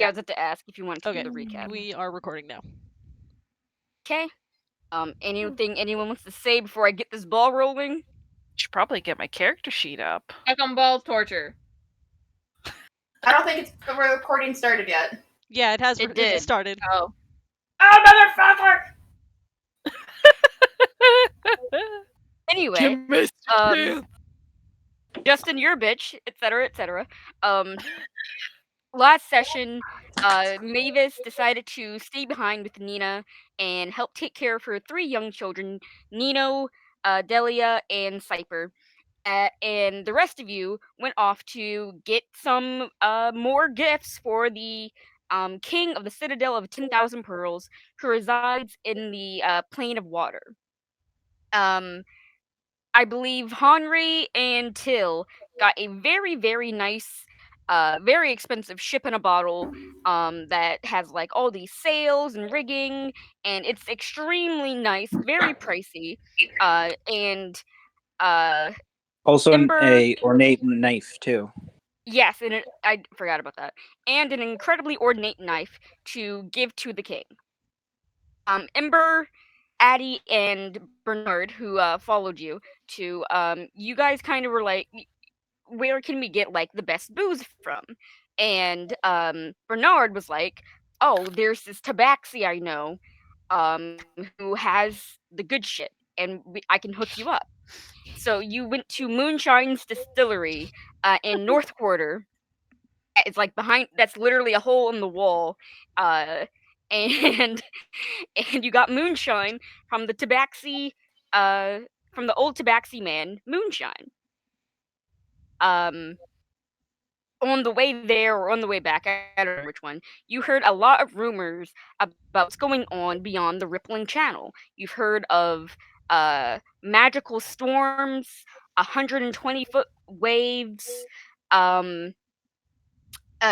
Yeah, I was about to ask if you wanted to Okay, do the recap. we are recording now. Okay. Anything anyone wants to say before I get this ball rolling? Should probably get my character sheet up. Second ball torture. I don't think the recording started yet. Yeah, it has. It It did. started. Oh. Oh, motherfucker! Anyway, Justin, you're a bitch, etc., etc. Last session, Mavis decided to stay behind with Nina and help take care of her 3 young children, Nino, Delia, and Cyper. And the rest of you went off to get some more gifts for the king of the Citadel of 10,000 Pearls, who resides in the Plane of Water. Um, I believe Henri and Till got a very, very nice, very expensive ship in a bottle that has like all these sails and rigging, and it's extremely nice, very pricey. And Also, Ember, a ornate knife too. yes, and I forgot about that, and an incredibly ornate knife to give to the king. Ember, Addie, and Bernard, who followed you to, you guys kind of were like, where can we get like the best booze from? And Bernard was like, oh, there's this tabaxi I know, who has the good shit, and I can hook you up. So you went to Moonshine's distillery in North Quarter. It's like behind. That's literally a hole in the wall, and and you got moonshine from the tabaxi, uh, from the old tabaxi man, Moonshine. Um, on the way there or on the way back, I don't remember which one, you heard a lot of rumors about what's going on beyond the rippling channel. You've heard of magical storms, 120-foot waves, um,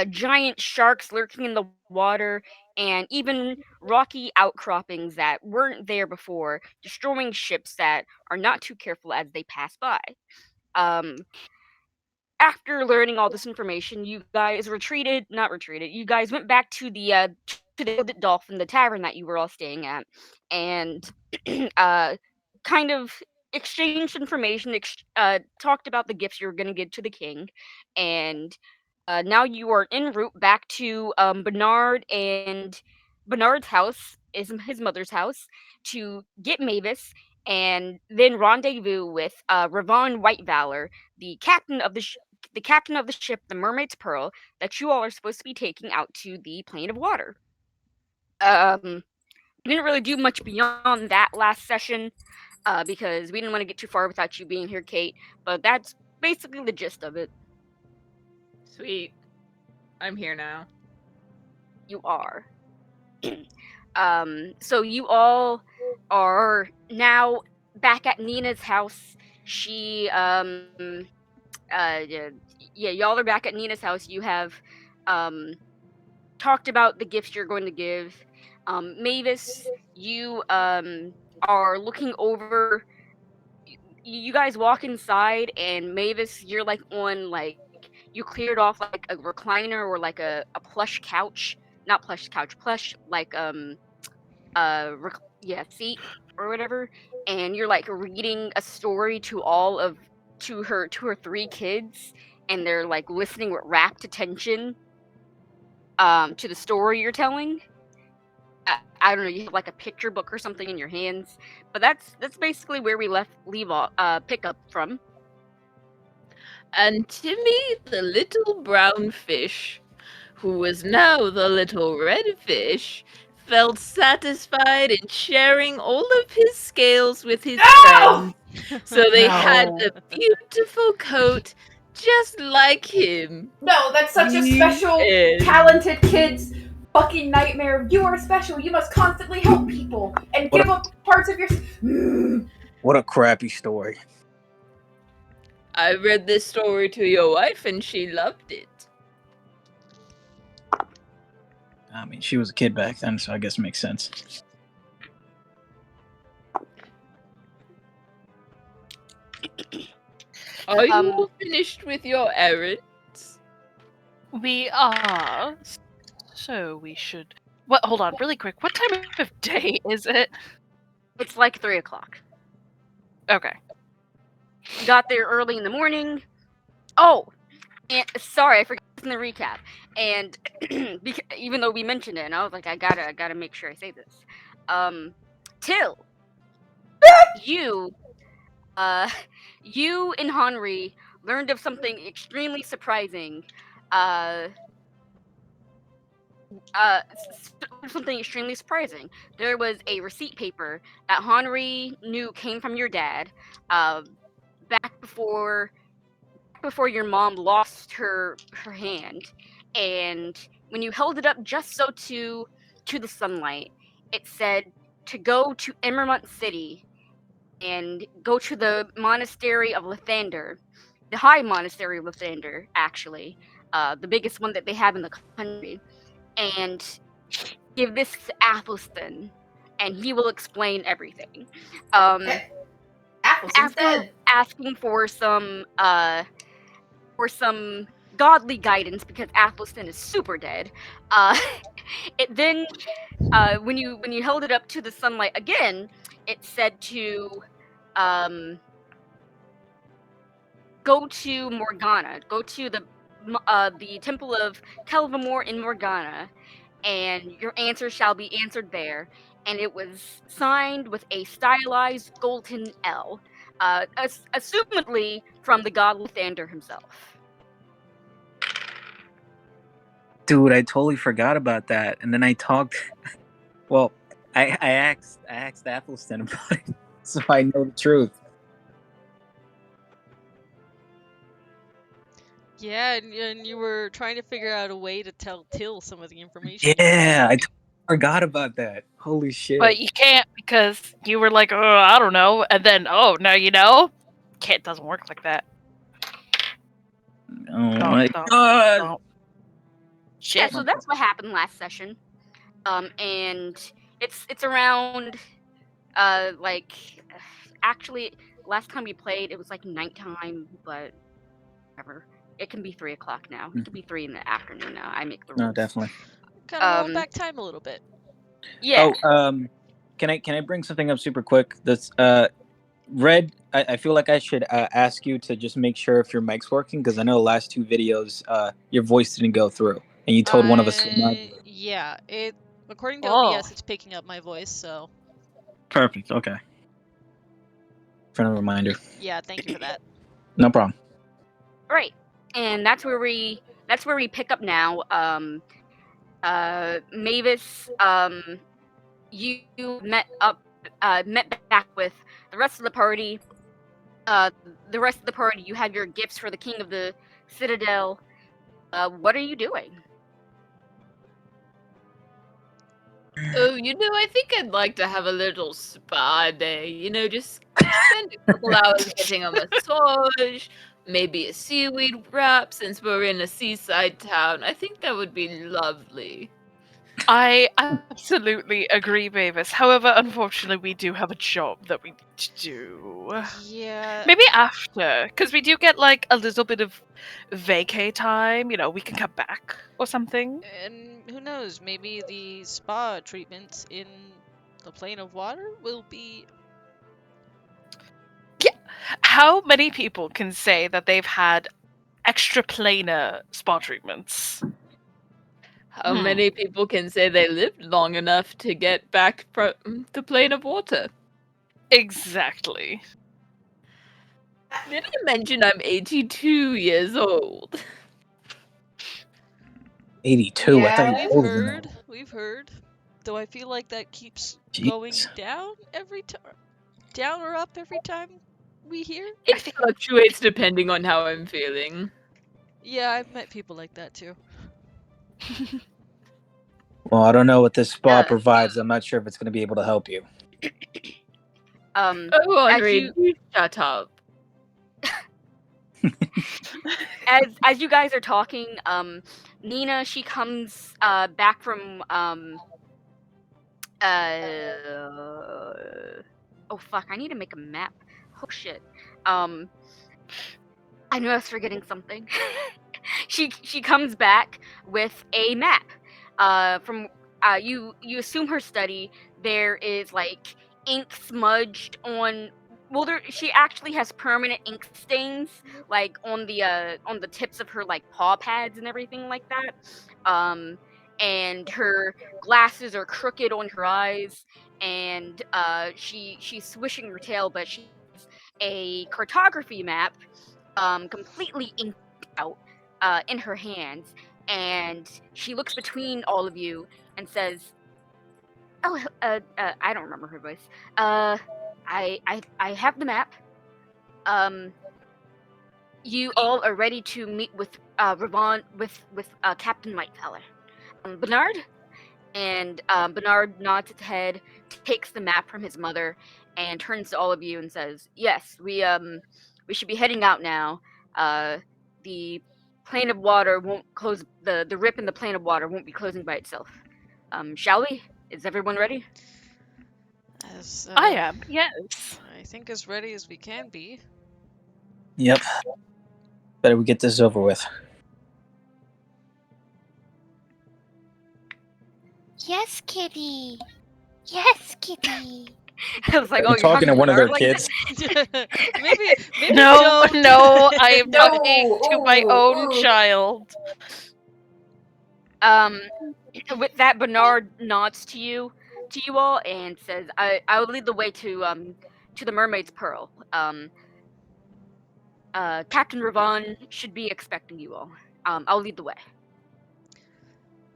giant sharks lurking in the water, and even rocky outcroppings that weren't there before, destroying ships that are not too careful as they pass by. Um, After learning all this information, you guys retreated, not retreated, you guys went back to the Gilded Dolphin, the tavern that you were all staying at, and uh, kind of exchanged information, talked about the gifts you were going to give to the king, and now you are en route back to Bernard's house, is his mother's house, to get Mavis, and then rendezvous with Ravon White Valor, the captain of the captain of the ship, the Mermaid's Pearl, that you all are supposed to be taking out to the plane of water. We didn't really do much beyond that last session because we didn't want to get too far without you being here, Kate. But that's basically the gist of it. Sweet. I'm here now. You are. So you all are now back at Nina's house. She yeah, y'all are back at Nina's house. You have um talked about the gifts you're going to give. Mavis, you are looking over. You guys walk inside, and Mavis, you're like on like you cleared off like a recliner or like a plush couch, not plush couch, plush like yeah, seat or whatever, and you're like reading a story to all of to her 3 kids, and they're like listening with rapt attention to the story you're telling. I don't know, you have like a picture book or something in your hands, but that's basically where we leave off, pick up from. And Timmy, the little brown fish, who was now the little red fish, felt satisfied in sharing all of his scales with his friends. So they had a beautiful coat just like him. No, that's such a special, talented kid's fucking nightmare. You are special. You must constantly help people and give up parts of your. What a crappy story. I read this story to your wife and she loved it. I mean, she was a kid back then, so I guess it makes sense. Are you all finished with your errands? We are. So we should. What? Hold on, really quick. What time of day is it? It's like 3 o'clock. Okay. We got there early in the morning. Oh, and sorry, I forgot in the recap. And even though we mentioned it, and I was like, I gotta make sure I say this. Till, you, you and Henri learned of something extremely surprising. Something extremely surprising. There was a receipt paper that Henri knew came from your dad, back before your mom lost her hand, and when you held it up just so to the sunlight, it said to go to Emermont City and go to the monastery of Lathander, the High Monastery of Lathander, actually, the biggest one that they have in the country, and give this to Athelstan, and he will explain everything. Athelson's After dead. asking for some godly guidance, because Athelstan is super dead, it then when you held it up to the sunlight again, it said to go to Morgana, go to the Temple of Kelvamore in Morgana, and your answer shall be answered there. And it was signed with a stylized golden L, assumedly from the god Lathander himself. Dude, I totally forgot about that. And then I talked. Well, I asked Athelstan about it, so I know the truth. Yeah, and you were trying to figure out a way to tell Till some of the information. Yeah, I forgot about that. Holy shit! But you can't because you were like, oh, I don't know, and then now you know. Can't doesn't work like that. Oh my god! Yeah, Shit. so that's what happened last session. And it's around like actually last time we played it was like nighttime, but whatever. It can be 3 o'clock now. It can be 3 in the afternoon now. I make the rules. No, definitely. Kind of rolling back time a little bit. Yeah. Oh, can I bring something up super quick? This Red, I feel like I should ask you to just make sure if your mic's working, because I know the last 2 videos your voice didn't go through, and you told one of us to not. Yeah, according to Oh. OBS, it's picking up my voice, so. Perfect. Okay. Friendly reminder. Yeah, thank you for that. No problem. Right. And that's where we pick up now. Mavis, you met back with the rest of the party. The rest of the party, you have your gifts for the king of the citadel. What are you doing? Oh, I think I'd like to have a little spa day. Just spend a couple hours getting a massage, maybe a seaweed wrap since we're in a seaside town. I think that would be lovely. I absolutely agree, Mavis. However, unfortunately, we do have a job that we need to do. Yeah. Maybe after, because we do get like a little bit of vacay time. We can come back or something. And who knows, maybe the spa treatments in the plane of water will be... Yeah. How many people can say that they've had extraplanar spa treatments? How many people can say they lived long enough to get back from the plane of water? Exactly. Did I mention I'm 82 years old? 82. Yeah. I thought you were older than that. We've heard. Though I feel like that keeps Jeez. going down every time. Down or up every time we hear. It fluctuates depending on how I'm feeling. Yeah, I've met people like that too. Well, I don't know what this spa provides. I'm not sure if it's going to be able to help you. Oh, Henri, shut up. As you guys are talking, Nina, she comes back from oh fuck, I need to make a map. Oh shit. I knew I was forgetting something. She comes back with a map. from you assume her study. There is like ink smudged on. Well, she actually has permanent ink stains, like on the tips of her like paw pads and everything like that. Um, and her glasses are crooked on her eyes, and she's swishing her tail, but she has a cartography map, completely inked out, in her hands, and she looks between all of you and says, "Oh, I don't remember her voice. I have the map. Um, you all are ready to meet with Ravon with Captain Lightfeller. Bernard." And Bernard nods his head, takes the map from his mother, and turns to all of you and says, "Yes, we should be heading out now. The plane of water won't close. The rip in the plane of water won't be closing by itself. Shall we? Is everyone ready?" As I am, yes. I think as ready as we can be. Yep. Better we get this over with. Yes, kitty. Yes, kitty. I was like, Are "Oh, you you're talking to to one of Bernard their like kids? maybe No, don't. no, I am No, talking to my own child. Um, with that, Bernard nods to you all, and says, I will lead the way to the Mermaid's Pearl. Captain Ravon should be expecting you all. I'll lead the way."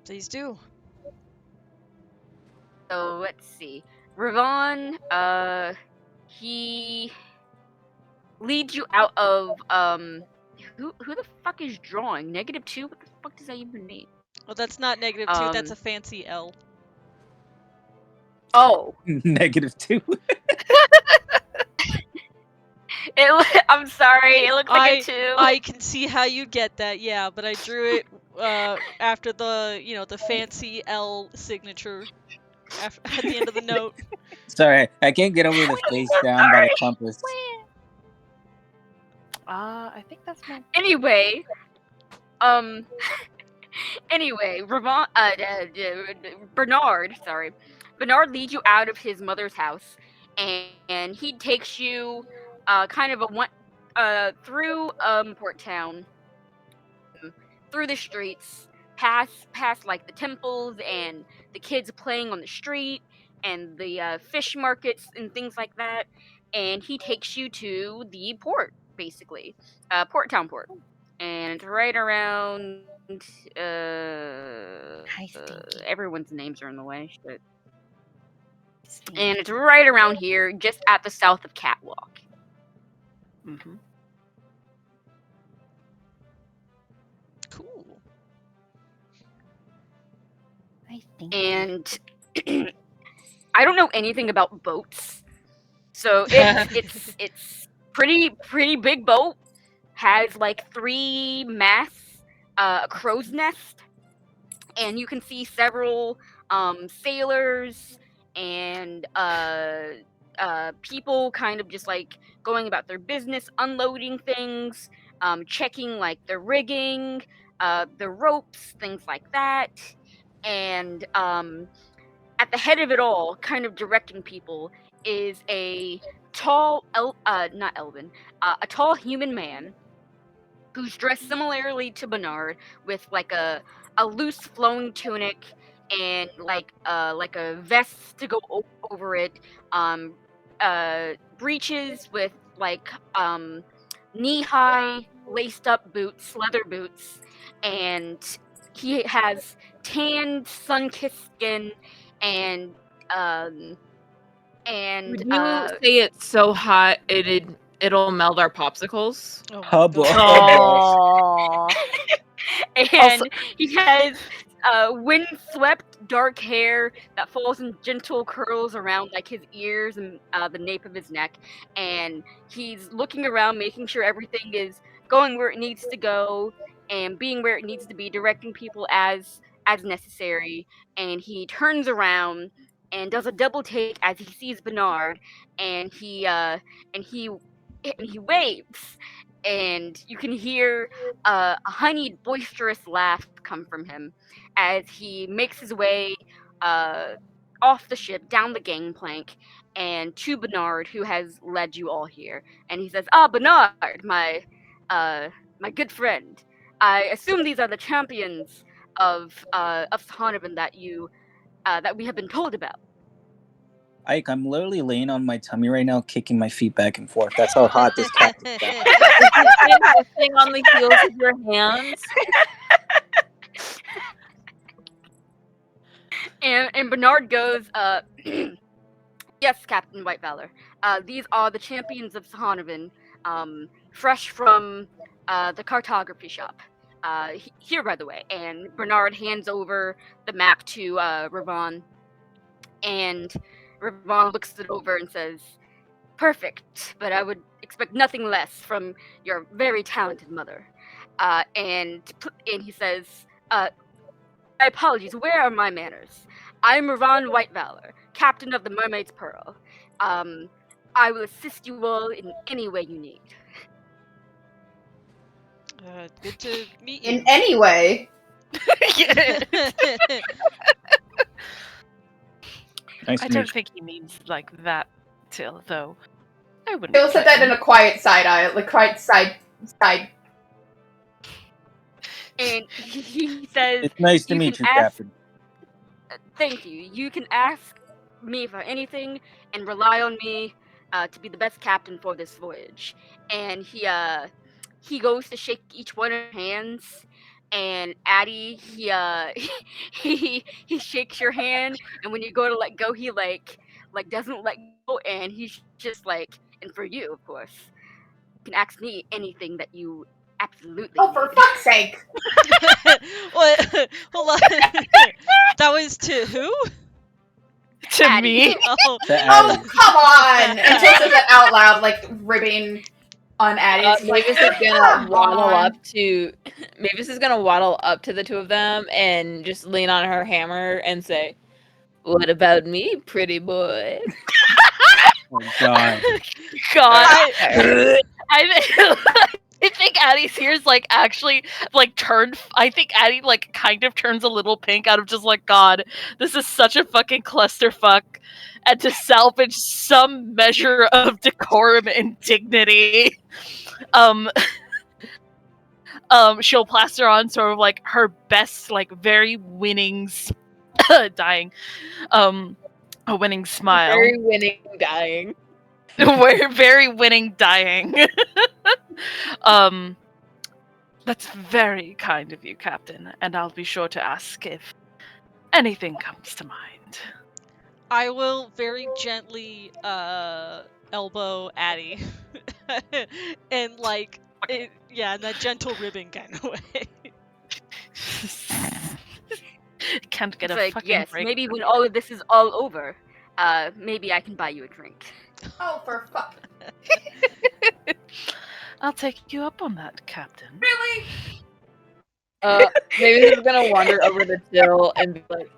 Please do. So let's see. Ravon, he leads you out of who the fuck is drawing? -2? What the fuck does that even mean? Well, that's not -2. That's a fancy L. Oh. -2. I'm sorry, it looks like a 2. I can see how you get that, yeah, but I drew it after the fancy L signature at the end of the note. Sorry, I can't get over the face down by the compass. I think that's my. Anyway, Ravon, Bernard, sorry, Bernard leads you out of his mother's house, and he takes you, kind of through Port Town, through the streets, past like the temples and the kids playing on the street and the fish markets and things like that, and he takes you to the port, basically, Port Town Port, and it's right around. Everyone's names are in the way. Shit. And it's right around here, just at the south of Catwalk. Mm-hmm. Cool. I think. And I don't know anything about boats, so it's pretty big boat. Has like 3 masts, a crow's nest, and you can see several sailors and people kind of just like going about their business, unloading things, checking like the rigging, the ropes, things like that, and at the head of it all, kind of directing people, is a tall, not Elvin, a tall human man who's dressed similarly to Bernard, with like a loose flowing tunic and like a vest to go over it, breeches with like knee high laced up boots, leather boots, and he has tanned sun kissed skin and Would you say it's so hot it'll melt our popsicles? Oh my Hubba. God. and he has windswept dark hair that falls in gentle curls around like his ears and the nape of his neck, and he's looking around, making sure everything is going where it needs to go and being where it needs to be, directing people as necessary. And he turns around and does a double take as he sees Bernard, and he waves, and you can hear a honeyed, boisterous laugh come from him as he makes his way uh, off the ship, down the gangplank, and to Bernard, who has led you all here. And he says, "Ah, Bernard, uh, my good friend. I assume these are the champions of Sihonavan that we have been told about." Ike, I'm literally laying on my tummy right now, kicking my feet back and forth. That's how hot this captain's got. Is this thing resting on the heels of your hands? And Bernard goes, "Yes, Captain White Valor. These are the champions of Sihonavan, fresh from the cartography shop. Here, by the way." And Bernard hands over the map to Ravon, and Ravon looks it over and says, "Perfect, but I would expect nothing less from your very talented mother." And he says, "My apologies. Where are my manners? I'm Ravon White Valor, captain of the Mermaid's Pearl. Um, I will assist you all in any way you need." Good to meet you. In any way. Yeah. Nice I to don't meet you. think he means like that, Till, though. I wouldn't. He'll said that in blame a quiet side eye, like quiet side. And he says, It's nice to "You meet can you, ask. Captain. Thank you. You can ask me for anything and rely on me to be the best captain for this voyage." And he goes to shake each one of your hands. And Addie, he shakes your hand, and when you go to let go, he like doesn't let go, and he's just like, "And for you, of course, you can ask me anything that you absolutely Oh, for need." fuck's sake! What? Hold on. That was to who? To Addie. me? Oh, To Oh, Addie. come on! And Jill says it out loud, like ribbing on Addie. It's like, Mavis is gonna come waddle on. up to Mavis is gonna waddle up to the two of them and just lean on her hammer and say, "What about me, pretty boy?" Oh God. God. I, I think Addie's ears like actually like turned. I think Addie like kind of turns a little pink out of just like, God, this is such a fucking clusterfuck. And to salvage some measure of decorum and dignity, um, she'll plaster on sort of like her best, like very winning, dying, a winning smile. Very winning, dying. We're very winning, dying. um, that's very kind of you, Captain, and I'll be sure to ask if anything comes to mind. I will very gently elbow Addie. And like in that gentle ribbon kind of way. Can't get It's a like, fucking "Yes, break. maybe when all of this is all over, maybe I can buy you a drink." Oh, for fuck. I'll take you up on that, Captain. Really? Mavis is gonna wander over to Till and be like,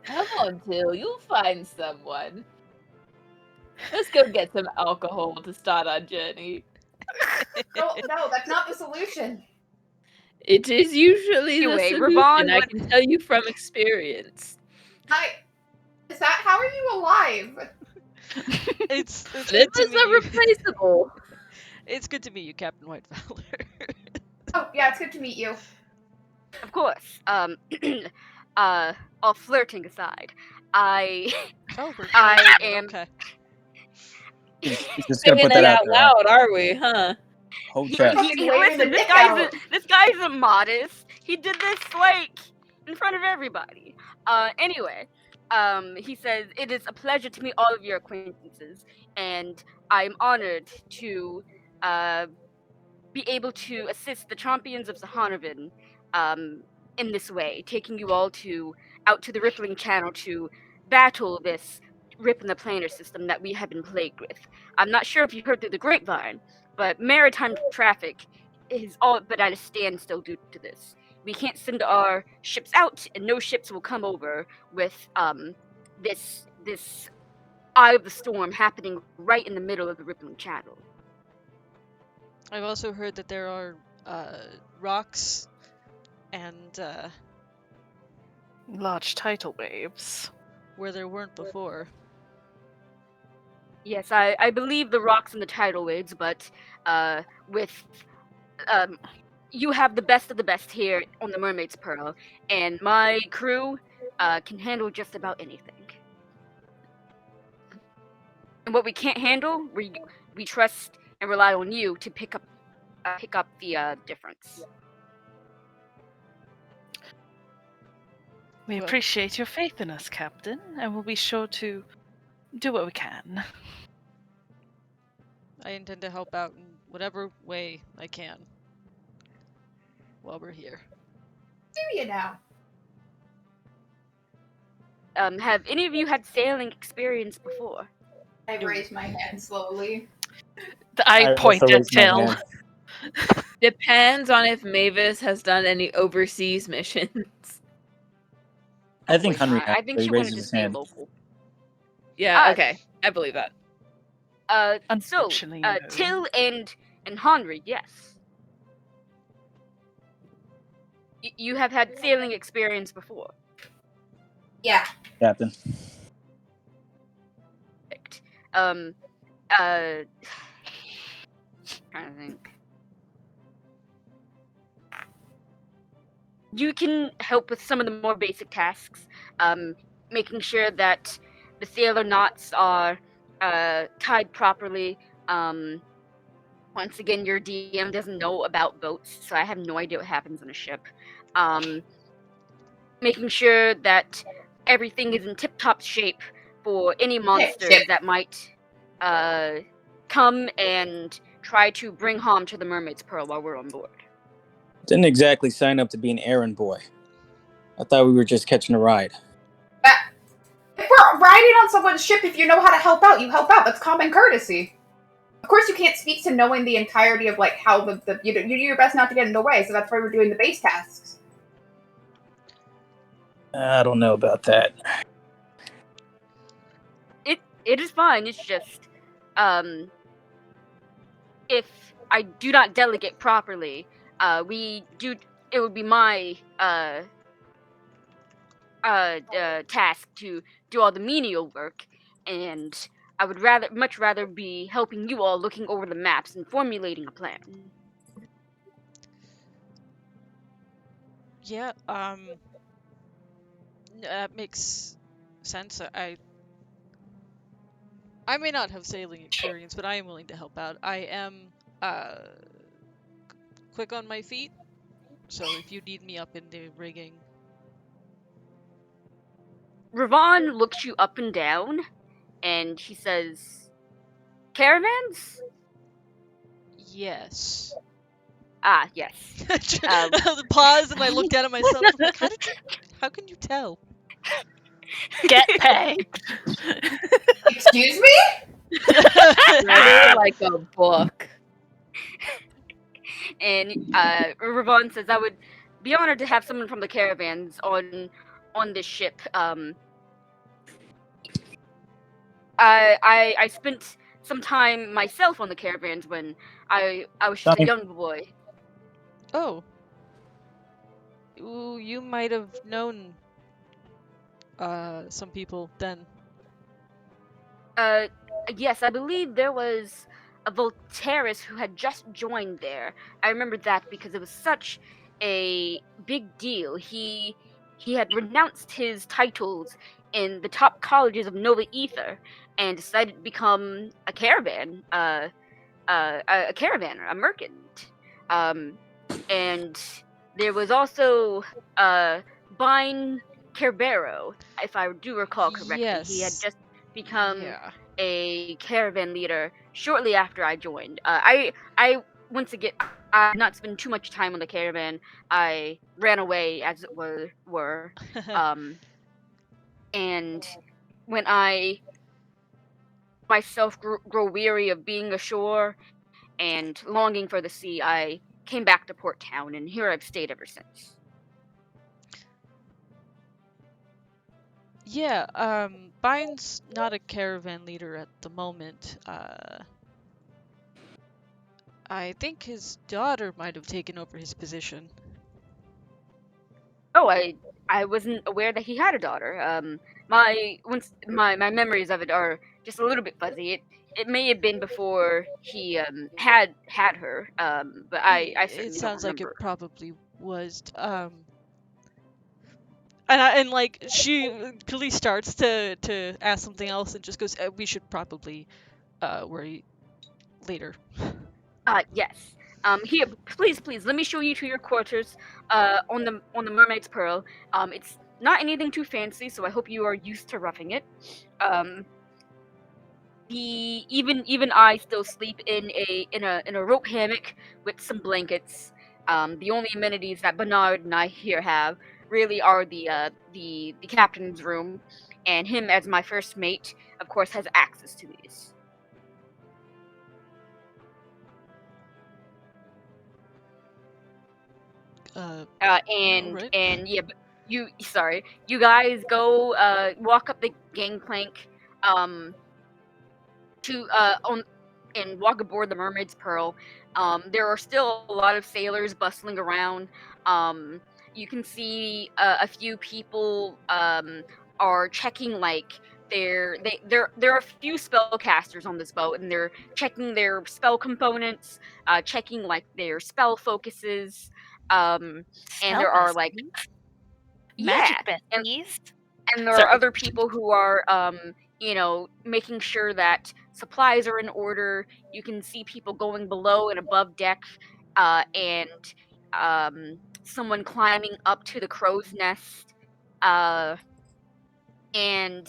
"Come on, Till, you'll find someone. Let's go get some alcohol to start our journey." No, that's not the solution. It is usually the Anyway, solution. Ravon, I can tell you from experience. Hi. Is that how are you alive? It's This good to is meet you. irreplaceable. It's good to meet you, Captain White Valor. Oh, yeah, it's good to meet you. of course, all flirting aside, I Oh, we're I connected, am okay. He's just gonna Saying put that it out out there. Huh? loud, are we, huh? Whole You're chest. fucking waving the Listen, dick out. this guy's a modest. He did this like in front of everybody. Anyway, he says, "It is a pleasure to meet all of your acquaintances, and I'm honored to uh, be able to assist the champions of Sahanovan in this way, taking you all out to the Rippling Channel to battle this rip in the planar system that we have been plagued with. I'm not sure if you heard through the grapevine, but maritime traffic is all but at a standstill due to this. We can't send our ships out, and no ships will come over with this eye of the storm happening right in the middle of the Rippling Channel." I've also heard that there are rocks and Large tidal waves. where there weren't before. Yes, I believe the rocks and the tidal waves, but with you have the best of the best here on the Mermaid's Pearl, and my crew can handle just about anything. And what we can't handle, we trust and rely on you to pick up the difference. We Well- appreciate your faith in us, Captain, and we'll be sure to do what we can. I intend to help out in whatever way I can while we're here. Do you now? Have any of you had sailing experience before? I raise my hand slowly. I point also at raised my Till. hand. Depends on if Mavis has done any overseas missions. I think Probably Henry not. has, I think so he she wanted raises to his stay hand. local. Yeah, Ah. okay. I believe that. So Unfortunately, no. Till and Henry, yes. You have had sailing experience before. Yeah. Captain. Perfect. Trying to think. You can help with some of the more basic tasks, making sure that the sailor knots are tied properly. Once again, your DM doesn't know about boats, so I have no idea what happens on a ship. Making sure that everything is in tip-top shape for any monsters that might come and try to bring harm to the Mermaid's Pearl while we're on board. Didn't exactly sign up to be an errand boy. I thought we were just catching a ride. If we're riding on someone's ship, if you know how to help out, you help out. That's common courtesy. Of course, you can't speak to knowing the entirety of like how you do your best not to get in the way. So that's why we're doing the base tasks. I don't know about that. It is fine. It's just, if I do not delegate properly, it would be my task to do all the menial work, and I would much rather be helping you all looking over the maps and formulating a plan. Yeah, that makes sense. I may not have sailing experience, but I am willing to help out. I am quick on my feet, so if you need me up in the rigging. Ravon looks you up and down, and he says, "Caravans? Yes. Ah, yes. Pause, and I looked at it myself. I'm like, how can you tell? Get pegged. Excuse me? Read it like a book. And Ravon says, "I would be honored to have someone from the caravans on this ship. I spent some time myself on the caravans when I was just a young boy." Oh. Ooh, you might have known some people then. Yes, I believe there was a Voltaris who had just joined there. I remember that because it was such a big deal. He had renounced his titles in the top colleges of Nova Ether and decided to become a caravaner, a merchant. And there was also Bine Cerbero, if I do recall correctly. Yes. He had just become Yeah. a caravan leader shortly after I joined. I once again, I did not spend too much time on the caravan. I ran away, as it were. And when I myself grow weary of being ashore and longing for the sea, I came back to Port Town, and here I've stayed ever since. Yeah, Bine's not a caravan leader at the moment. I think his daughter might have taken over his position. Oh, I wasn't aware that he had a daughter. My memories of it are just a little bit fuzzy. It may have been before he had her. But I It certainly don't sounds like it remember. probably was. And like she police starts to ask something else and just goes, "We should probably worry later." Yes. Here, please, let me show you to your quarters. On the Mermaid's Pearl. It's not anything too fancy, so I hope you are used to roughing it. Um, even I still sleep in a rope hammock with some blankets. The only amenities that Bernard and I here have really are the captain's room, and him as my first mate, of course, has access to these. Alright. And yeah, but you guys go walk up the gangplank, um, to on and walk aboard the Mermaid's Pearl. There are still a lot of sailors bustling around. Um, you can see a few people are checking like there are a few spellcasters on this boat, and they're checking their spell components, checking like their spell focuses. And Spell there are like besties? yeah, Magic and besties? and there are Sorry. other people who are making sure that supplies are in order. You can see people going below and above deck, and someone climbing up to the crow's nest, uh, and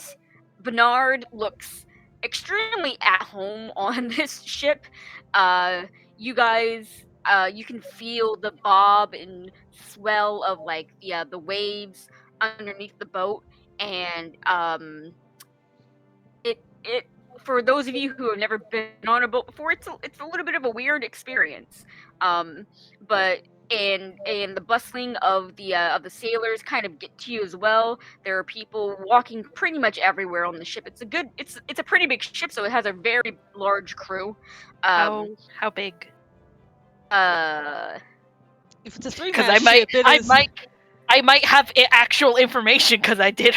Bernard looks extremely at home on this ship. You guys, you can feel the bob and swell of like the waves underneath the boat, and it for those of you who have never been on a boat before, it's a little bit of a weird experience. Um, but and the bustling of the sailors kind of get to you as well. There are people walking pretty much everywhere on the ship. It's a pretty big ship, so it has a very large crew. Um, How big? uh, If it's a Because three-mast ship, it is. I might have actual information because I did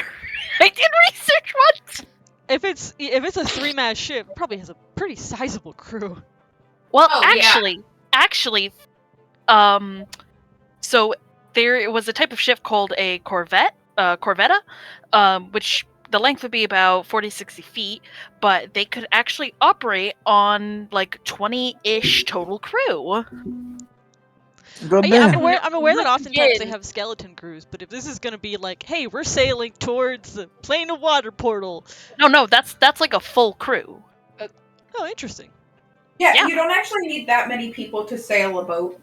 I did research once. If it's a three-mast ship, it probably has a pretty sizable crew. Well, Oh, yeah. actually, so there was a type of ship called a Corvetta, which the length would be about 40, 60 feet, but they could actually operate on like 20-ish total crew. Good Yeah, I'm man. aware. I'm aware that once oftentimes they again, have skeleton crews, but if this is gonna be like, hey, we're sailing towards the plane of water portal. No, that's like a full crew. Oh, interesting. Yeah, Yeah. you don't actually need that many people to sail a boat.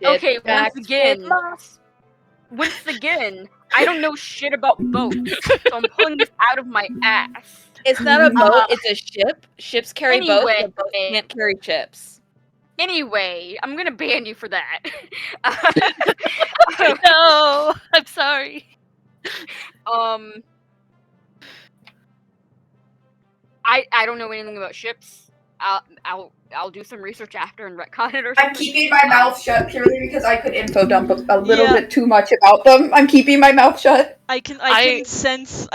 okay, Ship facts with Moss. once again, I don't know shit about boats, so I'm pulling this out of my ass. It's not a boat, Uh, it's a ship. Ships carry boats, anyway, but boats can't carry ships. anyway, I'm gonna ban you for that. No, I'm sorry. um, I don't know anything about ships. I'll do some research after and retcon it or something. I'm keeping my mouth shut purely because I could info dump a little Yeah. bit too much about them. I'm keeping my mouth shut. I can sense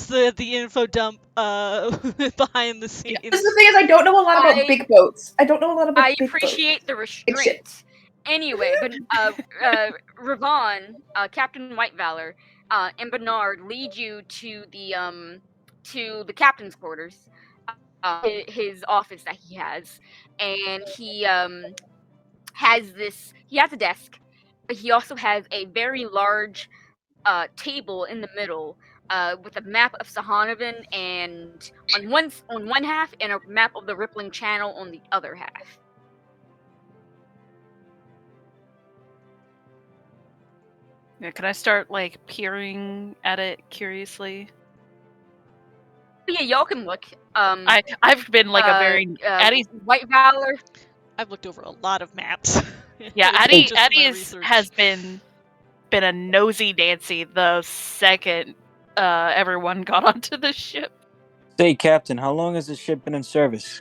the info dump behind the scenes. This is the thing is I don't know a lot about big boats. I don't know a lot about I big boats. appreciate the Big ship. restraint. Anyway, but Ravon, Captain White Valor, and Bernard lead you to the captain's quarters, his office that he has, and he has a desk, but he also has a very large table in the middle, with a map of Sihonavan and on one half, and a map of the Rippling Channel on the other half. Yeah, can I start like peering at it curiously? Yeah, y'all can look. I've been like a very Addie's White Valor. I've looked over a lot of maps. yeah Just my Addie's research. has been a nosy Nancy the second everyone got onto the ship. Say, Captain, how long has this ship been in service?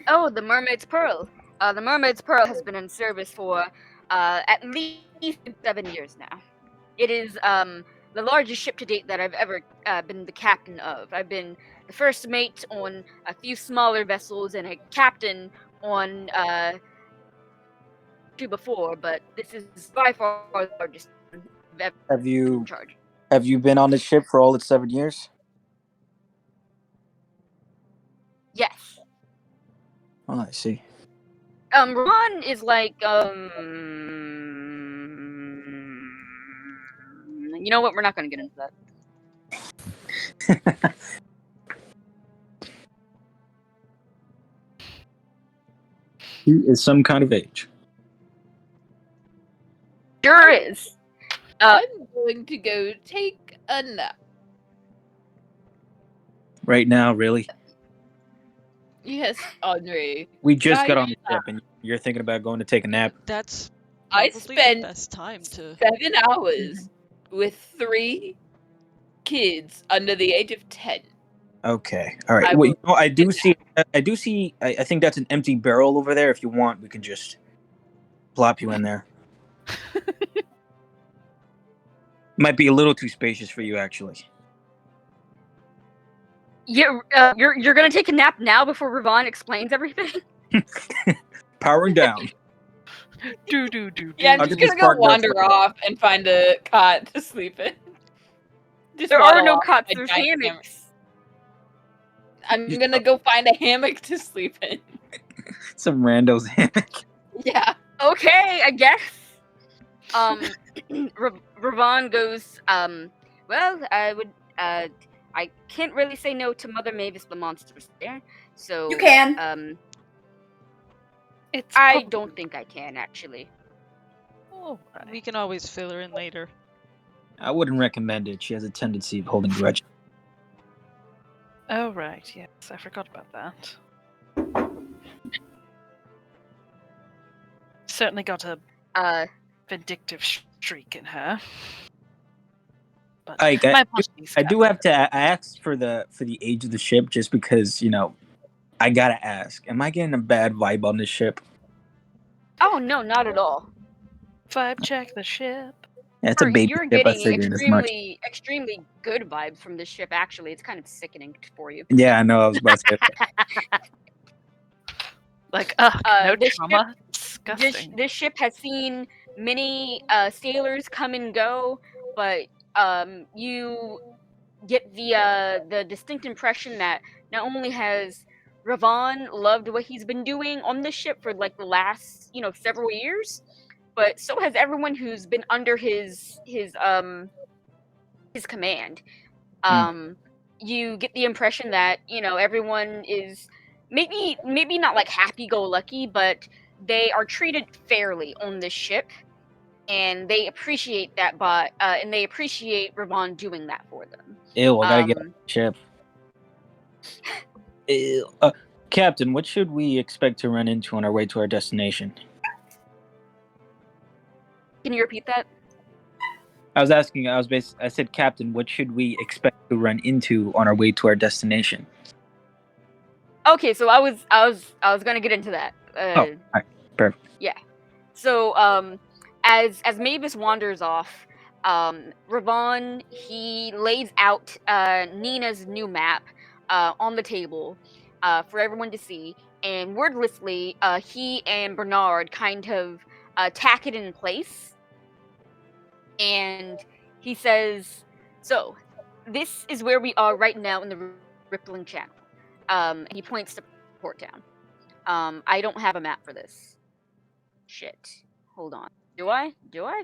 Oh, the Mermaid's Pearl. The Mermaid's Pearl has been in service for at least 7 years now. It is the largest ship to date that I've ever been the captain of. I've been the first mate on a few smaller vessels and a captain on two before, but this is by far the largest I've ever Have been in you charge. have you been on the ship for all its 7 years? Yes. Oh, I see. Ron is like you know what? We're not going to get into that. He is some kind of age. Sure is. I'm going to go take a nap. Right now, really. Yes, Andre. We just Right got on the now. ship, and you're thinking about going to take a nap. That's I probably the spent best time to. 7 hours with 3 kids under the age of 10. Okay. All right. I Wait. will I do take a see. I do see. I think that's an empty barrel over there. If you want, we can just plop you in there. Might be a little too spacious for you, actually. You're gonna take a nap now before Ravon explains everything. Powering down. Do do do. Yeah, I'm I'll just get gonna the go spark notes wander later. off and find a cot to sleep in. Just There are waddle no off cots. with my There's giant hammock. hammocks. I'm gonna go find a hammock to sleep in. Some randos hammock. Yeah. Okay, I guess. Ravon goes. Well, I can't really say no to Mother Mavis the monsters there. So You can. It's I probably- don't think I can actually. Oh, right. We can always fill her in later. I wouldn't recommend it. She has a tendency of holding grudges. Oh, right. Yes, I forgot about that. Certainly got a vindictive streak in her. But Like, my apologies. I do have to. I asked for the age of the ship just because I gotta ask. Am I getting a bad vibe on this ship? Oh no, not at all. Vibe check the ship. Yeah, it's a baby You're ship. I getting figured as much. extremely good vibes from this ship. Actually, it's kind of sickening for you. Yeah, I know. I was about to say. Like, ugh, no this trauma. This Disgusting. this ship has seen many sailors come and go, but you get the distinct impression that not only has Ravon loved what he's been doing on this ship for like the last several years, but so has everyone who's been under his command. You get the impression that everyone is maybe not like happy go lucky, but they are treated fairly on this ship, and they appreciate that. And they appreciate Ravon doing that for them. Ew, I gotta get on the ship. Ew. Captain, what should we expect to run into on our way to our destination? Can you repeat that? I was asking. I said, Captain, what should we expect to run into on our way to our destination? Okay, so I was gonna get into that. All right, perfect. Yeah. So as Mavis wanders off, Ravon, he lays out Nina's new map on the table for everyone to see, and wordlessly, he and Bernard kind of tack it in place, and he says, "So, this is where we are right now in the Rippling Channel." And he points to Port Town. I don't have a map for this. Shit. Hold on. Do I? Do I?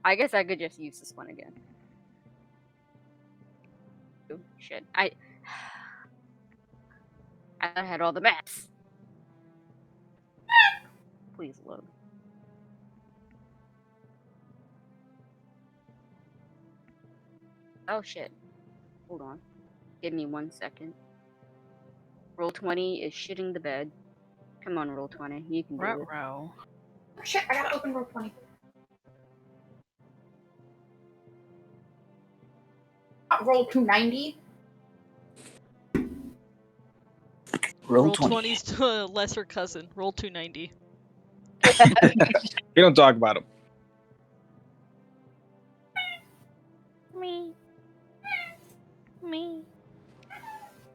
I guess I could just use this one again. Oh, shit. I had all the maps. Please load. Oh shit. Hold on. Give me 1 second. Roll 20 is shitting the bed. Come on, Roll 20. You can do it. Ruh-roh. Oh, shit, I gotta open roll 20. Roll 290. Roll Roll 20. 20's to a lesser cousin. Roll 290. We don't talk about him. Me. Me.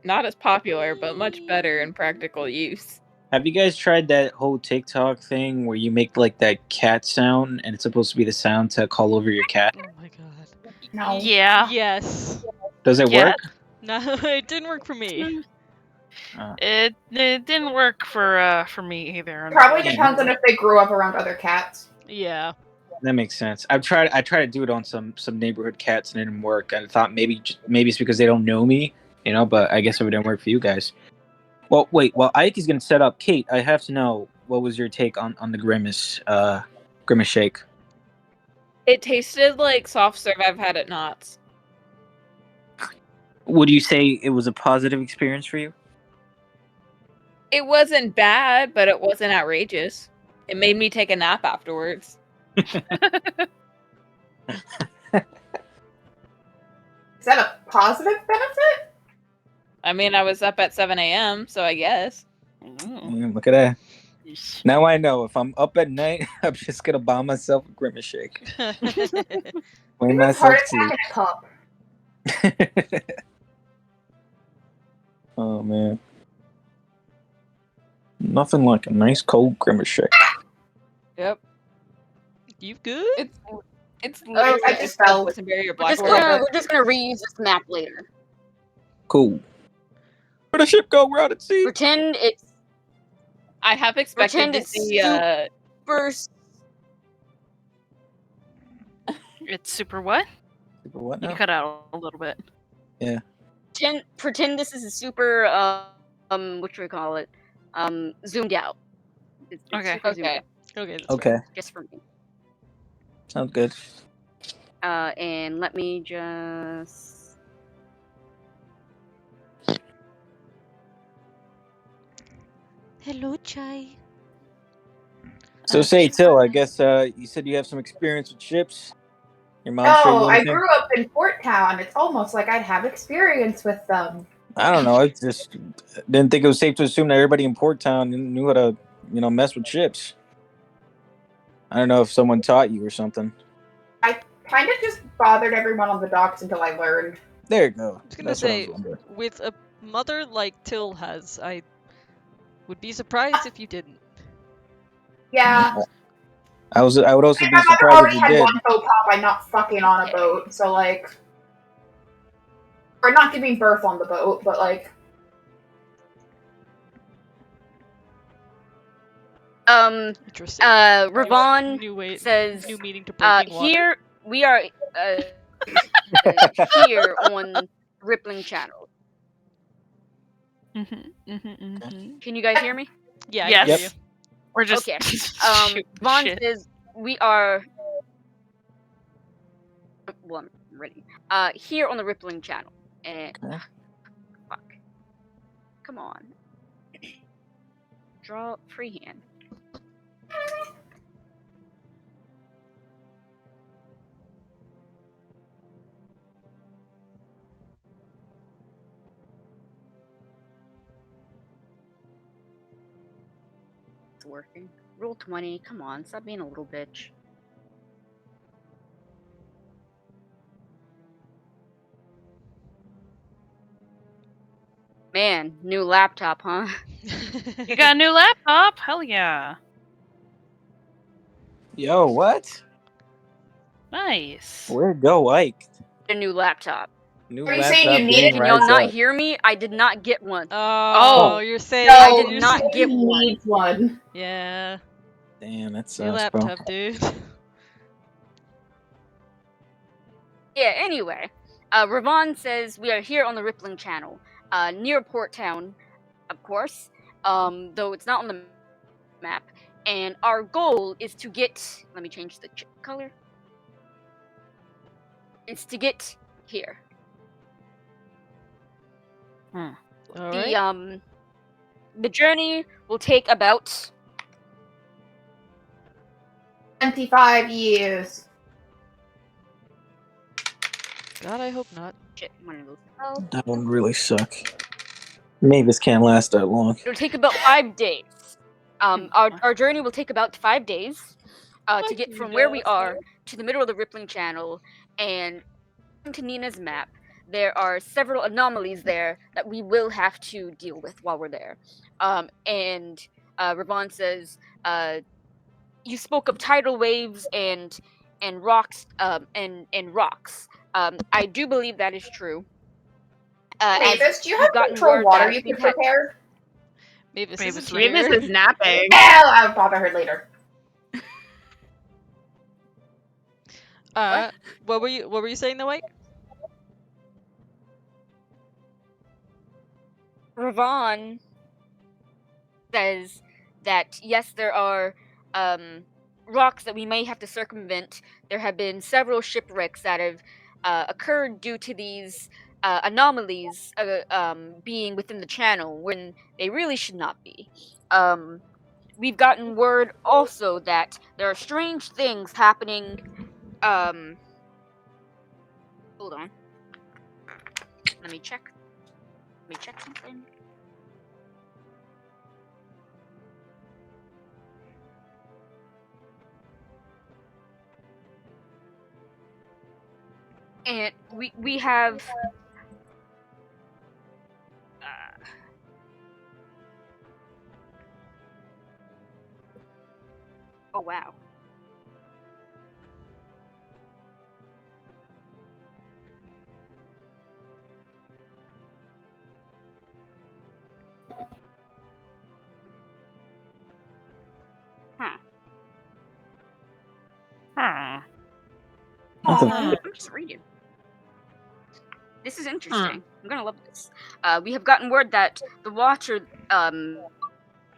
Not as popular, but much better in practical use. Have you guys tried that whole TikTok thing where you make like that cat sound and it's supposed to be the sound to call over your cat? Oh my god. No. Yeah. Yes. Does it Yeah. work? No, it didn't work for me. It didn't work for me either. Probably Yeah. depends on if they grew up around other cats. Yeah. That makes sense. I tried to do it on some neighborhood cats and it didn't work. I thought maybe it's because they don't know me, but I guess it didn't work for you guys. Well, wait, while Ike is gonna set up, Kate, I have to know what was your take on the Grimace shake? It tasted like soft serve I've had at Knott's. Would you say it was a positive experience for you? It wasn't bad, but it wasn't outrageous. It made me take a nap afterwards. Is that a positive benefit? I mean, I was up at 7 a.m., so I guess. Look at that. Now I know if I'm up at night, I'm just gonna buy myself a Grimace shake. Wait It's myself heart to attack in a cup. sleep. Oh man. Nothing like a nice cold Grimace shake. Yep. You good? It's I literally just like fell. Boysenberry or We're just Blackberry. gonna reuse this map later. Cool. Where'd the ship go? We're out at sea. Pretend it's I have expected Pretend to it's see first. It's super what? What You now? cut out a little bit. Pretend this is a super what should we call it? Zoomed out. It's Okay. super zoomed Okay. out, Okay, that's Okay, just for me. sounds good. And let me just. Hello, Chai. So say, Till, I guess you said you have some experience with ships. Your mom showed you Oh, I anything? grew up in Port Town. It's almost like I'd have experience with them. I don't know. I just didn't think it was safe to assume that everybody in Port Town knew how to, mess with ships. I don't know if someone taught you or something. Kind of just bothered everyone on the docks until I learned. There you go. I was gonna That's what I say, was wondering. with a mother like Till has, I would be surprised if you didn't. Yeah. I would also be My mother surprised if already you had did. one faux pas by not fucking on a Okay. boat, so like. Or not giving birth on the boat, but like. Interesting. Ravon New way, says, new meaning to breaking water. here we are here on Rippling Channel. Can you guys hear me? Yeah, I Yes. can hear you. We're just Okay. shoot Vaughn shit. says we are. Well, I'm ready. Here on the Rippling Channel, and Okay. fuck, come on, draw freehand. It's working. Roll 20. Come on, stop being a little bitch. Man, new laptop, huh? You got a new laptop? Hell yeah. Yo, what? Nice. Where'd go Ike? A new laptop. New Are you saying you laptop need game it? Can right y'all not up. hear me? I did not get one. Oh, Oh. you're saying No, I did you're not saying- get he one. needs one. Yeah, Damn, that new sucks, bro. laptop, dude. Yeah, anyway. Ravon says we are here on the Rippling Channel, near Port Town, of course, though it's not on the map. And our goal is to get. Let me change the color. It's to get here. All The right. the journey will take about 25 years. God, I hope not. shit. One of those. Oh, That would really suck. Mavis can't last that long. It'll take about 5 days. Our journey will take about 5 days to get from where we are to the middle of the Rippling Channel, and according to Nina's map, there are several anomalies there that we will have to deal with while we're there. And Ravon says, "You spoke of tidal waves and rocks and rocks. I do believe that is true. As Mavis, do you we've have gotten control word water that you we've could had prepare? Mavis Mavis isn't right here. Mavis is napping. Well, I'll bother her later. What were you saying, though, Mike? Ravon says that yes, there are rocks that we may have to circumvent. There have been several shipwrecks that have occurred due to these anomalies being within the channel when they really should not be. We've gotten word also that there are strange things happening. Hold on. Let me check. Let me check something. And we have oh wow. Huh. What the I'm just reading. This is interesting. I'm gonna love this. We have gotten word that the water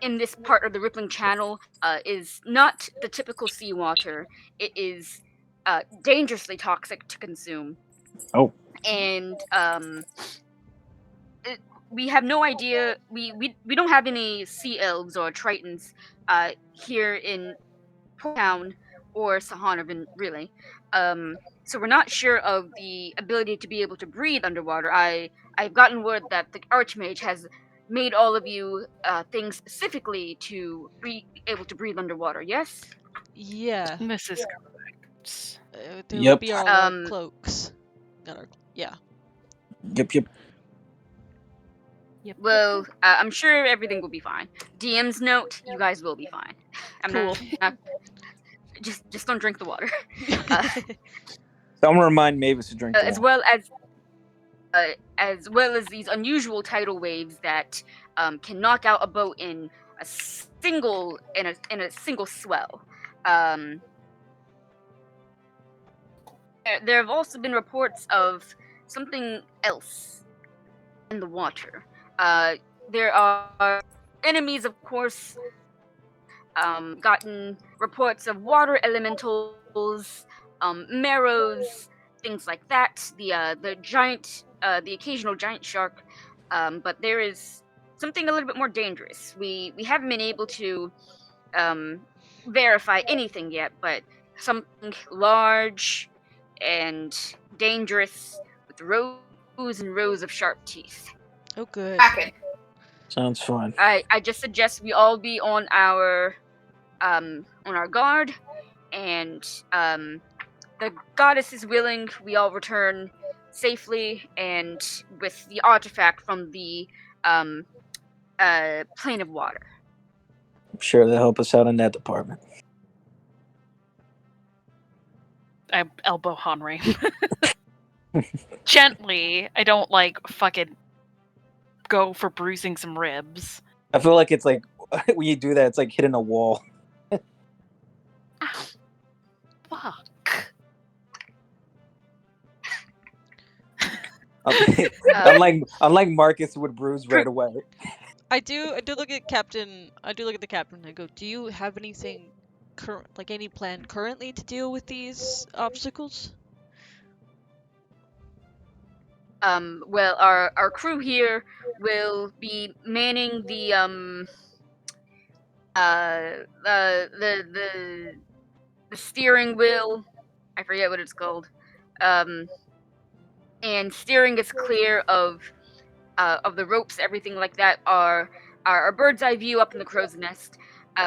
in this part of the Rippling Channel is not the typical seawater. It is dangerously toxic to consume. Oh. And we have no idea. We don't have any sea elves or tritons here in Town or Sihonavan, really. So we're not sure of the ability to be able to breathe underwater. I've gotten word that the Archmage has made all of you things specifically to be able to breathe underwater. Yes. Yeah. This is correct. There will Yep. be our cloaks. Not our. Yeah. Yep. Yep. Well, I'm sure everything will be fine. DM's note: you guys will be fine. I'm Cool. not just don't drink the water. So I'm gonna remind Mavis to drink the As water. well as these unusual tidal waves that can knock out a boat in a single swell. Um, there have also been reports of something else in the water. There are enemies, of course. Gotten reports of water elementals, marrows, things like that. The occasional giant shark. But there is something a little bit more dangerous. We haven't been able to verify anything yet, but something large and dangerous with rows and rows of sharp teeth. Oh, good. Kraken. Sounds fun. I just suggest we all be on our guard, and the goddess is willing. We all return safely and with the artifact from the plane of water. I'm sure they'll help us out in that department. I elbow Henri. Gently. I don't like fucking go for bruising some ribs. I feel like it's like when you do that, it's like hitting a wall. Fuck. Unlike Marcus would bruise right away. I do look at Captain. I do look at the captain. And I go, "Do you have anything, like any plan currently to deal with these obstacles?" Well, our crew here will be manning the steering wheel. I forget what it's called. And steering us clear of of the ropes, everything like that, are our bird's eye view up in the crow's nest.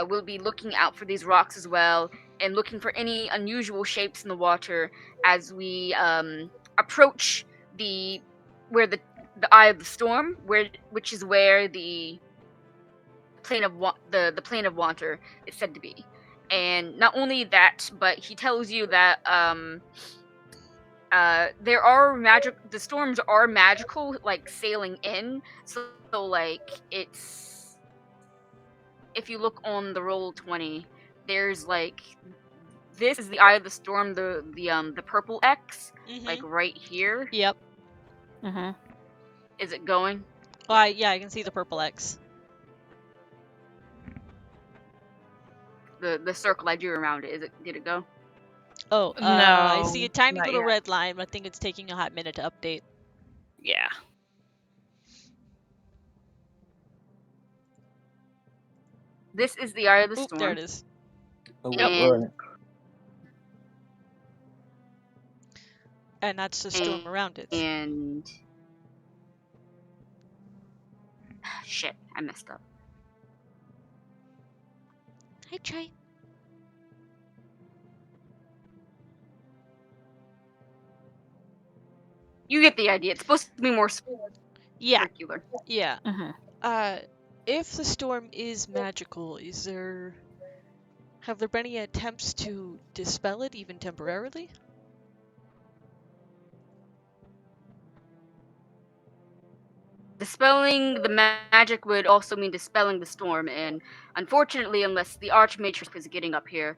We'll be looking out for these rocks as well, and looking for any unusual shapes in the water as we approach the eye of the storm, which is where the the plane of water is said to be. And not only that, but he tells you that there are the storms are magical, like sailing in. So like it's if you look on the roll 20, there's like this is the eye of the storm, the purple X, like Mm-hmm. right here. Yep. Mm-hmm. Is it going? Well, yeah, I can see the purple X. The circle I drew around it. Did it go? Oh, No, I see a tiny not little yet. red line, but I think it's taking a hot minute to update. Yeah. This is the eye of the Oop, storm. there it is. Oh, Yep. right. And that's the storm around it. And shit, I messed up. Hi, Trey. You get the idea. It's supposed to be more Yeah, circular. yeah. Mm-hmm. If the storm is magical, have there been any attempts to dispel it, even temporarily? Dispelling the magic would also mean dispelling the storm, and unfortunately, unless the Archmage is getting up here,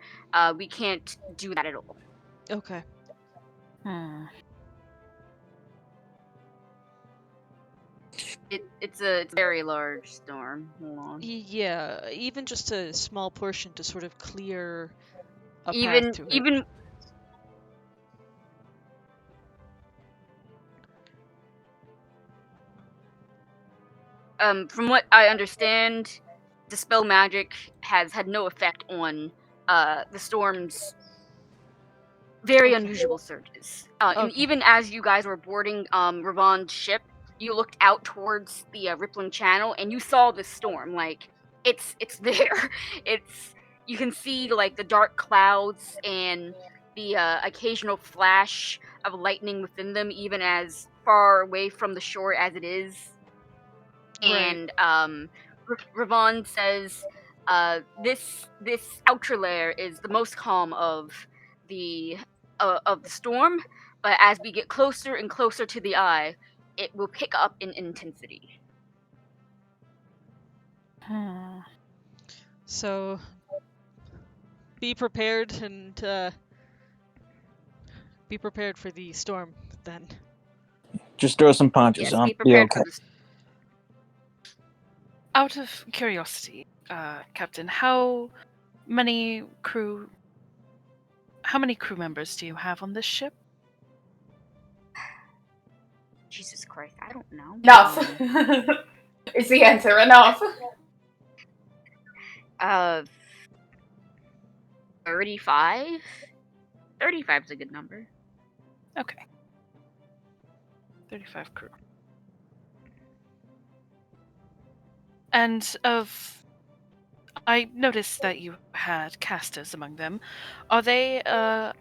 we can't do that at all. Okay. Hmm. It's a very large storm. Hold on. Yeah, even just a small portion to sort of clear a path Even to it. even from what I understand, dispel magic has had no effect on the storm's very Okay. unusual surges. And Okay. even as you guys were boarding Ravon's ship, you looked out towards the rippling channel and you saw the storm. Like it's there. It's you can see like the dark clouds and the occasional flash of lightning within them, even as far away from the shore as it is. Right. And Ravon says this outer layer is the most calm of the storm, but as we get closer and closer to the eye, it will pick up in intensity. Hmm. So be prepared and be prepared for the storm then. Just throw some punches Yes, on. be Be prepared okay. for this. Out of curiosity, Captain, how many crew members do you have on this ship? Jesus Christ, I don't know. Enough. Is the answer enough? 35. 35 is a good number. Okay. 35 crew. And I noticed that you had casters among them. Are they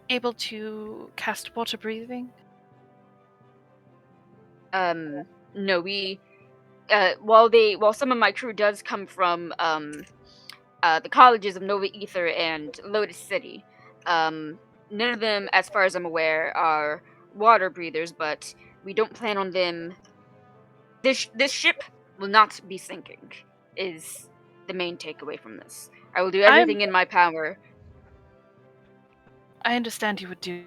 able to cast water breathing? No, we while some of my crew does come from the colleges of Nova Ether and Lotus City, none of them, as far as I'm aware, are water breathers, but we don't plan on them. This ship will not be sinking, is the main takeaway from this. I will do everything in my power. I understand you would do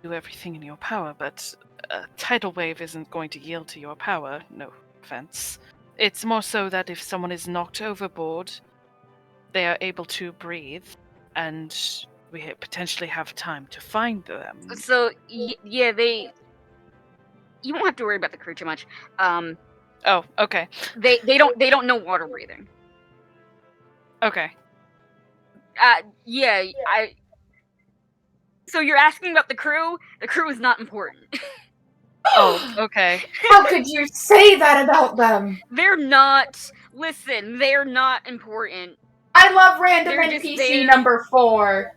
everything in your power, but a tidal wave isn't going to yield to your power, no offense. It's more so that if someone is knocked overboard, they are able to breathe, and we potentially have time to find them. So yeah, you won't have to worry about the crew too much. Oh, okay. They don't know water breathing. Okay. Yeah, So you're asking about the crew? The crew is not important. Oh, okay. How could you say that about them? They're not. Listen, they're not important. I love random They're just NPC there. number 4.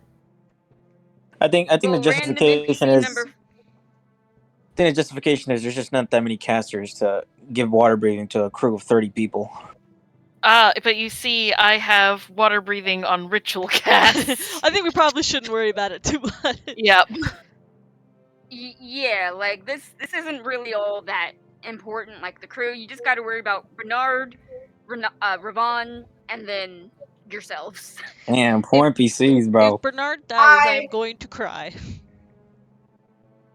I think the Well, random justification NPC is. number. I think the justification is there's just not that many casters to give water breathing to a crew of 30 people. But you see, I have water breathing on ritual casts. I think we probably shouldn't worry about it too much. Yep. Yeah, like this isn't really all that important. Like the crew, you just got to worry about Bernard, Ravon, and then yourselves. Damn, poor NPCs, bro. If Bernard dies, I- I'm going to cry.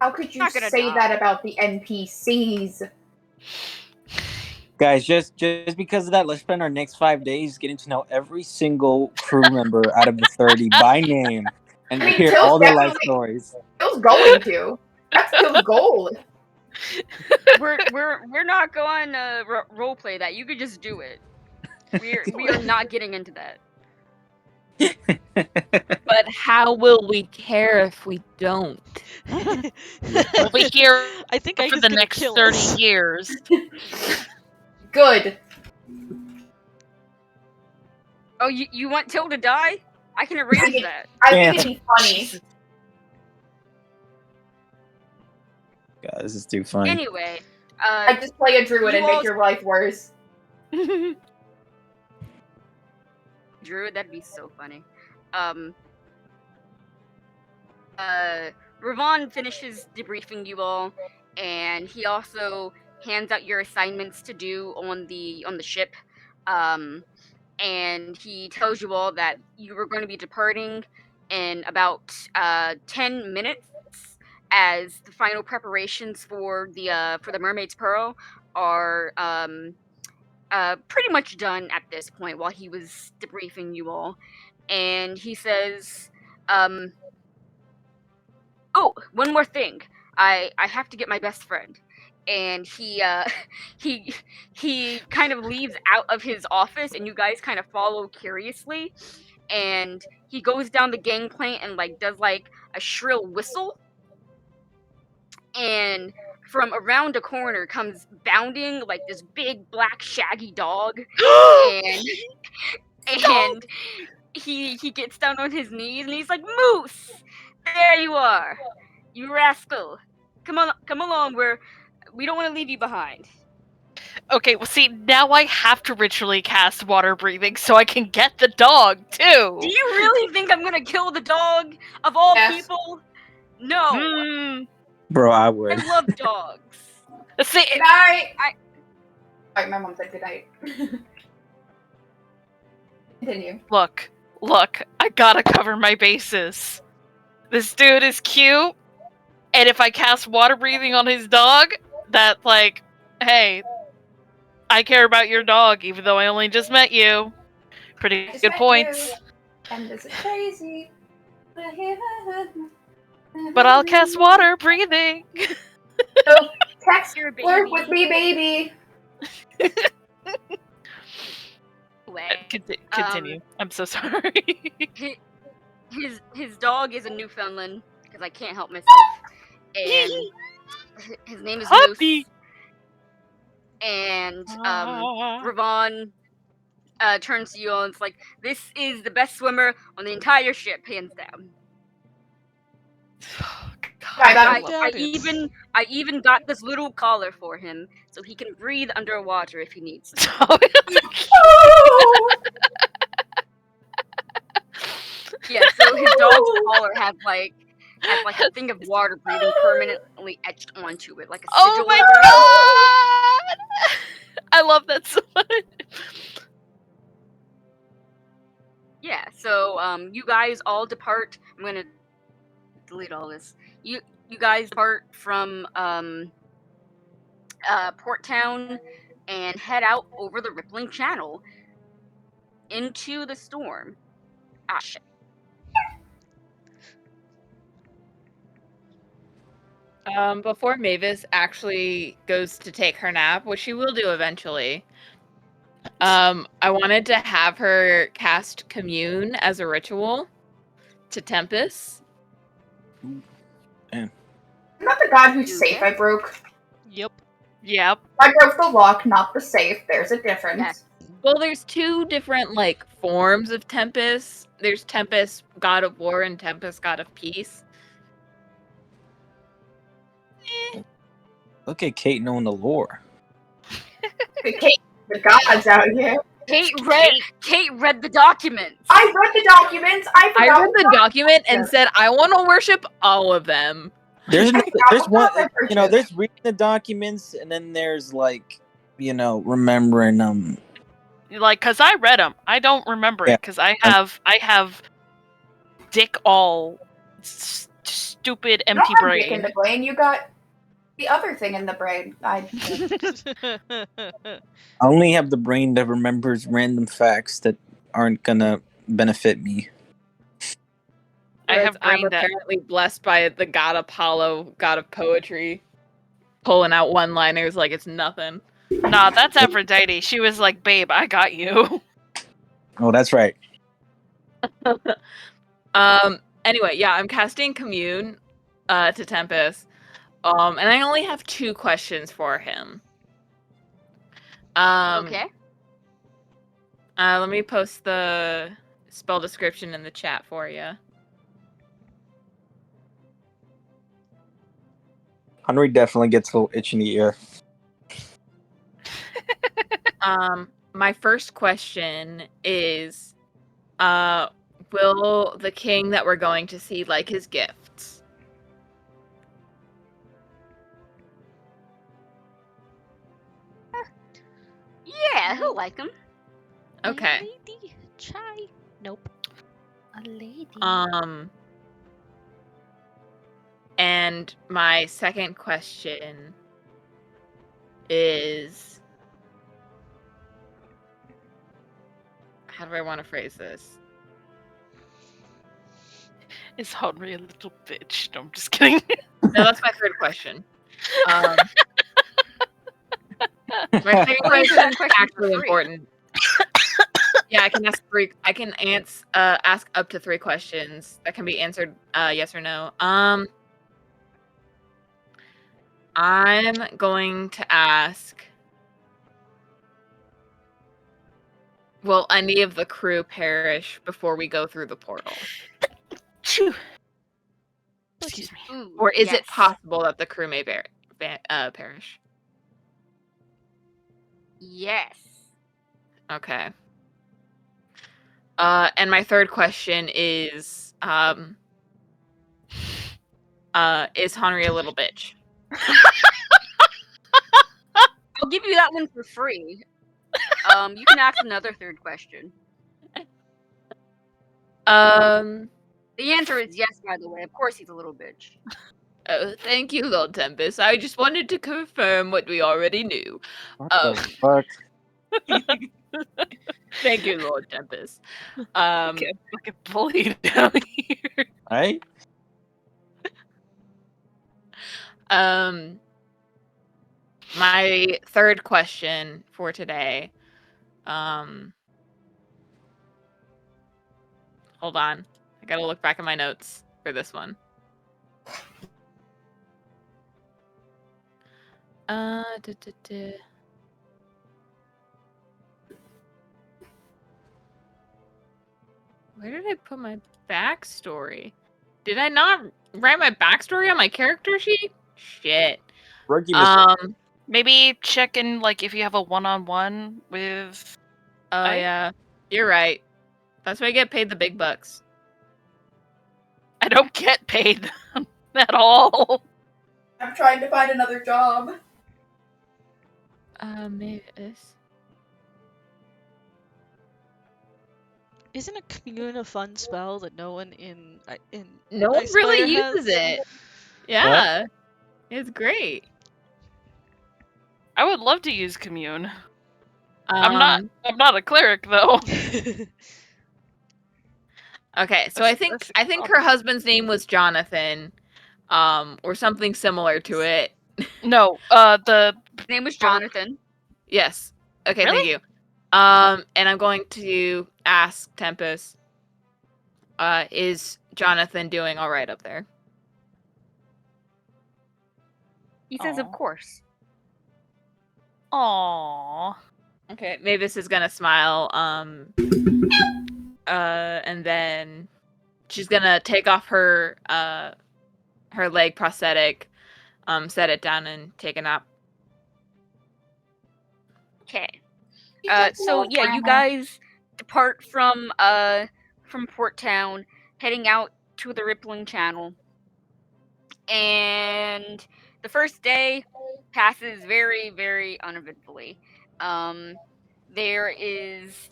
How could you Not gonna say die. that about the NPCs? Guys, just because of that, let's spend our next 5 days getting to know every single crew member out of the 30 by name and I mean, hear Till's all their life definitely- stories. Till's going to. That's Till's goal. We're not going to role play that. You could just do it. We are not getting into that. But how will we care if we don't? We'll be here I think for Aika's the gonna next kill 30 us. years. Good. Oh, you want Till to die? I can arrange that. I think Damn. it'd be funny. God, this is too funny. Anyway, I just play a druid You and make all- your life worse. Drew, that'd be so funny. Ravon finishes debriefing you all, and he also hands out your assignments to do on the ship. And he tells you all that you were going to be departing in about 10 minutes, as the final preparations for the Mermaid's Pearl are pretty much done at this point. While he was debriefing you all, and he says, "Oh, one more thing. I have to get my best friend." And he he kind of leaves out of his office, and you guys kind of follow curiously. And he goes down the gangplank and like does like a shrill whistle, and from around a corner comes bounding like this big black shaggy dog, and and he gets down on his knees and he's like, "Moose, there you are, you rascal! Come along. We don't want to leave you behind." Okay, well, see, now I have to ritually cast water breathing so I can get the dog, too. Do you really think I'm gonna kill the dog of all Yes. people? No, Hmm. Bro, I would. I love dogs. See, Good night. Alright, my mom said good night. Continue. look, I gotta cover my bases. This dude is cute, and if I cast water breathing on his dog, that, like, hey, I care about your dog, even though I only just met you. Pretty Just good met points. you, and this is crazy. But I'll cast water breathing. So, text Your flirt baby. with me, baby. Way. Continue. I'm so sorry. His dog is a Newfoundland because I can't help myself, and his name is Puppy. Moose. And Ravon turns to you and it's like, "This is the best swimmer on the entire ship, hands down." Right, that I, was- I even got this little collar for him so he can breathe underwater if he needs to. Oh! Yeah, so his dog's collar has like a thing of water breathing permanently etched onto it, like a sigil. Oh my over it. god! I love that so much. Yeah, so you guys all depart. I'm gonna delete all this. You guys depart from Port Town and head out over the rippling channel into the storm. Ah, shit. Before Mavis actually goes to take her nap, which she will do eventually, I wanted to have her cast Commune as a ritual to Tempest. I'm not the god whose safe I broke. Yep. I broke the lock, not the safe. There's a difference. Yes. Well, there's two different forms of Tempest. There's Tempest, God of War, and Tempest, God of Peace. Look at Kate knowing the lore. Kate, the gods out here. Kate read the documents. I read the documents. I I forgot read the document and said I want to worship all of them. There's there's one, what there's reading the documents, and then there's remembering them. Like, cause I read them. I don't remember it because I have dick all stupid You empty don't have dick in brain. the brain. You got the other thing in the brain. I only have the brain that remembers random facts that aren't gonna benefit me. I have I'm brain that. apparently blessed by the god Apollo, god of poetry, pulling out one-liners like it's nothing. Nah, that's Aphrodite. She was like, "Babe, I got you." Oh, that's right. Anyway, yeah, I'm casting Commune to Tempest. And I only have 2 questions for him. Okay. Let me post the spell description in the chat for you. Henry definitely gets a little itch in the ear. My first question is, will the king that we're going to see like his gifts? Yeah, he'll like him. Okay. Lady, chai. Nope. A lady. And my second question is, how do I want to phrase this? Is Henry a little bitch? No, I'm just kidding. No, that's my third question. My second question is actually important. Yeah, I can ask 3. I can ask up to 3 questions that can be answered yes or no. I'm going to ask, will any of the crew perish before we go through the portal? Phew. Excuse me. Ooh, Or is it yes. possible that the crew may perish? Yes. Okay. And my third question is Henry a little bitch? I'll give you that one for free. You can ask another third question. The The answer is yes, by the way. Of course he's a little bitch. Oh, thank you, Lord Tempest. I just wanted to confirm what we already knew. What the fuck? Thank you, Lord Tempest. Get fucking bullied down here. Right? My third question for today. Hold on. I gotta look back at my notes for this one. Where did I put my backstory? Did I not write my backstory on my character sheet? Shit. Rookie mistake. Maybe check in if you have a one-on-one with. Oh yeah, you're right. That's why I get paid the big bucks. I don't get paid at all. I'm trying to find another job. Maybe this. Isn't a commune a fun spell that no one in No one Ice really Spider uses has? it. Yeah, it's great. I would love to use commune. Um, I'm not a cleric though. Okay, so That's I think her husband's name was Jonathan, or something similar to it. No, the His name was Jonathan. Yes. Okay, Really? thank you. And I'm going to ask Tempest, is Jonathan doing all right up there? He says, of Aw. course. Aww. Okay, Mavis is gonna smile, and then she's gonna take off her leg prosthetic, set it down, and take a nap. Okay. So yeah, you guys depart from Port Town, heading out to the Rippling Channel. And the first day passes very, very uneventfully. Um, there is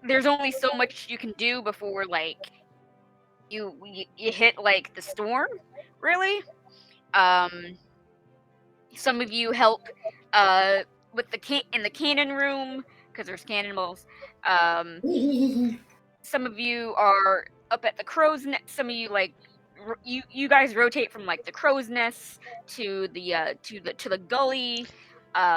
there's only so much you can do before like you hit like the storm, really. Um, some of you help with in the cannon room because there's cannonballs. Um, some of you are up at the crow's nest. Some of you like you guys rotate from like the crow's nest to the gully,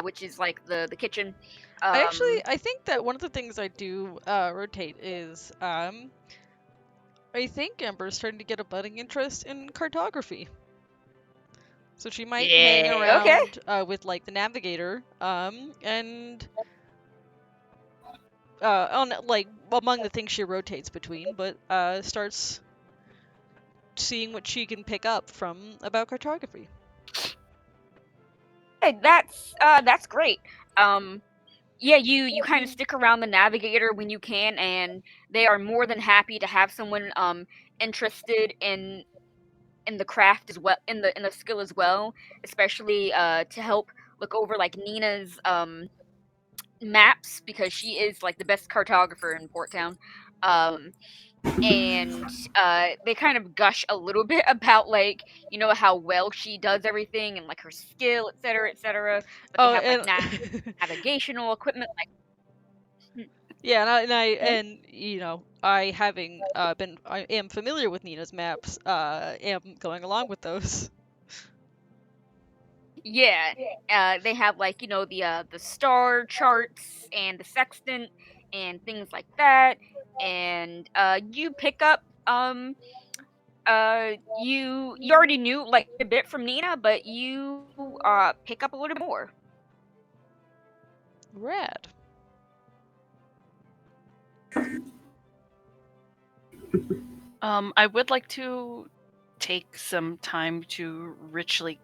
which is like the kitchen. I think that one of the things I do rotate is I think Amber's starting to get a budding interest in cartography. So she might hang Yeah. around with like the navigator, and on like among the things she rotates between, but starts seeing what she can pick up from about cartography. Hey, that's great. Yeah, you kind of stick around the navigator when you can, and they are more than happy to have someone interested in the craft as well, in the skill as well, especially to help look over like Nina's maps because she is like the best cartographer in Port Town. And they kind of gush a little bit about like how well she does everything and like her skill, etc., etc. But they Oh, have like and navigational equipment like yeah, Mhm. and I having I am familiar with Nina's maps, am going along with those. Yeah, they have like the star charts and the sextant and things like that, and you pick up you already knew like a bit from Nina, but you pick up a little bit more. Rad. I would like to take some time to ritually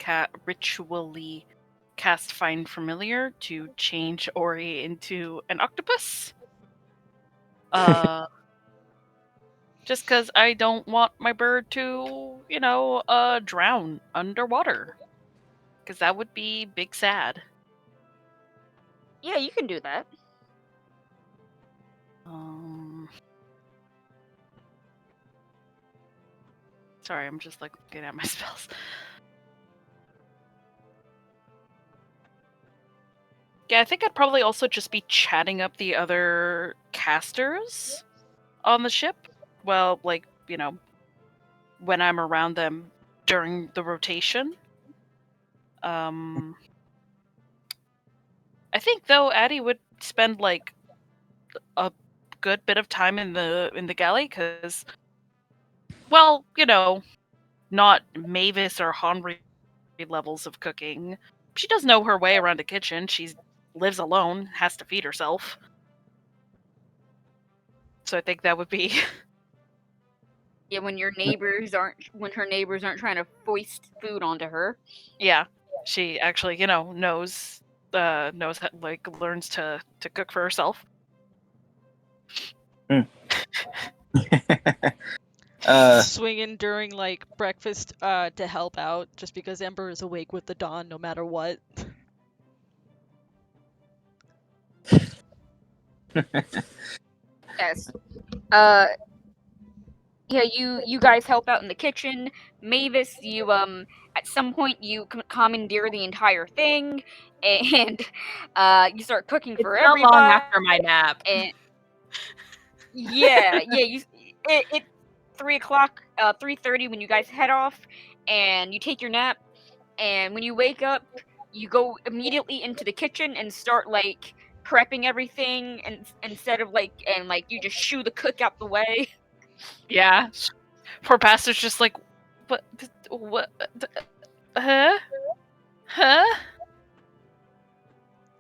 cast Find Familiar to change Ori into an octopus. Uh, just because I don't want my bird to, drown underwater. Because that would be big sad. Yeah, you can do that. Sorry, I'm just like looking at my spells. Yeah, I think I'd probably also just be chatting up the other casters on the ship. Well, like, when I'm around them during the rotation. I think though Addie would spend like a good bit of time in the galley because, well, not Mavis or Henri levels of cooking. She does know her way around a kitchen. She lives alone, has to feed herself. So I think that would be Yeah, when her neighbors aren't trying to foist food onto her. yeah. She actually, knows how, like learns to cook for herself. Swinging during like breakfast to help out just because Ember is awake with the dawn no matter what. Yes. Uh, yeah, you guys help out in the kitchen. Mavis, you at some point you commandeer the entire thing, and you start cooking It's for not long everybody. after my nap. And yeah, it's 3 o'clock, 3:30 when you guys head off, and you take your nap. And when you wake up, you go immediately into the kitchen and start like prepping everything, and instead of like you just shoo the cook out the way. Yeah. Poor bastard's just like, what, huh? Huh?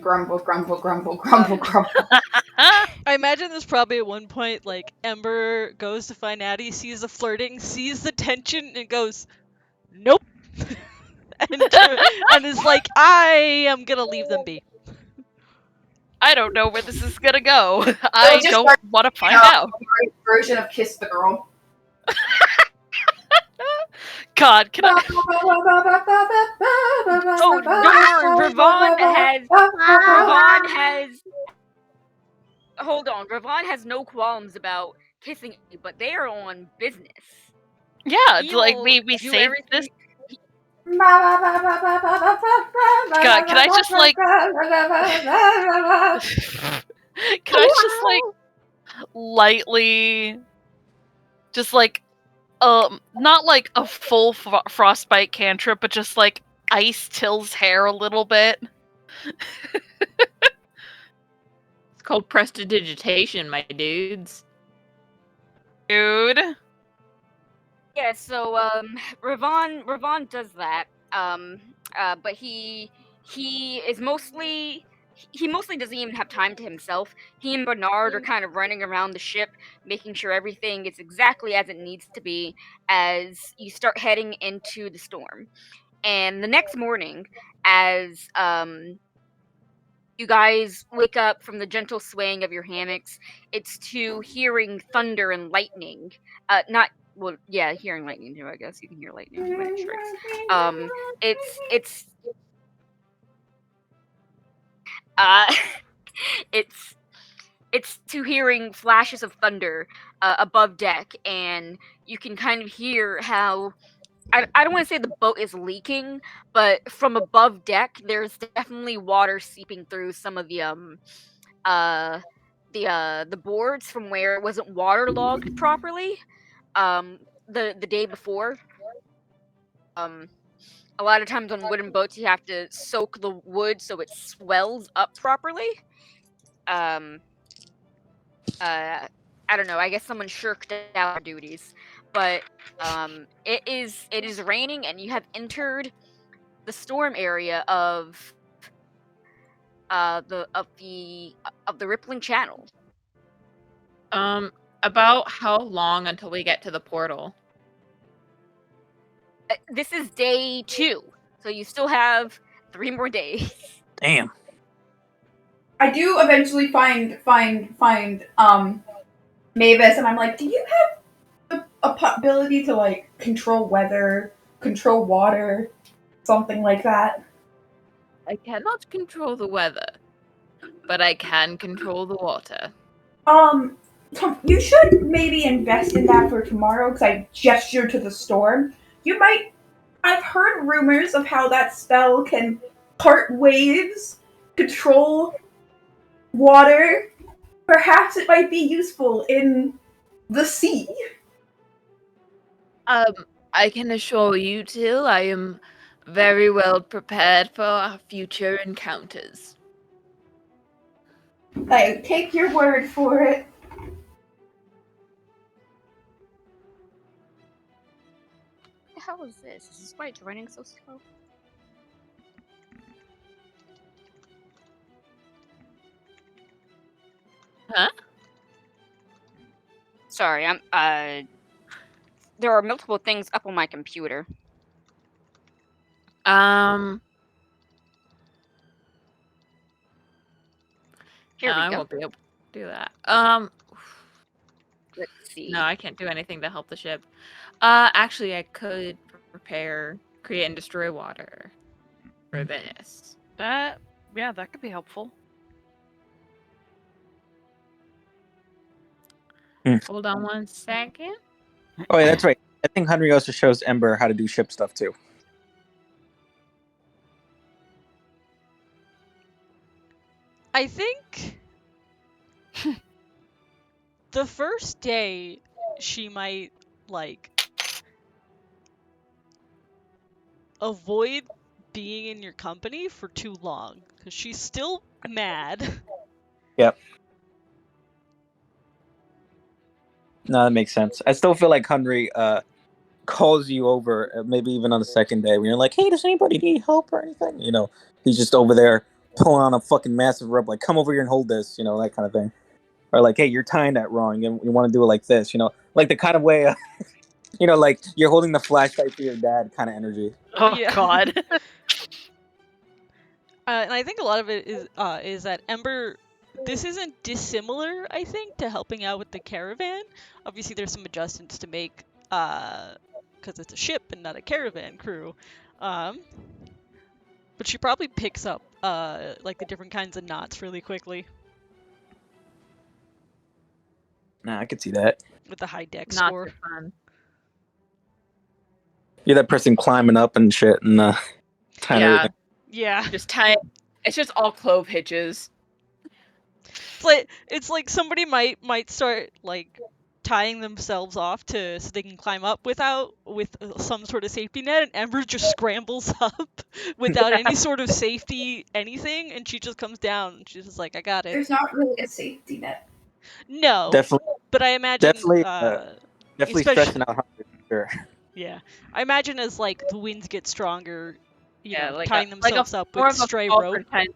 Grumble, grumble, grumble, grumble, grumble. I imagine there's probably at one point like Ember goes to find Addie, sees the flirting, sees the tension, and goes, "Nope," and is like, "I am gonna leave them be." I don't know where this is gonna go. I just don't like, want to find know, out. Version of Kiss the Girl. God, can I? Oh darn! Ravon has. Hold on, Ravon has no qualms about kissing you, but they are on business. Yeah, it's He like will we do saved this. God, God, can I just like? Can I just like lightly, just like, not like a full frostbite cantrip, but just like ice Till's hair a little bit. It's called prestidigitation, my dudes. Dude. Yeah, so Ravon does that. But he is mostly he mostly doesn't even have time to himself. He and Bernard are kind of running around the ship, making sure everything is exactly as it needs to be as you start heading into the storm. And the next morning, as you guys wake up from the gentle swaying of your hammocks, it's to hearing thunder and lightning. Not well, yeah, hearing lightning too. I guess you can hear lightning when it strikes. It's uh, it's to hearing flashes of thunder above deck, and you can kind of hear how I don't want to say the boat is leaking, but from above deck, there's definitely water seeping through some of uh the boards from where it wasn't waterlogged properly the day before. A lot of times on wooden boats, you have to soak the wood so it swells up properly. Um, I don't know. I guess someone shirked out their duties, but it is raining, and you have entered the storm area of the rippling channel. About how long until we get to the portal? This is day 2, so you still have 3 more days. Damn. I do eventually find Mavis, and I'm like, do you have a ability to like control weather, control water, something like that? I cannot control the weather, but I can control the water. You should maybe invest in that for tomorrow, because I gestured to the storm. You might. I've heard rumors of how that spell can part waves, control water. Perhaps it might be useful in the sea. I can assure you, Till, I am very well prepared for our future encounters. I take your word for it. What the hell is this? Is this why it's running so slow? Huh? Sorry, I'm there are multiple things up on my computer. Here we I go. won't be able to do that. Let's see. No, I can't do anything to help the ship. Actually, I could create and destroy water for this. Yeah, that could be helpful. Hold on one second. Oh, yeah, that's right. I think Henry also shows Ember how to do ship stuff too. I think the first day she might like avoid being in your company for too long because she's still mad. Yep. No, that makes sense. I still feel like Henry calls you over, maybe even on the second day when you're like, hey, does anybody need help or anything? You know, he's just over there pulling on a fucking massive rope, like, come over here and hold this, that kind of thing. Or like, hey, you're tying that wrong, and you want to do it like this, like the kind of way, like you're holding the flashlight for your dad kind of energy. Oh Yeah. God. And I think a lot of it is that Ember. This isn't dissimilar, I think, to helping out with the caravan. Obviously, there's some adjustments to make, because it's a ship and not a caravan crew. But she probably picks up like the different kinds of knots really quickly Nah, I could see that. with the high deck Not score. for fun. You're that person climbing up and shit and tying Yeah. everything. Yeah. Just tie it. It's just all clove hitches. It's like somebody might start like tying themselves off so they can climb up with some sort of safety net, and Ember just scrambles up without any sort of safety anything, and she just comes down and she's just like, I got it. There's not really a safety net. No, Definitely, but I imagine definitely especially- stressing out. Sure. yeah, I imagine as like the winds get stronger, Like tying a themselves up more with of a stray fall rope. like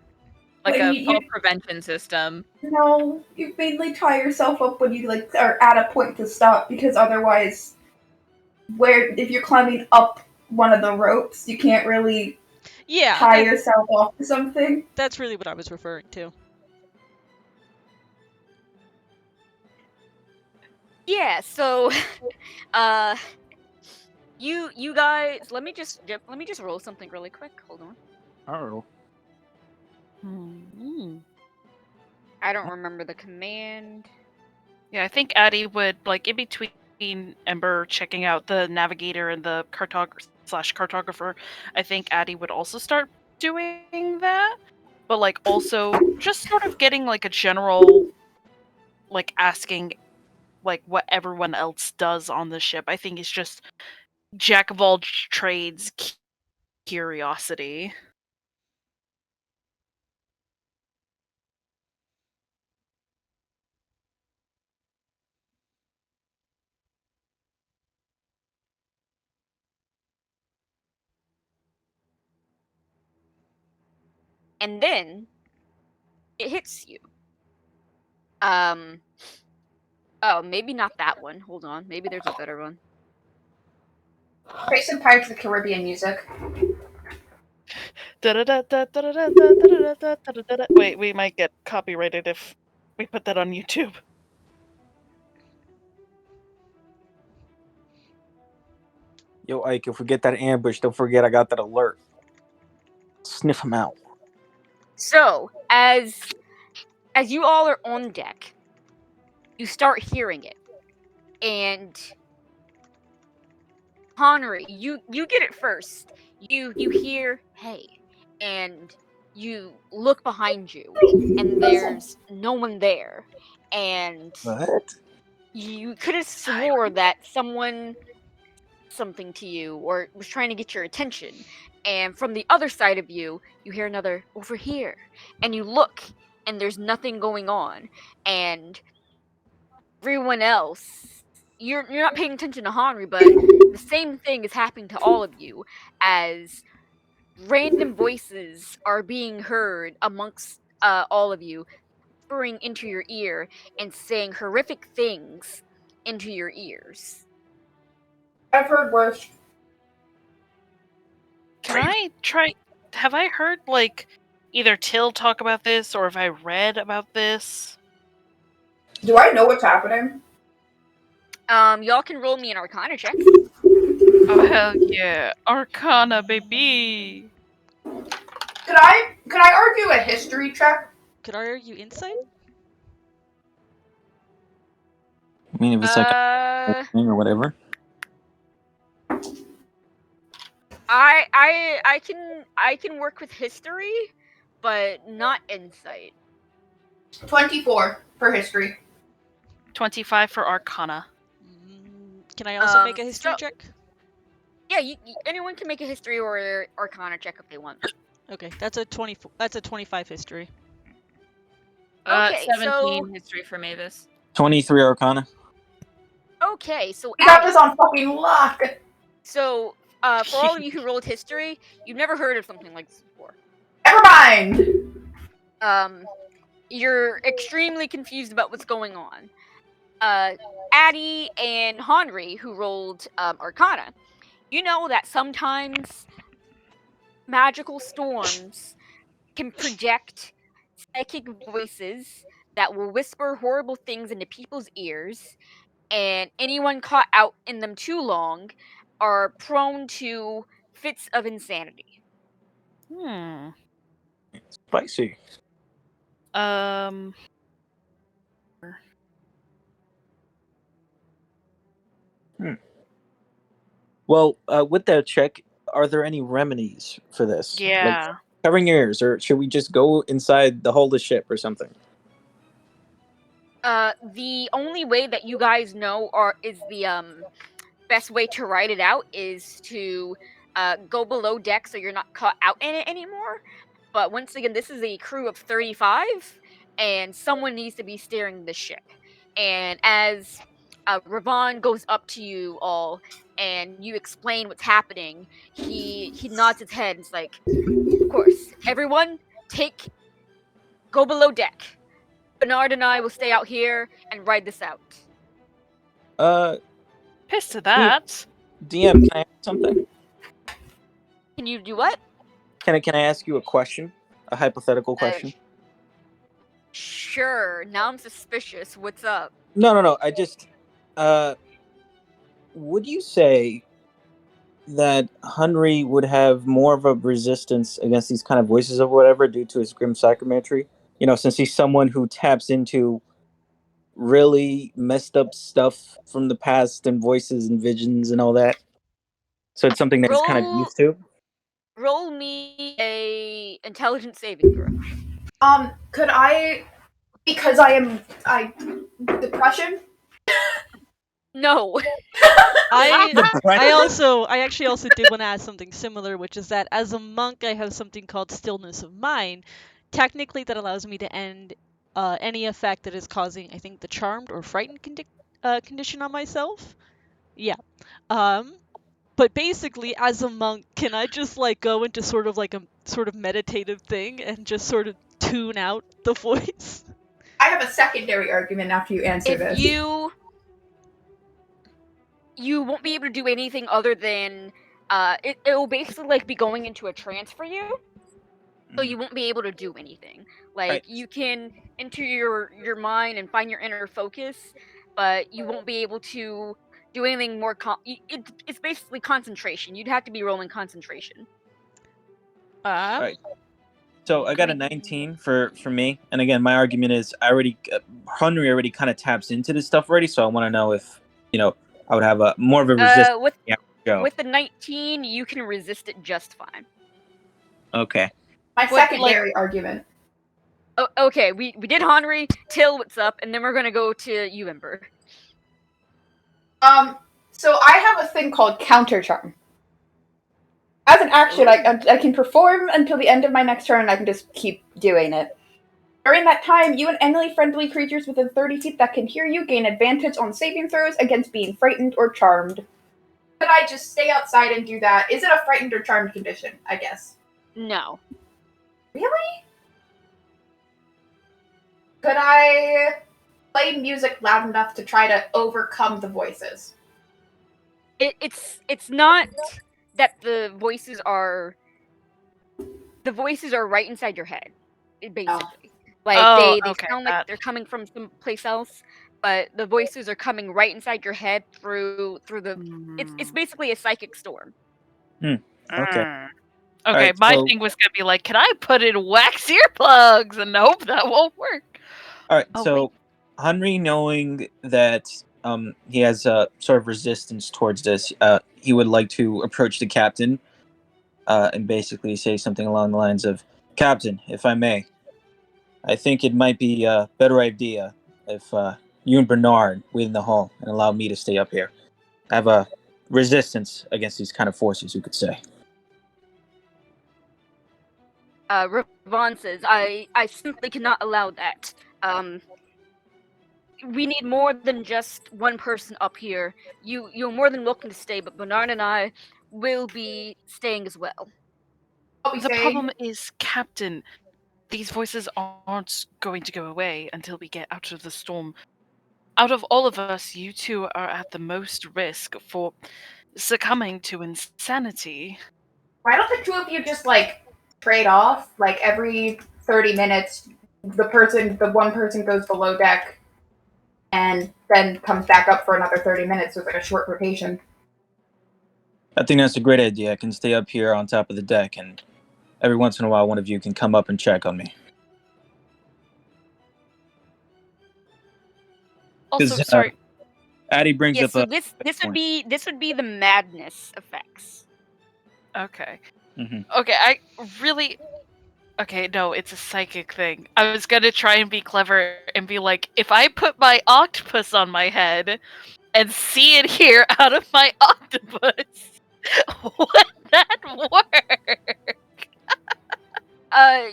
Like, a fall prevention system. No, you mainly tie yourself up when you are at a point to stop, because otherwise, if you're climbing up one of the ropes, you can't really Yeah, tie yourself off to something. that's really what I was referring to. Yeah, so you guys, let me just roll something really quick. Hold on. Oh. I don't remember the command. Yeah, I think Addie would, like, in between Ember checking out the navigator and the cartographer, I think Addie would also start doing that. But, like, also just sort of getting, like, a general, like, asking, like, what everyone else does on the ship. I think it's just jack of all trades curiosity. And then it hits you. Oh, maybe not that one. Hold on. Maybe there's a better one. Play some Pirates of the Caribbean music. Wait, we might get copyrighted if we put that on YouTube. Yo, Ike, if we get that ambush, don't forget I got that alert. Sniff him out. So, as you all are on deck, you start hearing it. And Henry, you get it first. You hear, hey, and you look behind you, and there's no one there. And What? you could have swore that someone something to you or was trying to get your attention. And from the other side of you, you hear another over here. And you look, and there's nothing going on. And everyone else, you're not paying attention to Henry, but the same thing is happening to all of you as random voices are being heard amongst all of you, whispering into your ear and saying horrific things into your ears. I've heard worse. Can I try? Have I heard, like, either Till talk about this or have I read about this? Do I know what's happening? Y'all can roll me an Arcana check. Oh, hell yeah. Arcana, baby! Could I argue a history check? Could I argue insight? I mean, if it's like a thing or whatever. I can work with history, but not insight. 24 for history. 25 for Arcana. Can I also make a history check? Yeah, anyone can make a history or Arcana check if they want. Okay, that's a 24. That's a 25 history. Okay, 17 history for Mavis. 23 Arcana. Okay, so You got Abby, this on fucking lock. so for all of you who rolled history, you've never heard of something like this before. Never mind. mind. You're extremely confused about what's going on. Addie and Henry, who rolled Arcana, you know that sometimes magical storms can project psychic voices that will whisper horrible things into people's ears, and anyone caught out in them too long are prone to fits of insanity. Hmm. Spicy. Um. Well, with that check, are there any remedies for this? Like Yeah. covering your ears, or should we just go inside the hold of ship or something? The only way that you guys know is the best way to write it out is to go below deck so you're not caught out in it anymore. But once again, this is a crew of 35, and someone needs to be steering the ship. And as Ravon goes up to you all and you explain what's happening, he nods his head and is like, "Of course, everyone, go below deck. Bernard and I will stay out here and ride this out." Uh, Pissed to D- that. DM, can I ask something? Can you do what? Can I ask you a question? A hypothetical question? Sure. Now I'm suspicious. What's up? No. I just uh, would you say that Henry would have more of a resistance against these kind of voices or whatever due to his grim psychometry? You know, since he's someone who taps into really messed up stuff from the past and voices and visions and all that. So it's something that he's kind of Roll used to. roll me a intelligence saving throw. Could I, because I depression? No. I Depression? I actually also did want to add something similar, which is that as a monk, I have something called stillness of mind. Technically, that allows me to end any effect that is causing, I think, the charmed or frightened condition on myself. Yeah. Um, but basically, as a monk, can I just like go into sort of like a sort of meditative thing and just sort of tune out the voice? I have a secondary argument after you answer If this. you won't be able to do anything other than it will basically like be going into a trance for you. So you won't be able to do anything. Like Right. you can enter your mind and find your inner focus, but you won't be able to do anything more it's basically concentration. You'd have to be rolling concentration. Um, Right. So I got a Three. 19 for me, and again, my argument is I already Henry already kind of taps into this stuff already, so I want to know if I would have a more of a resistance. With Yeah, go. with the 19, you can resist it just fine. Okay. My What, like, secondary argument. oh, okay, we did Henry, Till, what's up, and then we're gonna go to you, Ember. So I have a thing called counter charm. As an action, I can perform until the end of my next turn, and I can just keep doing it. During that time, you and any friendly creatures within 30 feet that can hear you gain advantage on saving throws against being frightened or charmed. Could I just stay outside and do that? Is it a frightened or charmed condition, I guess? No. Really? Could I play music loud enough to try to overcome the voices? It's not that the voices are right inside your head, basically. Like Oh, they okay. sound like they're coming from someplace else, but the voices are coming right inside your head through the. It's basically a psychic storm. Okay. Okay, Alright, my so- thing was gonna be like, can I put in wax earplugs? And nope, that won't work. All right. Oh, So Henry, knowing that he has a sort of resistance towards this, he would like to approach the captain and basically say something along the lines of, "Captain, if I may, I think it might be a better idea if you and Bernard wait in the hall and allow me to stay up here. I have a resistance against these kind of forces, you could say." Ravon says, I simply cannot allow that. We need more than just one person up here. You're more than welcome to stay, but Bernard and I will be staying as well. I'll be The saying. problem is, Captain, these voices aren't going to go away until we get out of the storm. Out of all of us, you two are at the most risk for succumbing to insanity. Why don't the two of you just like trade off? Like every 30 minutes, the one person goes below deck, and then comes back up for another 30 minutes with like a short rotation. I think that's a great idea. I can stay up here on top of the deck, and every once in a while, one of you can come up and check on me. Also, 'Cause, sorry, Addie brings Yeah, up so a this would point. be the madness effects. okay. Mhm. Okay, I really. Okay, no, it's a psychic thing. I was gonna try and be clever and be like, if I put my octopus on my head and see it here out of my octopus, would that work?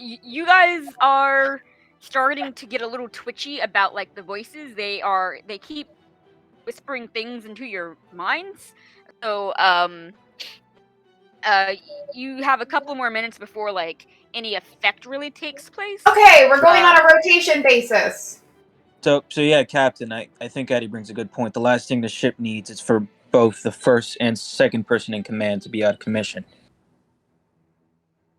You guys are starting to get a little twitchy about like the voices. They keep whispering things into your minds. So you have a couple more minutes before like any effect really takes place. Okay, we're going Uh, on a rotation basis. So yeah, Captain, I think Addie brings a good point. The last thing the ship needs is for both the first and second person in command to be out of commission.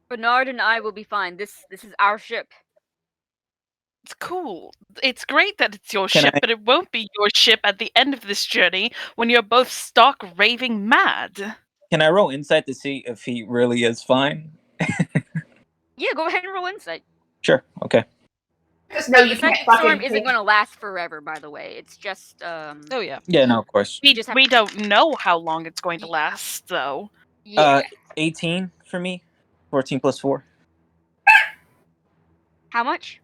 Bernard and I will be fine. This is our ship. It's cool. It's great that it's your Can ship, I but it won't be your ship at the end of this journey when you're both stark raving mad. can I roll insight to see if he really is fine? Yeah, go ahead and roll insight. Sure. Okay. Just know you The can't psychic storm fucking isn't take. going to last forever, by the way. It's just Oh yeah. Yeah. No. Of course. you We just have we don't know how long it's going to last, though. yeah. 18 for me. 14 plus 4. How much?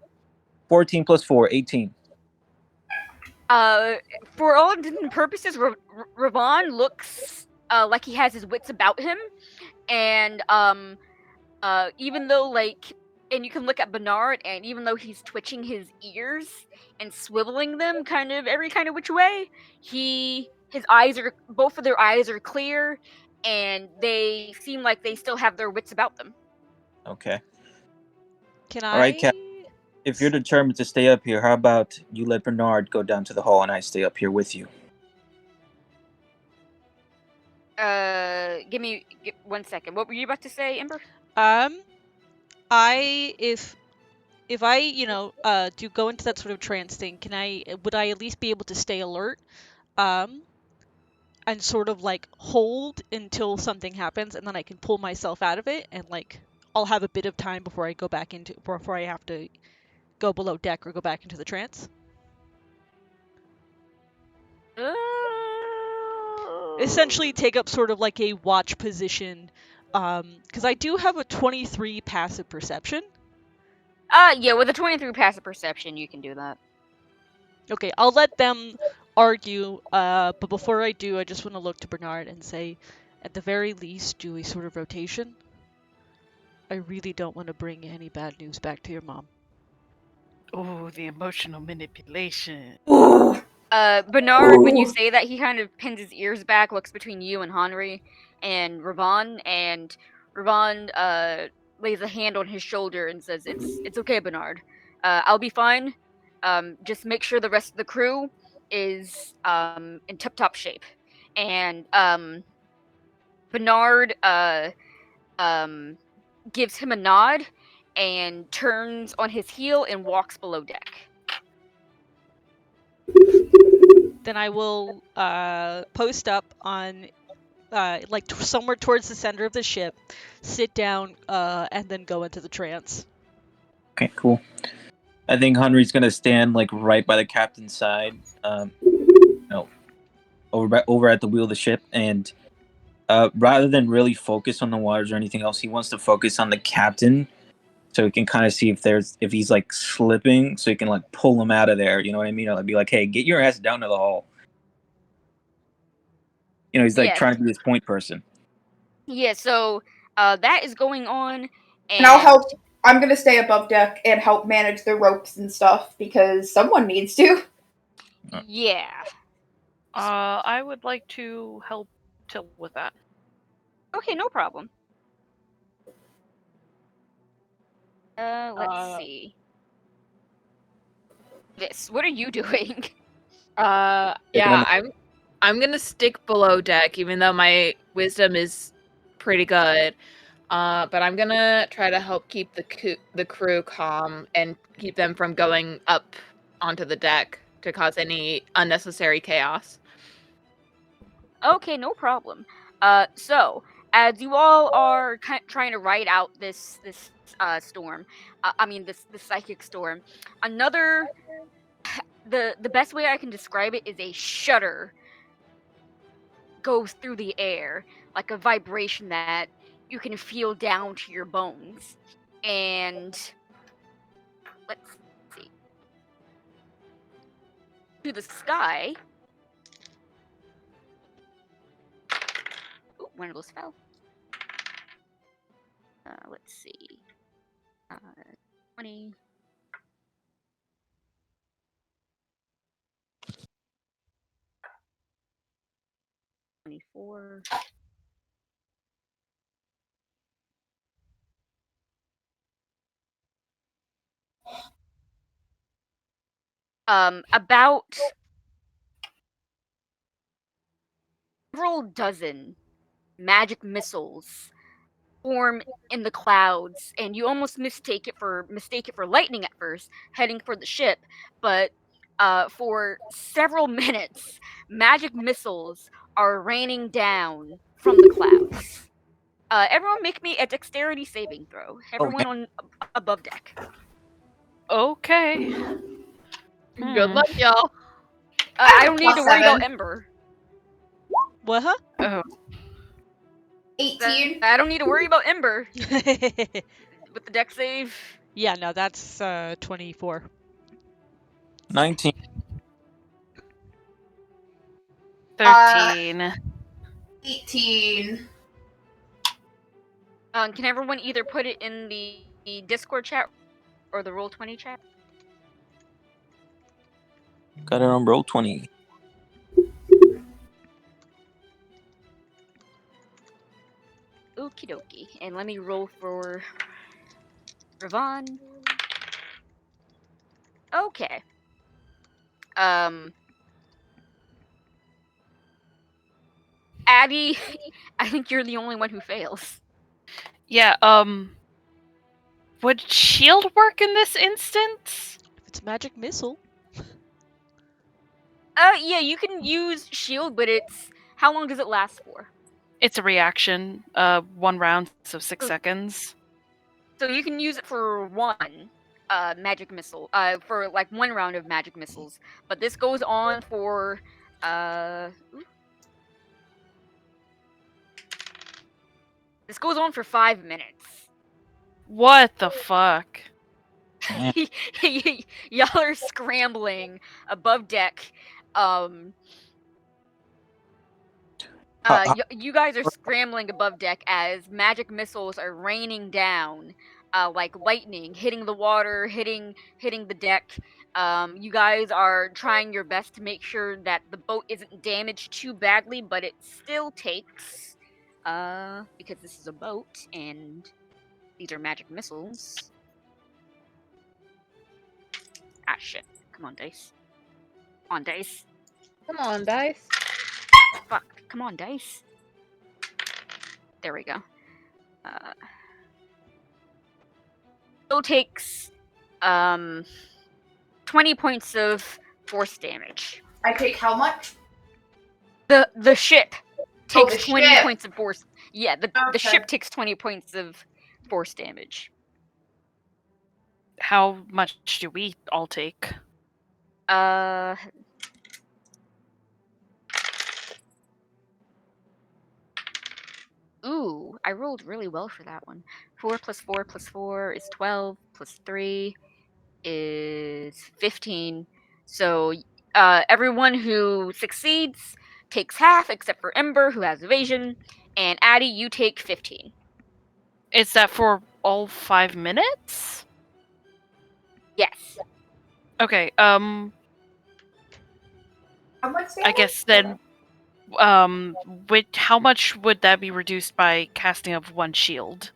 14 plus 4. 18. Uh, for all intents and purposes, Ravon looks like he has his wits about him, and even though like, and you can look at Bernard, and even though he's twitching his ears and swiveling them kind of every kind of which way, his eyes are both of their eyes are clear, and they seem like they still have their wits about them. Okay. Can All right, I? Cap. If you're determined to stay up here, how about you let Bernard go down to the hall and I stay up here with you? Give me 1 second. What were you about to say, Ember? I if I do go into that sort of trance thing, would I at least be able to stay alert, um, and sort of like hold until something happens, and then I can pull myself out of it, and like I'll have a bit of time before I have to go below deck or go back into the trance. Essentially, take up sort of like a watch position, because I do have a 23 passive perception. Yeah, with a 23 passive perception, you can do that. Okay, I'll let them argue, but before I do, I just want to look to Bernard and say, at the very least, do a sort of rotation. I really don't want to bring any bad news back to your mom. Oh, the emotional manipulation. Ooh. Bernard, when you Ooh. say that, he kind of pins his ears back, looks between you and Henri and Ravon, lays a hand on his shoulder and says, "It's okay, Bernard. I'll be fine. Just make sure the rest of the crew is in tip-top shape." And Bernard gives him a nod and turns on his heel and walks below deck. Then I will post up on somewhere towards the center of the ship, sit down, and then go into the trance. Okay, cool. I think Henry's gonna stand like right by the captain's side, over at the wheel of the ship, and rather than really focus on the waters or anything else, he wants to focus on the captain, so he can kind of see if he's like slipping, so he can like pull him out of there. You know what I mean? Or like be like, hey, get your ass down to the hall. You know, he's like Yes. trying to be this point person. Yeah, so that is going on, And I'll help. I'm gonna stay above deck and help manage the ropes and stuff because someone needs to. Yeah. I would like to help Till with that. Okay, no problem. Let's see. This. What are you doing? Taking Yeah, a- I'm gonna stick below deck, even though my wisdom is pretty good. But I'm gonna try to help keep the crew calm and keep them from going up onto the deck to cause any unnecessary chaos. Okay, no problem. So as you all are trying to ride out this storm, I mean this psychic storm, another the best way I can describe it is a shudder goes through the air, like a vibration that you can feel down to your bones. And let's see. To the sky. Ooh, one of those fell. Let's see. 20. $24. About several dozen magic missiles form in the clouds, and you almost mistake it for lightning at first, heading for the ship. But for several minutes, magic missiles are raining down from the clouds. Everyone, make me a dexterity saving throw. Everyone on above deck. Okay. Good luck, y'all. I don't need to worry about +7. Ember. What? Huh? Oh. 18. I don't need to worry about Ember with the deck save. Yeah, no, that's 24. 19. 13. 18. Can everyone either put it in the Discord chat or the Roll20 chat? Got it on roll 20. Okie dokie. And let me roll for Ravon. Okay. Abby, I think you're the only one who fails. Yeah, would shield work in this instance? If it's magic missile. Yeah, you can use shield, but it's how long does it last for? It's a reaction, 1 round, so 6 seconds. So you can use it for one magic missile, for like 1 round of magic missiles. But this goes on for this goes on for 5 minutes. What the fuck? Man. Y'all are scrambling above deck. You guys are scrambling above deck as magic missiles are raining down, like lightning, hitting the water, hitting the deck. You guys are trying your best to make sure that the boat isn't damaged too badly, but it still takes, because this is a boat and these are magic missiles. Ah, shit. Come on, dice. Come on, dice. Come on, dice. Fuck. Come on, dice. There we go. Still takes 20 points of force damage. I take how much? The ship takes the 20 ship. points of force. Yeah, the Okay. ship takes 20 points of force damage. How much do we all take? Ooh, I rolled really well for that one. 4 plus 4 plus 4 is 12, plus 3 is 15. So everyone who succeeds takes half, except for Ember, who has evasion, and Addie, you take 15. Is that for all 5 minutes? Yes. Okay, How much I guess then, how much would that be reduced by casting of 1 shield?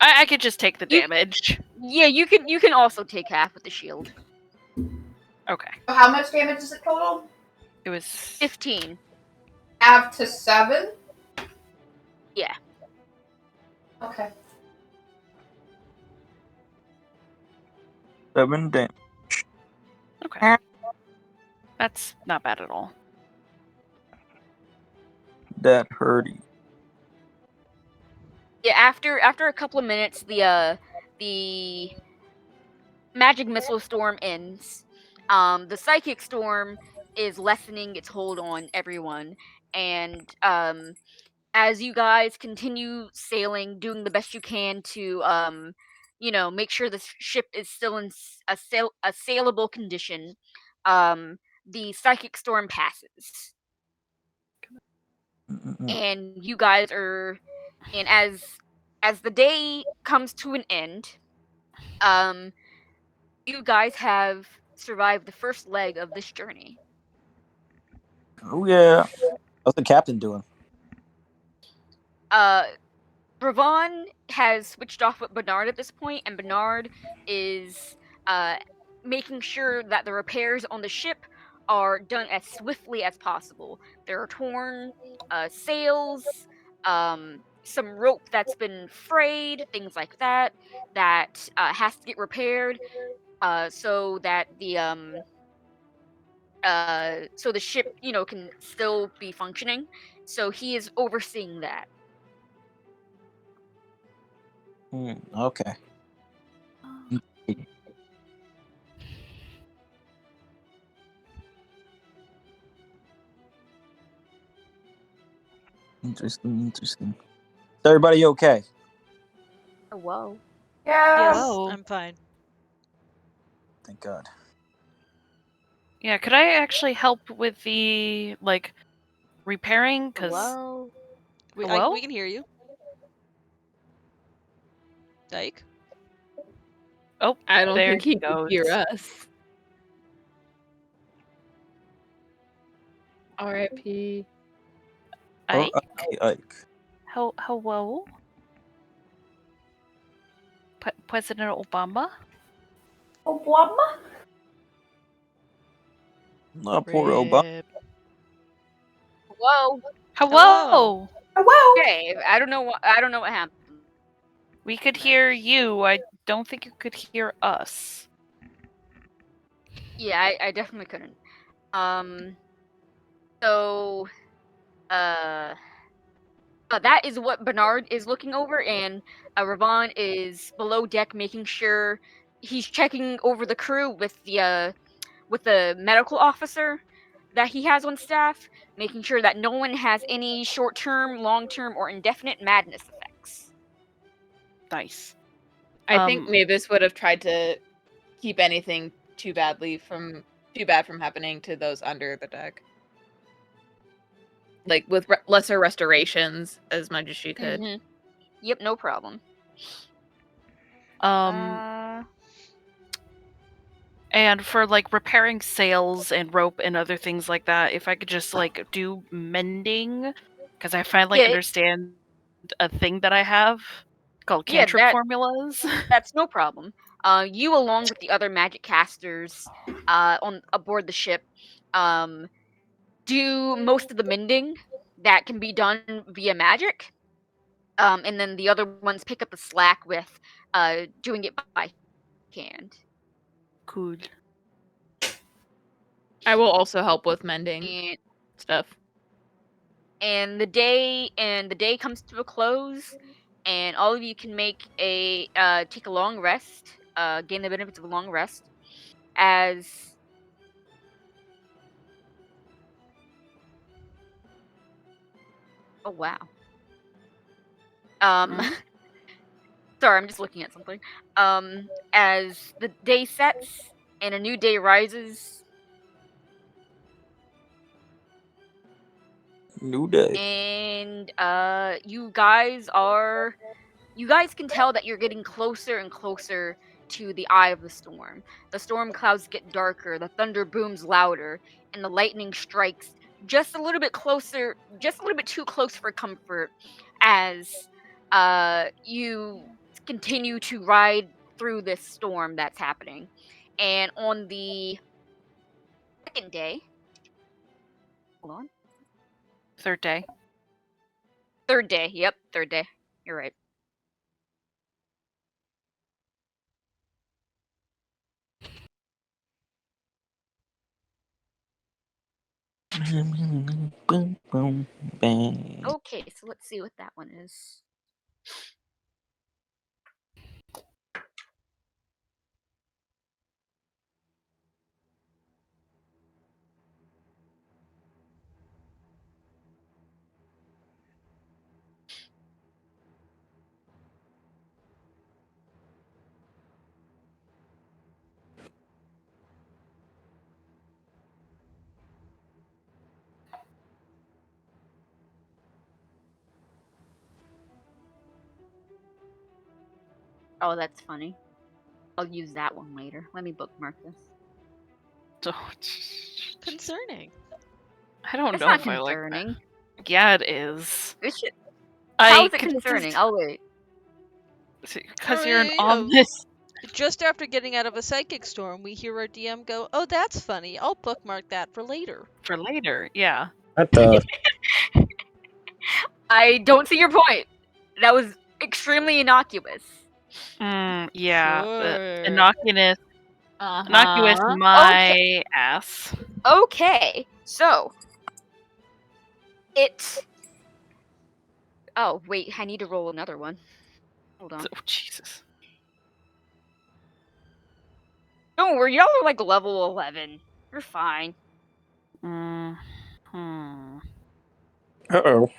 I could just take the You- damage. Yeah, you can also take half with the shield. Okay. So how much damage is it total? It was 15. Half to 7? Yeah. Okay. 7 damage. okay. That's not bad at all. That hurty. Yeah, after a couple of minutes, the magic missile storm ends. The psychic storm is lessening its hold on everyone, and as you guys continue sailing, doing the best you can to make sure the ship is still in a sailable condition, the psychic storm passes, Mm-mm-mm. and you guys are, and as the day comes to an end, um you guys have survived the first leg of this journey. Oh yeah. What's the captain doing? Uh, Ravon has switched off with Bernard at this point, and Bernard is uh, making sure that the repairs on the ship are done as swiftly as possible. There are torn sails, some rope that's been frayed, things like that, that has to get repaired so that so the ship, can still be functioning. So he is overseeing that. Okay. Interesting. Is everybody okay? Oh, whoa. Yeah. Yes, Whoa. I'm fine. Thank God. Yeah, could I actually help with the repairing? Cause Whoa. hello? We can hear you. Dyke? Oh, I don't there think he he can goes. hear us. R.I.P. Ike? Ike. Hello? President Obama? Obama? Oh, poor Obama. Rip. Whoa. Hello! Hello? Okay. I don't know what happened. We could hear you. I don't think you could hear us. Yeah, I definitely couldn't. Um. So, uh, that is what Bernard is looking over, and Ravon is below deck, making sure he's checking over the crew with the medical officer that he has on staff, making sure that no one has any short-term, long-term, or indefinite madness effects. Nice. I think Mavis would have tried to keep anything too bad from happening to those under the deck. Like with lesser restorations as much as she could. Mm-hmm. Yep, no problem. And for repairing sails and rope and other things like that, if I could just do mending, because I finally Yeah, understand a thing that I have called yeah, cantrip formulas. that's no problem. You along with the other magic casters on aboard the ship do most of the mending that can be done via magic. And then the other ones pick up the slack with doing it by hand. Cool. I will also help with mending And stuff. and the day comes to a close, and all of you can take a long rest, gain the benefits of a long rest, as oh wow. Mhm. Sorry, I'm just looking at something. As the day sets and a new day rises, New day. and you guys can tell that you're getting closer and closer to the eye of the storm. The storm clouds get darker, the thunder booms louder, and the lightning strikes just a little bit closer, just a little bit too close for comfort, as you continue to ride through this storm that's happening. And on the second day, hold on, Third day. third day. Yep, third day. You're right. Boom, boom, bang. Okay, so let's see what that one is. Oh, that's funny. I'll use that one later. Let me bookmark this. Concerning. I don't It's know not if I like concerning. that. Yeah, it is. It should, how is it this concerning? I'll wait. Because Oh, you're an yeah, you know. ominous. Just after getting out of a psychic storm, we hear our DM go, "Oh, that's funny. I'll bookmark that for later." For later, yeah. What the? I don't see your point. That was extremely innocuous. Yeah. Sure. Innocuous. Innocuous Uh-huh. my ass. Okay, so it. Oh wait, I need to roll another one. Hold on. Oh, Jesus. Don't worry, y'all are like level 11. You're fine. Hmm. Uh-oh.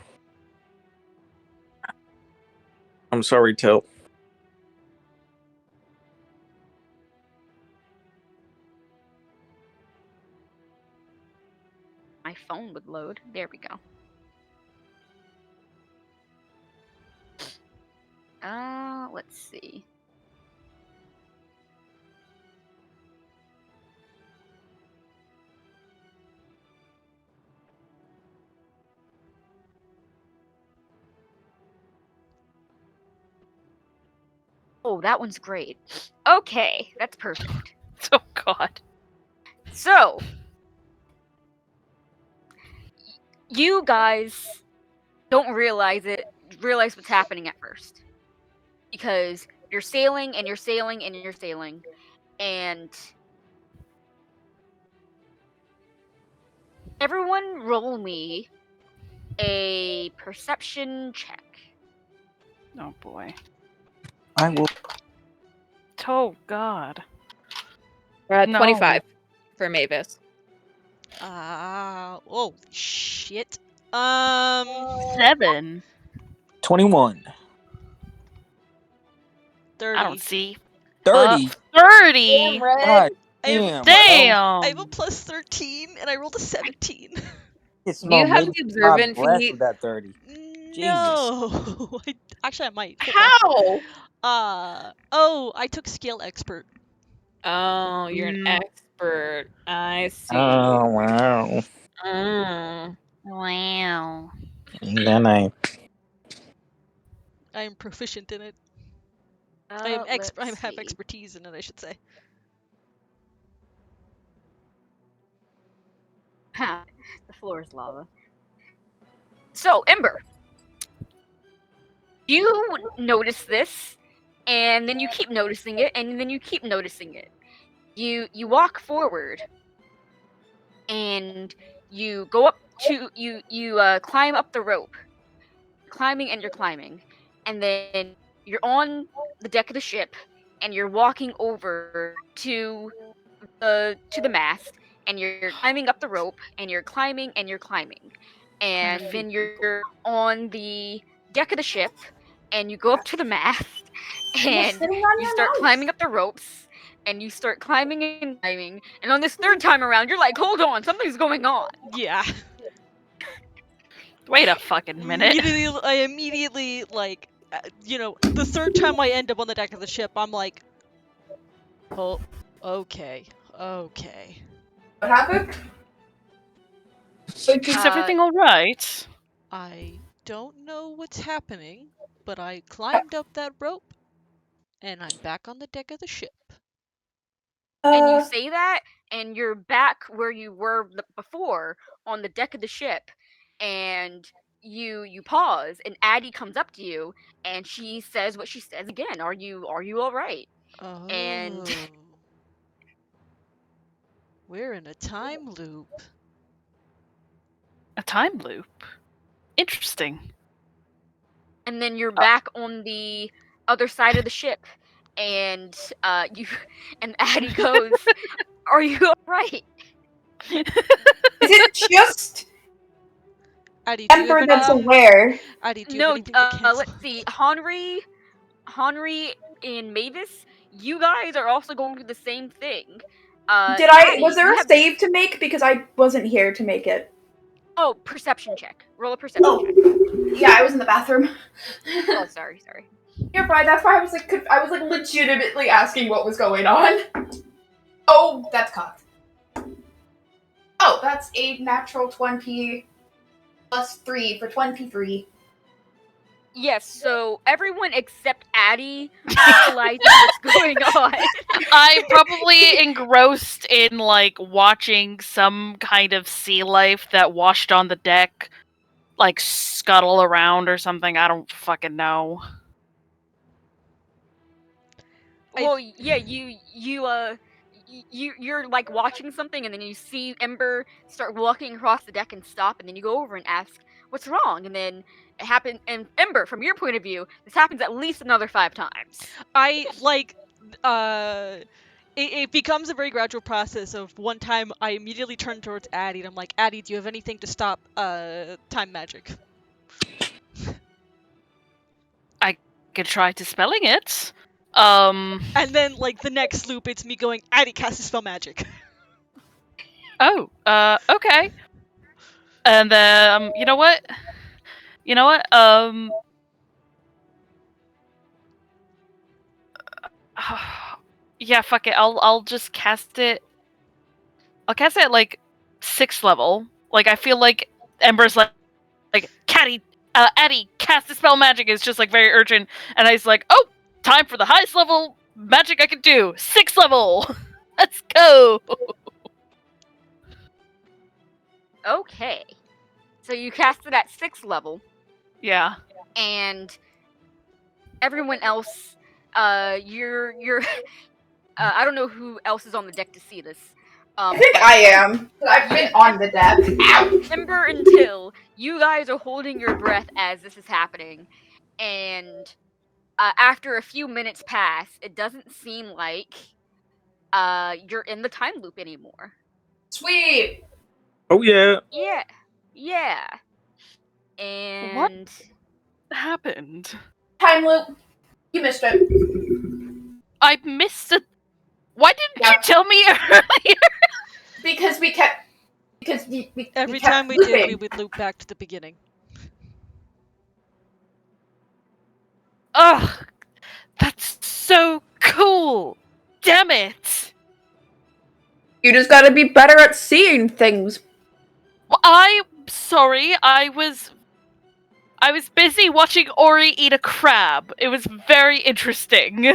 I'm sorry, Till. My phone would load. There we go. Let's see. Oh, that one's great. Okay, that's perfect. Oh, God. So, you guys don't realize what's happening at first. Because you're sailing and you're sailing and you're sailing. And everyone roll me a perception check. Oh, boy. I will. Oh, God. No. 25 for Mavis. Oh, shit. 7. 21. 30. I don't see. 30. 30. God I have, damn. Damn. I have a plus 13, and I rolled a 17. It's Do you have maybe the my observant breath feat? with that 30. No. Actually, I might. Hold How? on. Oh, I took skill expert. Oh, you're an expert. I see. Oh, wow. Mm. Wow. Then I. I am proficient in it. I am Let's I have see. expertise in it, I should say. Ha, the floor is lava. So, Ember, you notice this, and then you keep noticing it, and then you keep noticing it. You walk forward, and you go up to you climb up the rope, climbing and you're climbing, and then you're on the deck of the ship, and you're walking over to the mast, and you're climbing up the rope, and you're climbing and you're climbing, and then you're on the deck of the ship, and you go up to the mast, You're and sitting on you your start mouse. climbing up the ropes, and you start climbing and climbing, and on this third time around, you're like, hold on, something's going on. Yeah. Wait a fucking minute. I immediately, like, the third time I end up on the deck of the ship, I'm like, oh, okay. What happened? Is everything all right? I don't know what's happening, but I climbed up that rope, And I'm back on the deck of the ship. And you Uh, say that, and you're back where you were before on the deck of the ship, and you pause, and Addie comes up to you, and she says what she says again. Are you all right? And Oh. We're in a time loop. A time loop. Interesting. and then you're back on the other side of the ship, and you and Addie goes, "Are you all right?" is it just Addie, do you have Ember that's anything? aware? Addie, do you have No, anything to cancel? let's see. Henri, and Mavis, you guys are also going through the same thing. Was Addie, there you a have save to make? Because I wasn't here to make it. perception check. Roll a perception check. Yeah, I was in the bathroom. Oh, sorry. You're fine. That's why I was like legitimately asking what was going on. Oh, that's cocked. Oh, that's a natural 20 plus 3 for 23. Yes, so everyone except Addie realizes what's going on. I'm probably engrossed in like watching some kind of sea life that washed on the deck, like scuttle around or something. I don't fucking know. Well, yeah, you're like watching something, and then you see Ember start walking across the deck and stop, and then you go over and ask, "What's wrong?" And then it happened. And Ember, from your point of view, this happens at least another 5 times. I like it becomes a very gradual process of one time I immediately turn towards Addie and I'm like, Addie, do you have anything to stop time magic? I could try to spelling it. And then like the next loop it's me going, Addie, cast a spell magic. Oh, okay. And then, you know what? Yeah, fuck it. I'll just cast it. I'll cast it at like 6th level. Like I feel like Ember's like Caddy, Addie, cast the spell magic is just like very urgent, and I was like, oh, time for the highest level magic I can do, 6th level. Let's go. Okay, so you cast it at 6th level, Yeah. and everyone else, you're I don't know who else is on the deck to see this. I think But I am. I've been on the deck. Ow! Ember and Till, you guys are holding your breath as this is happening, and after a few minutes pass, it doesn't seem like you're in the time loop anymore. Sweet. Oh yeah. Yeah. What And happened? Time loop. You missed it. I missed it. Why didn't you Yeah. tell me earlier? Because we kept. Because we Every kept time we looping. did, we would loop back to the beginning. Ugh, that's so cool. Damn it. You just gotta be better at seeing things. Well, I'm sorry. I was busy watching Ori eat a crab. It was very interesting.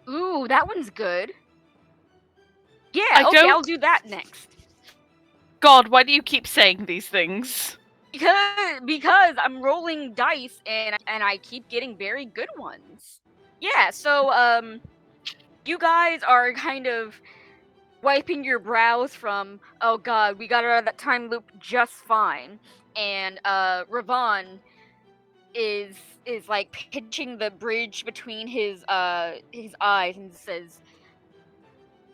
ooh, that one's good. Yeah, I okay, don't- I'll do that next. God, why do you keep saying these things? Because I'm rolling dice and I keep getting very good ones. Yeah, so you guys are kind of wiping your brows from, oh god, we got out of that time loop just fine. And Ravon is like pinching the bridge between his eyes and says,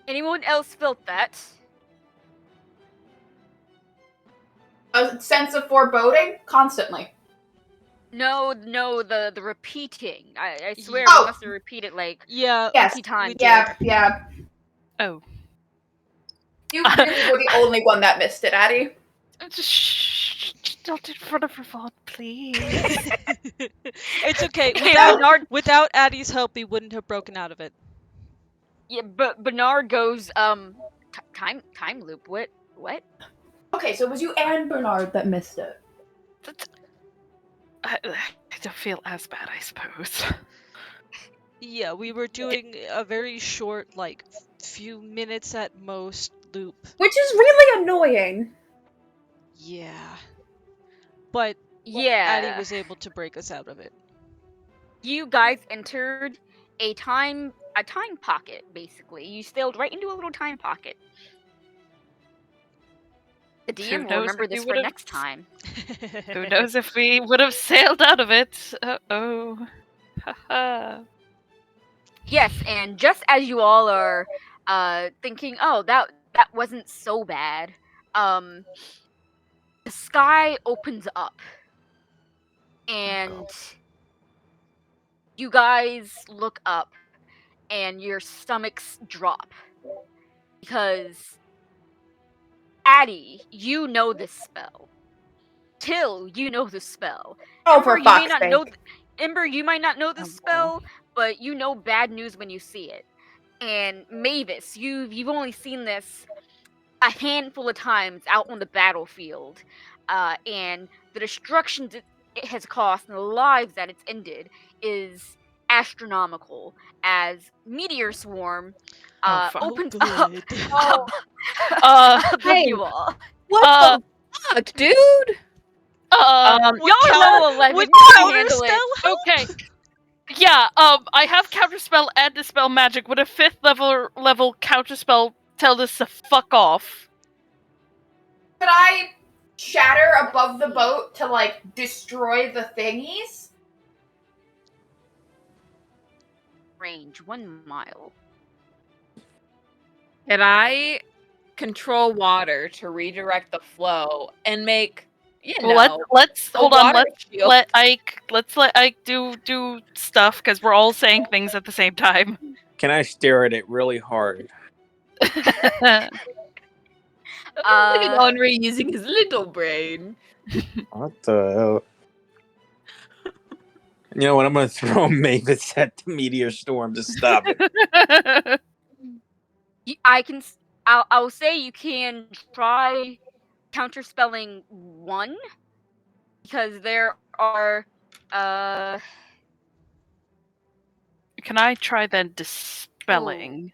anyone else felt that? A sense of foreboding constantly. No, the repeating. I swear Oh. we must have repeated like Yeah, Yes. 50 times. Yeah. Oh. You really were the only one that missed it, Addie. Shh, not in front of Ravon, please. it's okay. Hey, Without Bernard, without Addie's help, we wouldn't have broken out of it. yeah, but Bernard goes, time loop. What? Okay, so it was you and Bernard that missed it. don't feel as bad, I suppose. Yeah, we were doing a very short, like, few minutes at most loop. Which is really annoying. Yeah. But Addie Yeah. was able to break us out of it. You guys entered a time pocket, basically. You sailed right into a little time pocket. The Who DM will knows remember if we this for would have? next time. Who knows if we would have sailed out of it? Uh-oh. Haha. Yes, and just as you all are thinking, oh, that wasn't so bad, the sky opens up, and you guys look up, and your stomachs drop because Addie, you know this spell. Till, you know the spell. Oh, Ember, for you may fuck's not know. sake. Ember, you might not know the Oh, no. spell, but you know bad news when you see it. And Mavis, you've only seen this a handful of times out on the battlefield, and the destruction it has caused and the lives that it's ended is astronomical. As meteor swarm Oh, fuck. opens Oh, up good. Oh, above hey, you all. what Uh, the fuck, dude? Would Y'all are level 11. would You can counter handle spell it. help? okay. Yeah, I have counterspell and dispel magic. Would a 5th level counterspell tell this to fuck off? Could I shatter above the boat to, like, destroy the thingies? Range 1 mile. Can I control water to redirect the flow and make, Well, let's a hold on. water shield? Let Ike do stuff because we're all saying things at the same time. Can I stare at it really hard? Living on Ray using his little brain. What the hell? You know what? I'm gonna throw Mavis at the meteor storm to stop it. I'll say you can try counterspelling 1 because there are Can I try then dispelling?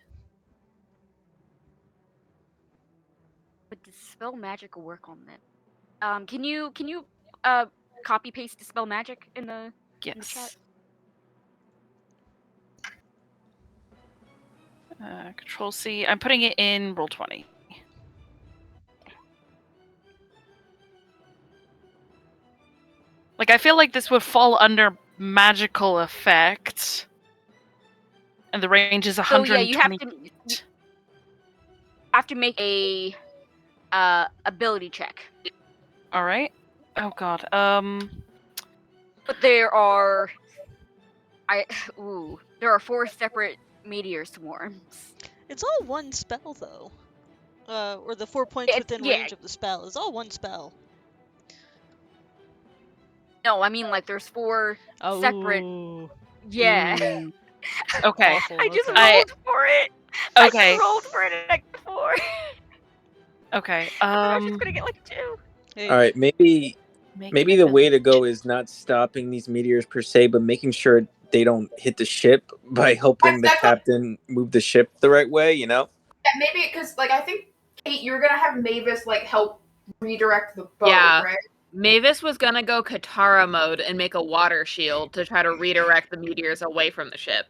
would dispel magic work on that? Can you copy paste dispel magic in the chat? Yes. Control C. I'm putting it in roll 20. Like, I feel like this would fall under magical effect. And the range is So 120 yeah, you have to make a ability check. All right. Oh god. But there are there are 4 separate meteor swarms. It's all one spell, though. Or the 4 points within range of the spell is all one spell. No, I mean like there's 4 separate. Oh. Yeah. mm, okay. Awful, I just okay. rolled for it. Okay. I just rolled for it and I got 4. Okay. I was just gonna get like 2. Hey, All right, maybe Make the an way to go is not stopping these meteors per se, but making sure they don't hit the ship by helping the captain move the ship the right way. You know? Yeah, maybe because, like, I think, Kate, you're gonna have Mavis, like, help redirect the boat, Yeah. right? Mavis was gonna go Katara mode and make a water shield to try to redirect the meteors away from the ship.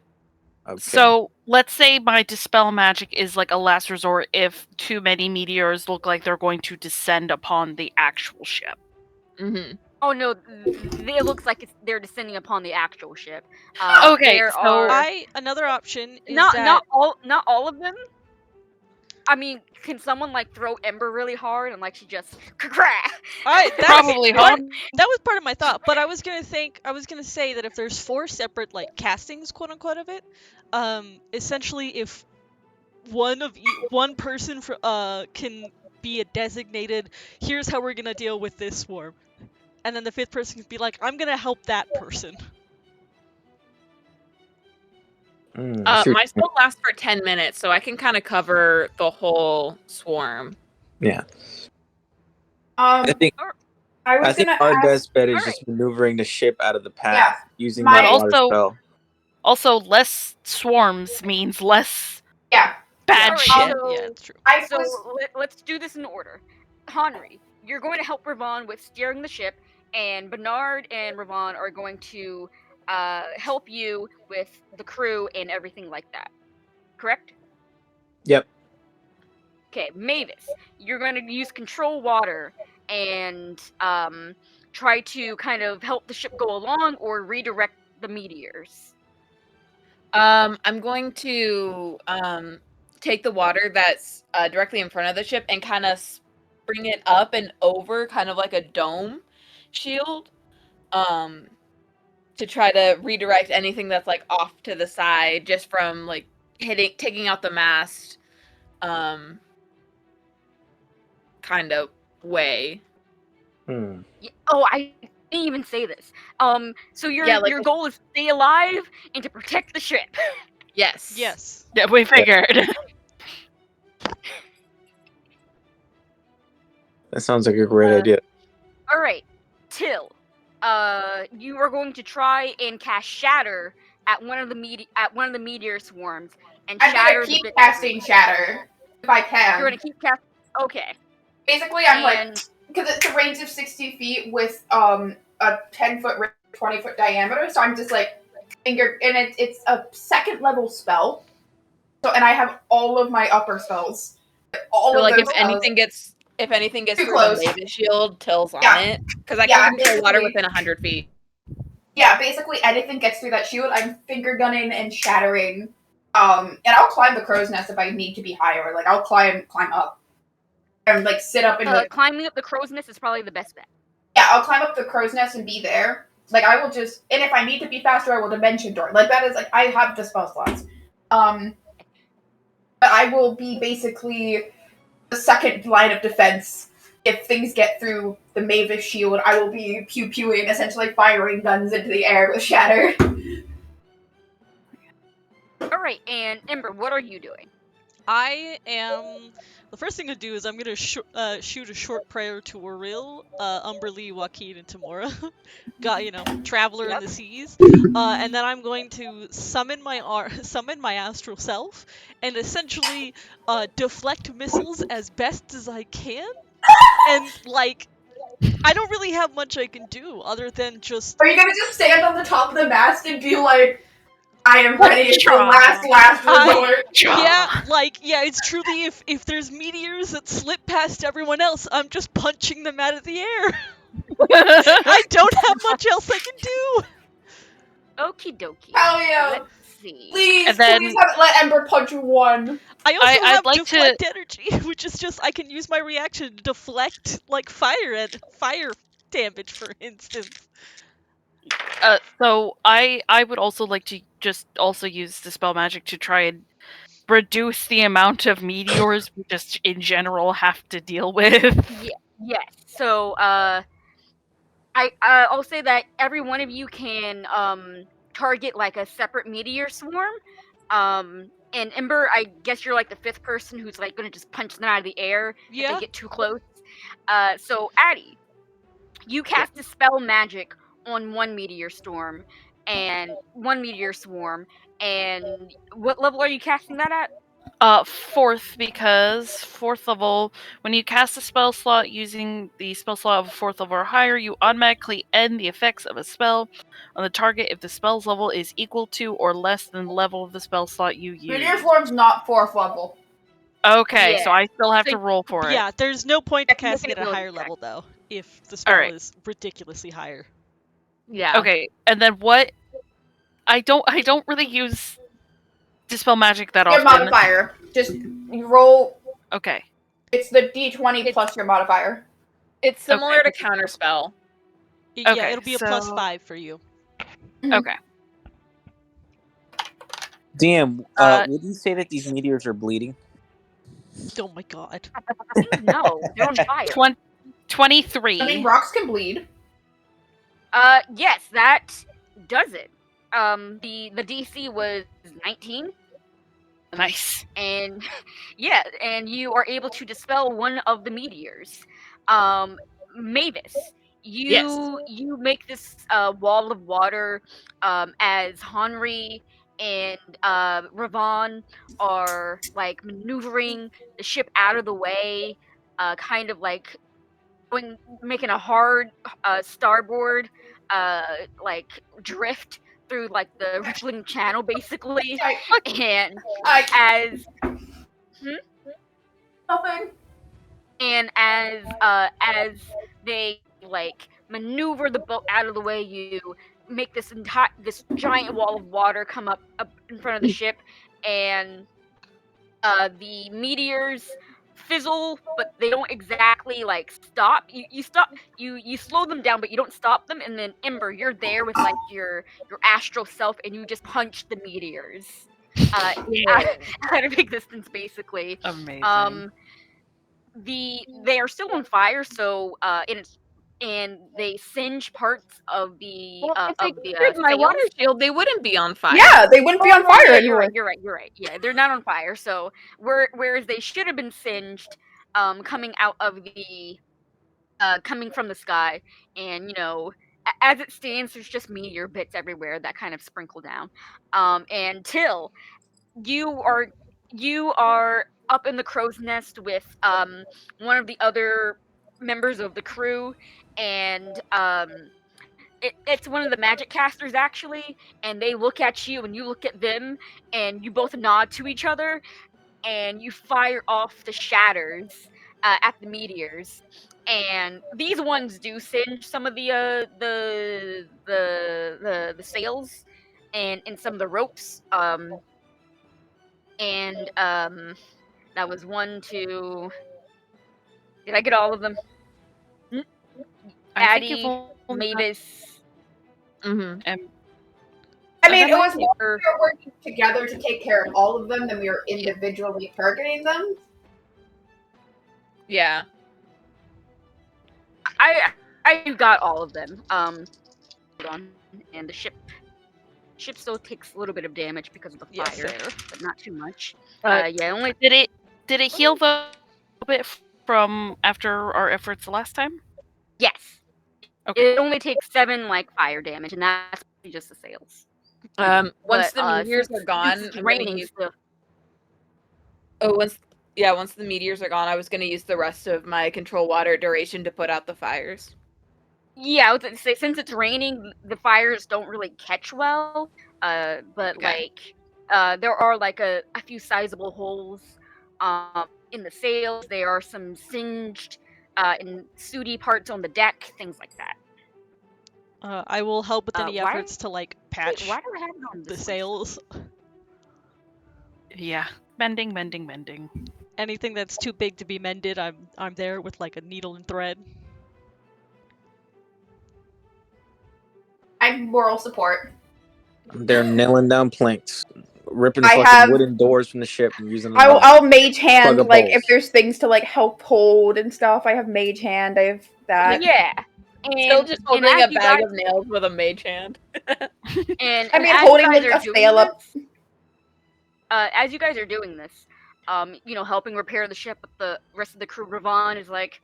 Okay. So let's say my dispel magic is like a last resort if too many meteors look like they're going to descend upon the actual ship. Mm-hmm. Oh no, it looks like they're descending upon the actual ship. Okay, there so are another option is not that not all of them. I mean, can someone like throw Ember really hard and like she just crack? Probably, huh? That was part of my thought, but I was gonna say that if there's 4 separate like castings, quote unquote, of it, essentially if one person can be a designated, here's how we're gonna deal with this swarm, and then the 5th person can be like, I'm gonna help that person. My spell lasts for 10 minutes, so I can kind of cover the whole swarm. Yeah. I think I was I think gonna our ask. best bet is Alright. just maneuvering the ship out of the path Yeah, using my- that But water also, spell. also less swarms means less Yeah, bad Alright, shit. so Yeah, it's true. I So was. let's do this in order. Henri, you're going to help Ravon with steering the ship, and Bernard and Ravon are going to help you with the crew and everything like that. Correct? Yep. Okay, Mavis, you're going to use control water and try to kind of help the ship go along or redirect the meteors. I'm going to take the water that's directly in front of the ship and kind of bring it up and over, kind of like a dome shield, um, to try to redirect anything that's like off to the side, just from like taking out the mast, um, kind of way. Hmm. Oh, I didn't even say this. So your Yeah, like your goal is to stay alive and to protect the ship. yes, Yes. Yeah, we figured. That sounds like a great idea. All right, Till. You are going to try and cast Shatter at one of the meteor swarms and I'm gonna shatter the keep bits. casting Shatter if I You're can. gonna keep casting. Okay. Basically, I'm like, And because it's a range of 60 feet with a 10-foot, 20-foot diameter. So I'm just like finger, and it's a second level spell. So and I have all of my upper spells, all so of like those spells. if anything gets Too through the close. Maven shield, Till's on Yeah. it because I Yeah, can control water basically- within 100 feet. Yeah, basically anything gets through that shield, I'm finger gunning and shattering. And I'll climb the crow's nest if I need to be higher. Like I'll climb up and like sit up in the. climbing up the crow's nest is probably the best bet. Yeah, I'll climb up the crow's nest and be there. Like I will just, and if I need to be faster, I will dimension door. Like that is like I have the spell slots. But I will be basically the second line of defense. If things get through the Mavis shield, I will be pew-pewing, essentially firing guns into the air with Shatter. All right, and Ember, what are you doing? I am. The first thing to do is I'm gonna shoot a short prayer to Auril, Umberlee, Joaquin, and Tamora. Got traveler in the seas. And then I'm going to summon summon my astral self, and essentially deflect missiles as best as I can. And like, I don't really have much I can do other than just. Are you gonna just stand on the top of the mast and be like, I am ready for last resort? Yeah, it's truly if there's meteors that slip past everyone else, I'm just punching them out of the air. I don't have much else I can do. Okie dokie. Hell yeah. Let's see. Please, And then- please let Ember punch one. I also I'd have like to- deflect energy, which is just I can use my reaction to deflect like fire damage, for instance. So I would also like to just also use Dispel Magic to try and reduce the amount of meteors we just in general have to deal with. Yes. So I'll say that every one of you can target like a separate meteor swarm. And Ember, I guess you're like the fifth person who's like gonna just punch them out of the air if Yeah. they get too close. So Addie, you cast Dispel Magic on one meteor swarm, and what level are you casting that at? Fourth, because fourth level, when you cast a spell slot using the spell slot of fourth level or higher, you automatically end the effects of a spell on the target if the spell's level is equal to or less than the level of the spell slot you use. Meteor Swarm's not 4th level. Okay, so Yeah. I still have So- to roll for it. Yeah, there's no point to That's making casting it at a ability higher check. level though, if the spell Alright. is ridiculously higher. Yeah. Okay, and then what? I don't really use Dispel Magic that Your often. modifier. Just you roll. Okay. It's the d20 plus your modifier. It's similar Okay. to Counterspell. Yeah, Okay, it'll be a so- +5 for you. Okay. DM, Uh, would you say that these meteors are bleeding? Oh my god. No, they're on fire. 23. I mean, rocks can bleed. Yes, that does it. The DC was 19, Nice. and yeah, and you are able to dispel one of the meteors. Mavis, You make this wall of water as Henri and Ravon are like maneuvering the ship out of the way, kind of like making a hard starboard like drift through like the rippling channel basically, I, and I as hmm? nothing. And as they like maneuver the boat out of the way, you make this giant wall of water come up in front of the ship, and the meteors fizzle, but they don't exactly like stop. You slow them down, but you don't stop them. And then Ember, you're there with like your astral self, and you just punch the meteors uh, out, out of existence, basically. Amazing. They are still on fire, so and they singe parts Well, if they of the triggered my water sails. shield, they wouldn't be on fire. Yeah, they wouldn't be on Oh, fire yeah, anymore. you're right. Yeah, they're not on fire. So whereas they should have been singed, coming out of the coming from the sky, and as it stands, there's just meteor bits everywhere that kind of sprinkle down. And Till, you are you are up in the crow's nest with one of the other members of the crew, and it's one of the magic casters actually, and they look at you and you look at them, and you both nod to each other, and you fire off the shatters at the meteors. And these ones do singe some of the sails and some of the ropes. And that was one, two. Did I get all of them? Mm, I think you've Addie, only got Mavis, Mm-hmm. I mean, it Emma, was more or we were working together to take care of all of them than we were individually targeting them. Yeah. I got all of them. Hold on, and the ship still takes a little bit of damage because of the Yeah, fire, fair. but not too much. Uh, Yeah, only did it heal the a bit from after our efforts the last time? yes. Okay. It only takes 7 like fire damage, and that's just the sails. Once But the meteors since are gone, it's I'm gonna raining use. still. Oh, once the meteors are gone, I was gonna use the rest of my control water duration to put out the fires. Yeah, I was gonna say since it's raining, the fires don't really catch well. But Okay. like, there are like a few sizable holes, in the sails. There are some singed, and sooty parts on the deck, things like that. I will help with any Why? efforts to like Wait, patch why do I have it on the this one? sails. Yeah. Mending. Anything that's too big to be mended, I'm there with like a needle and thread. I'm moral support. They're nailing down planks, ripping I fucking have- wooden doors from the ship and using them. I'll mage hand Plug a like balls. if there's things to like help hold and stuff. I have mage hand. I have that. Yeah, Still just holding as a you bag guys, of nails with a mage hand. and I mean, as holding you guys like are a doing sail up. this, as you guys are doing this, helping repair the ship, but the rest of the crew, Ravon, is like,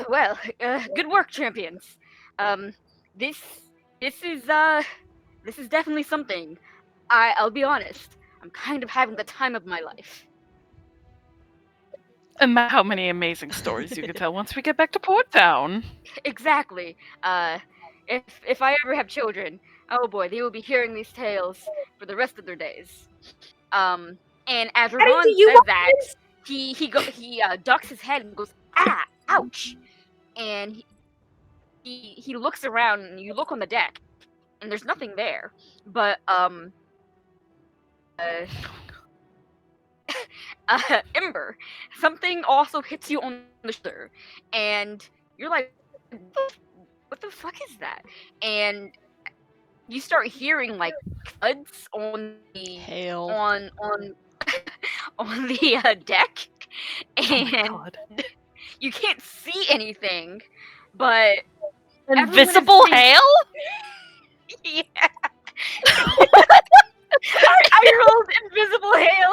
well, good work, champions. Um, this this is definitely something. I'll be honest. I'm kind of having the time of my life. And how many amazing stories you could tell once we get back to Port Town. Exactly. If I ever have children, oh boy, they will be hearing these tales for the rest of their days. And as Daddy, Ravon do you says want that, this? he ducks his head and goes, ah, ouch, and he looks around, and you look on the deck, and there's nothing there, but uh, Ember, something also hits you on the shoulder, and you're like, what the fuck is that? And you start hearing like thuds on the Hail. on on the deck, Oh my and god. you can't see anything, but everyone is Invisible saying- hail? yeah. I rolled invisible hail.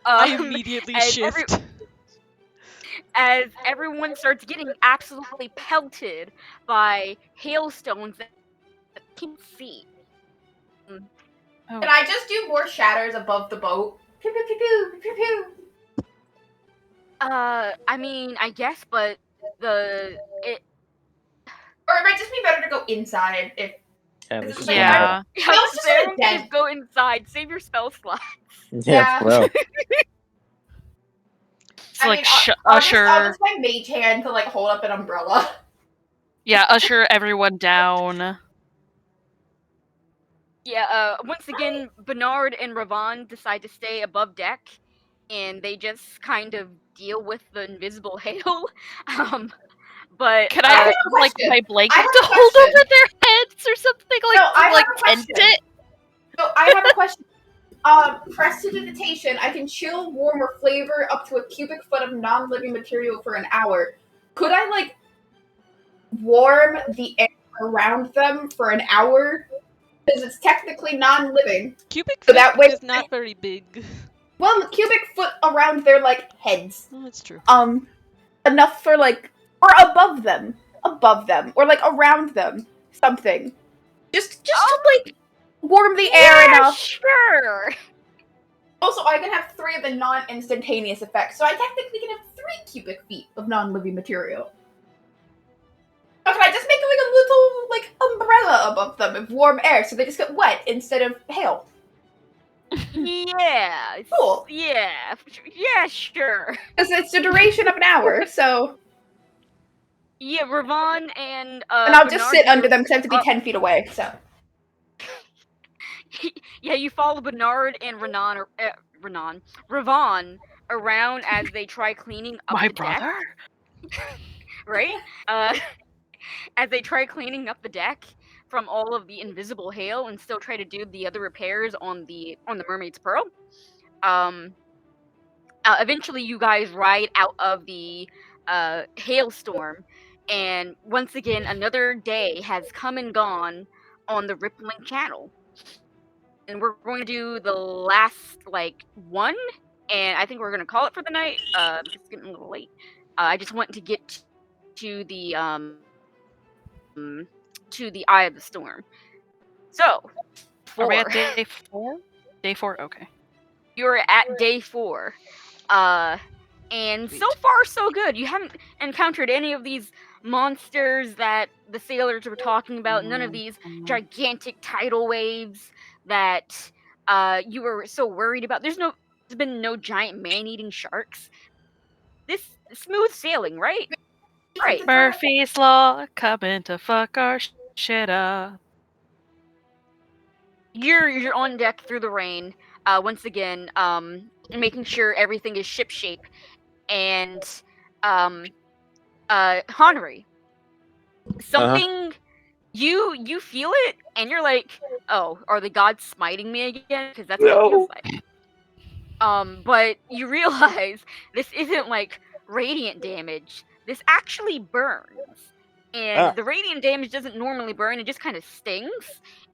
I Um, immediately and shift. as everyone starts getting absolutely pelted by hailstones that you can't see. Can I just do more shatters above the boat? Pew pew pew pew pew pew. I mean, I guess, but it. Or it might just be better to go inside if. Yeah, It's let's just just like, go Yeah. Yeah, I was just so gonna everyone can dead. just go inside. Save your spell slot. Yeah, bro. It's I like mean, I'll just usher. my mage hand to like hold up an umbrella. Yeah, usher everyone down. Yeah, once again, Bernard and Ravon decide to stay above deck, and they just kind of deal with the invisible hail. But Can I I have get a like question. my I blanket have to a hold question. over their heads or something No, like I to have like a tent question. it? So I have a question. Prestidigitation, I can chill, warm, or flavor up to a cubic foot of non-living material for an hour. Could I like warm the air around them for an hour? Because it's technically non-living. Cubic So foot that way, is not very big. well, the cubic foot around their like heads. Oh, that's true. Enough for like, or above them, or like around them, something. Just to like warm the air yeah, enough. sure. Also, I can have 3 of the non-instantaneous effects, so I technically can have 3 cubic feet of non-living material. Or can I just make like a little like umbrella above them of warm air, so they just get wet instead of hail? Yeah. Cool. Yeah. Yeah, sure. Because it's the duration of an hour, so. Yeah, Ravon and And I'll just Bernard, sit under you're them because I have to be up. 10 feet away, so. Yeah, you follow Bernard and Ravon around as they try cleaning up My the deck, brother? right? Uh, as they try cleaning up the deck from all of the invisible hail and still try to do the other repairs on the Mermaid's Pearl. Um, eventually, you guys ride out of the hailstorm, and once again, another day has come and gone on the rippling channel. And we're going to do the last like one, and I think we're going to call it for the night because it's getting a little late. I just want to get to the eye of the storm. So, Are we at 4. day 4? Day 4, okay. You're at day 4. And so far so good. You haven't encountered any of these monsters that the sailors were talking about. None of these gigantic tidal waves that you were so worried about. There's been no giant man-eating sharks. This smooth sailing, right? Right. Murphy's Law coming to fuck our shit up. You're on deck through the rain. Once again, making sure everything is shipshape. And Honori, something you feel it and you're like, oh, are the gods smiting me again? Because that's what it feels like. But you realize this isn't like radiant damage. This actually burns. And the radiant damage doesn't normally burn, it just kind of stings.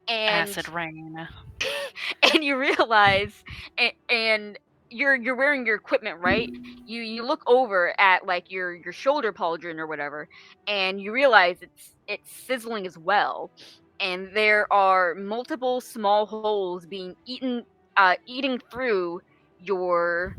And Acid rain. and you realize and you're wearing your equipment, right? You look over at like your shoulder pauldron or whatever, and you realize it's sizzling as well, and there are multiple small holes being eating through your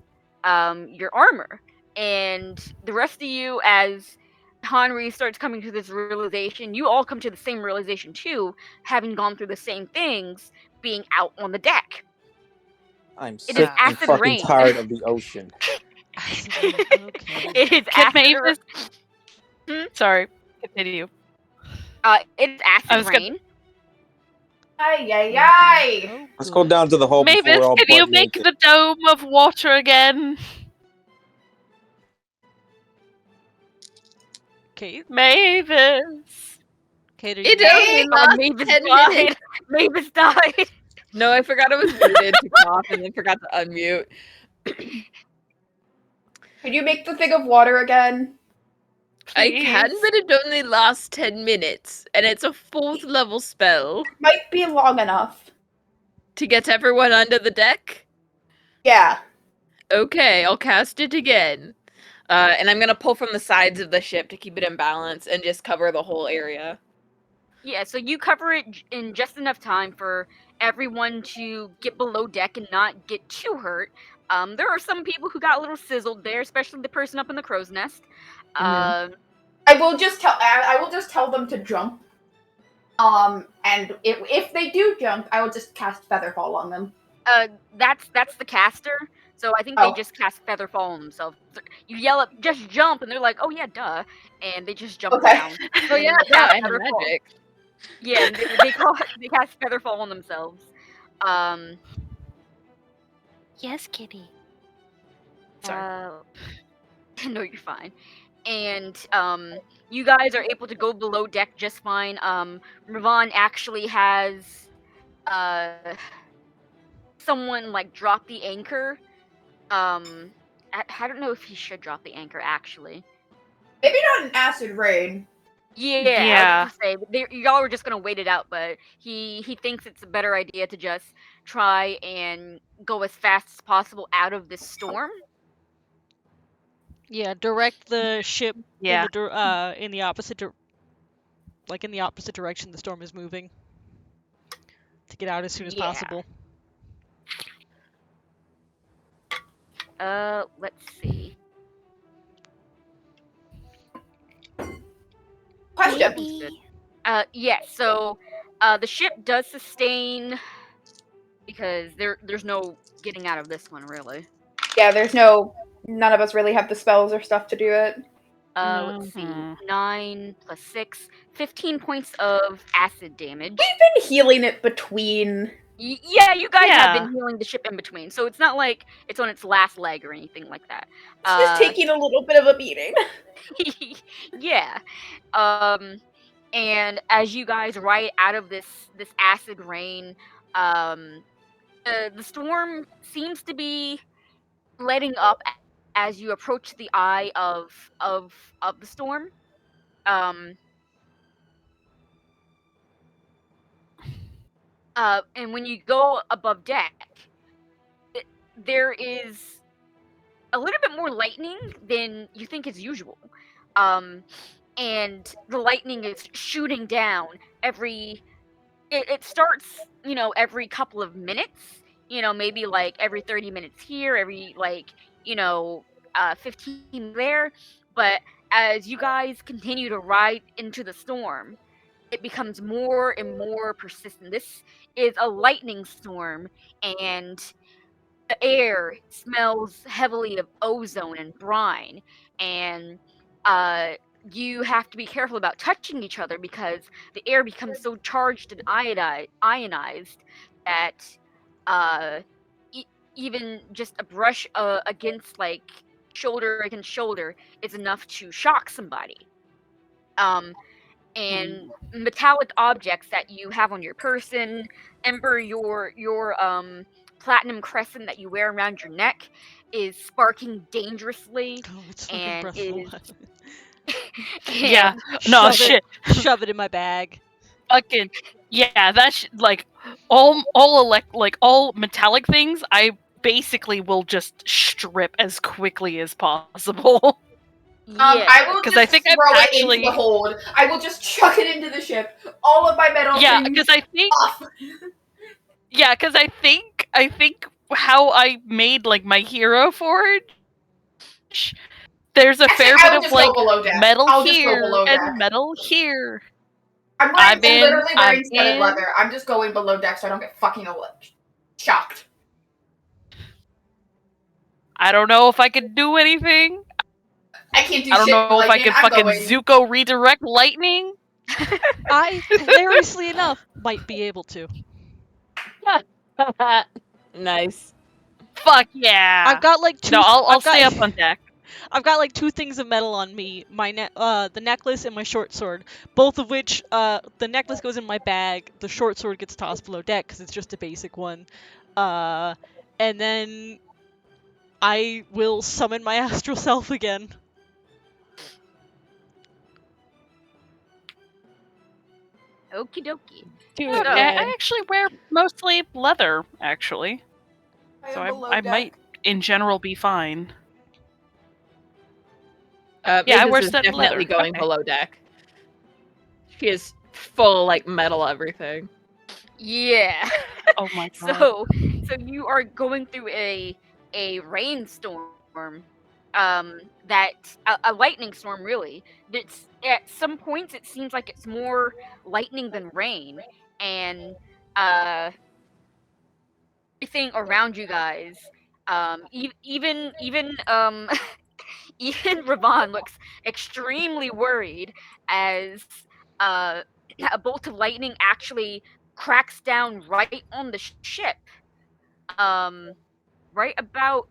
armor. And the rest of you, as Henry starts coming to this realization, you all come to the same realization too, having gone through the same things, being out on the deck. I'm It is sick and acid fucking rain. tired of the ocean. Acid rain, okay. It is Kid acid. Mavis. Sorry, continue. It is I acid was gonna- rain. Ay, ay, ay! Oh, Let's go good. down to the hole before Mavis, we're all can you butt make naked. the dome of water again? Kate? Mavis. Kate, are you It there? only lasts Mavis 10 died. minutes. Mavis died. No, I forgot I was muted to cough and then forgot to unmute. Could you make the thing of water again? I can, Please. but it only lasts 10 minutes, and it's a 4th level spell Might be long enough. to get everyone under the deck. Yeah. Okay, I'll cast it again. And I'm gonna pull from the sides of the ship to keep it in balance and just cover the whole area. Yeah, so you cover it in just enough time for everyone to get below deck and not get too hurt. There are some people who got a little sizzled there, especially the person up in the crow's nest. Mhm. I will just tell them to jump. And if they do jump, I will just cast Featherfall on them. That's the caster. So I think they Oh, just cast Featherfall on themselves. You yell up, just jump, and they're like, oh yeah, duh, and they just jump okay. down. Oh And yeah, then they yeah, cast I know Featherfall. magic. Yeah, and they cast Featherfall on themselves. Um, Yes, kitty. Sorry. no, you're fine. And you guys are able to go below deck just fine. Ravon actually has uh someone like drop the anchor. I don't know if he should drop the anchor actually. Maybe not an acid rain. Yeah, I was Yeah. about to say y'all were just gonna wait it out, but he thinks it's a better idea to just try and go as fast as possible out of this storm. Yeah, direct the ship in Yeah. in the opposite in the opposite direction the storm is moving to get out as soon as Yeah. possible. Let's see. Question. Baby. Yes. So, the ship does sustain because there's no getting out of this one really. Yeah, none of us really have the spells or stuff to do it. Let's see. Mhm. 9 plus 6, 15 points of acid damage. We've been healing it between. Yeah, you guys have Yeah. been healing the ship in between, so it's not like it's on its last leg or anything like that. It's just taking a little bit of a beating. Yeah. And as you guys ride out of this acid rain, the storm seems to be letting up as you approach the eye of the storm. Um, and when you go above deck, there is a little bit more lightning than you think is usual. Um, and the lightning is shooting down it starts, every couple of minutes, maybe like every 30 minutes here, every like, 15 there. But as you guys continue to ride into the storm, it becomes more and more persistent. This is a lightning storm, and the air smells heavily of ozone and brine, and uh, you have to be careful about touching each other because the air becomes so charged and ionized that uh, even just a brush against like shoulder against shoulder is enough to shock somebody. Um, and metallic objects that you have on your person, Ember, your platinum crescent that you wear around your neck is sparking dangerously Oh, it's fucking and Breath of the is Wild. Yeah. and No Shove it, shit. shove it in my bag. Fucking yeah. That's like all all metallic things. I basically will just strip as quickly as possible. I yeah. will Because I just think I've throw it into the actually hold. I will just chuck it into the ship. All of my metal yeah. things Because I think off. yeah. Because I think how I made like my hero forge. There's a Actually, fair I bit will of just go like below deck. metal I'll just go here below and deck. metal here. I'm I'm in. literally I'm wearing studded in. leather. I'm just going below deck so I don't get fucking shocked. I don't know if I could do anything. I can't do I don't shit, know if I Lightning. can I'm fucking going. Zuko redirect lightning. I, hilariously enough, might be able to. Nice. Fuck yeah. I've got like No, two. I'll stay up on deck. I've got like two things of metal on me: the necklace and my short sword. Both of which, the necklace goes in my bag. The short sword gets tossed below deck because it's just a basic one. And then I will summon my astral self again. Okie dokie. Do Yeah, it, So, I Red. actually wear mostly leather, actually. So I might, in general, be fine. Yeah, I Mavis wear is studded definitely leather. going Okay. below deck. She is full like metal everything. Yeah. Oh my god. So you are going through a rainstorm, that a lightning storm really. That's at some points it seems like it's more lightning than rain, and everything around you guys, even even Ravon looks extremely worried as uh a bolt of lightning actually cracks down right on the ship. Um, right about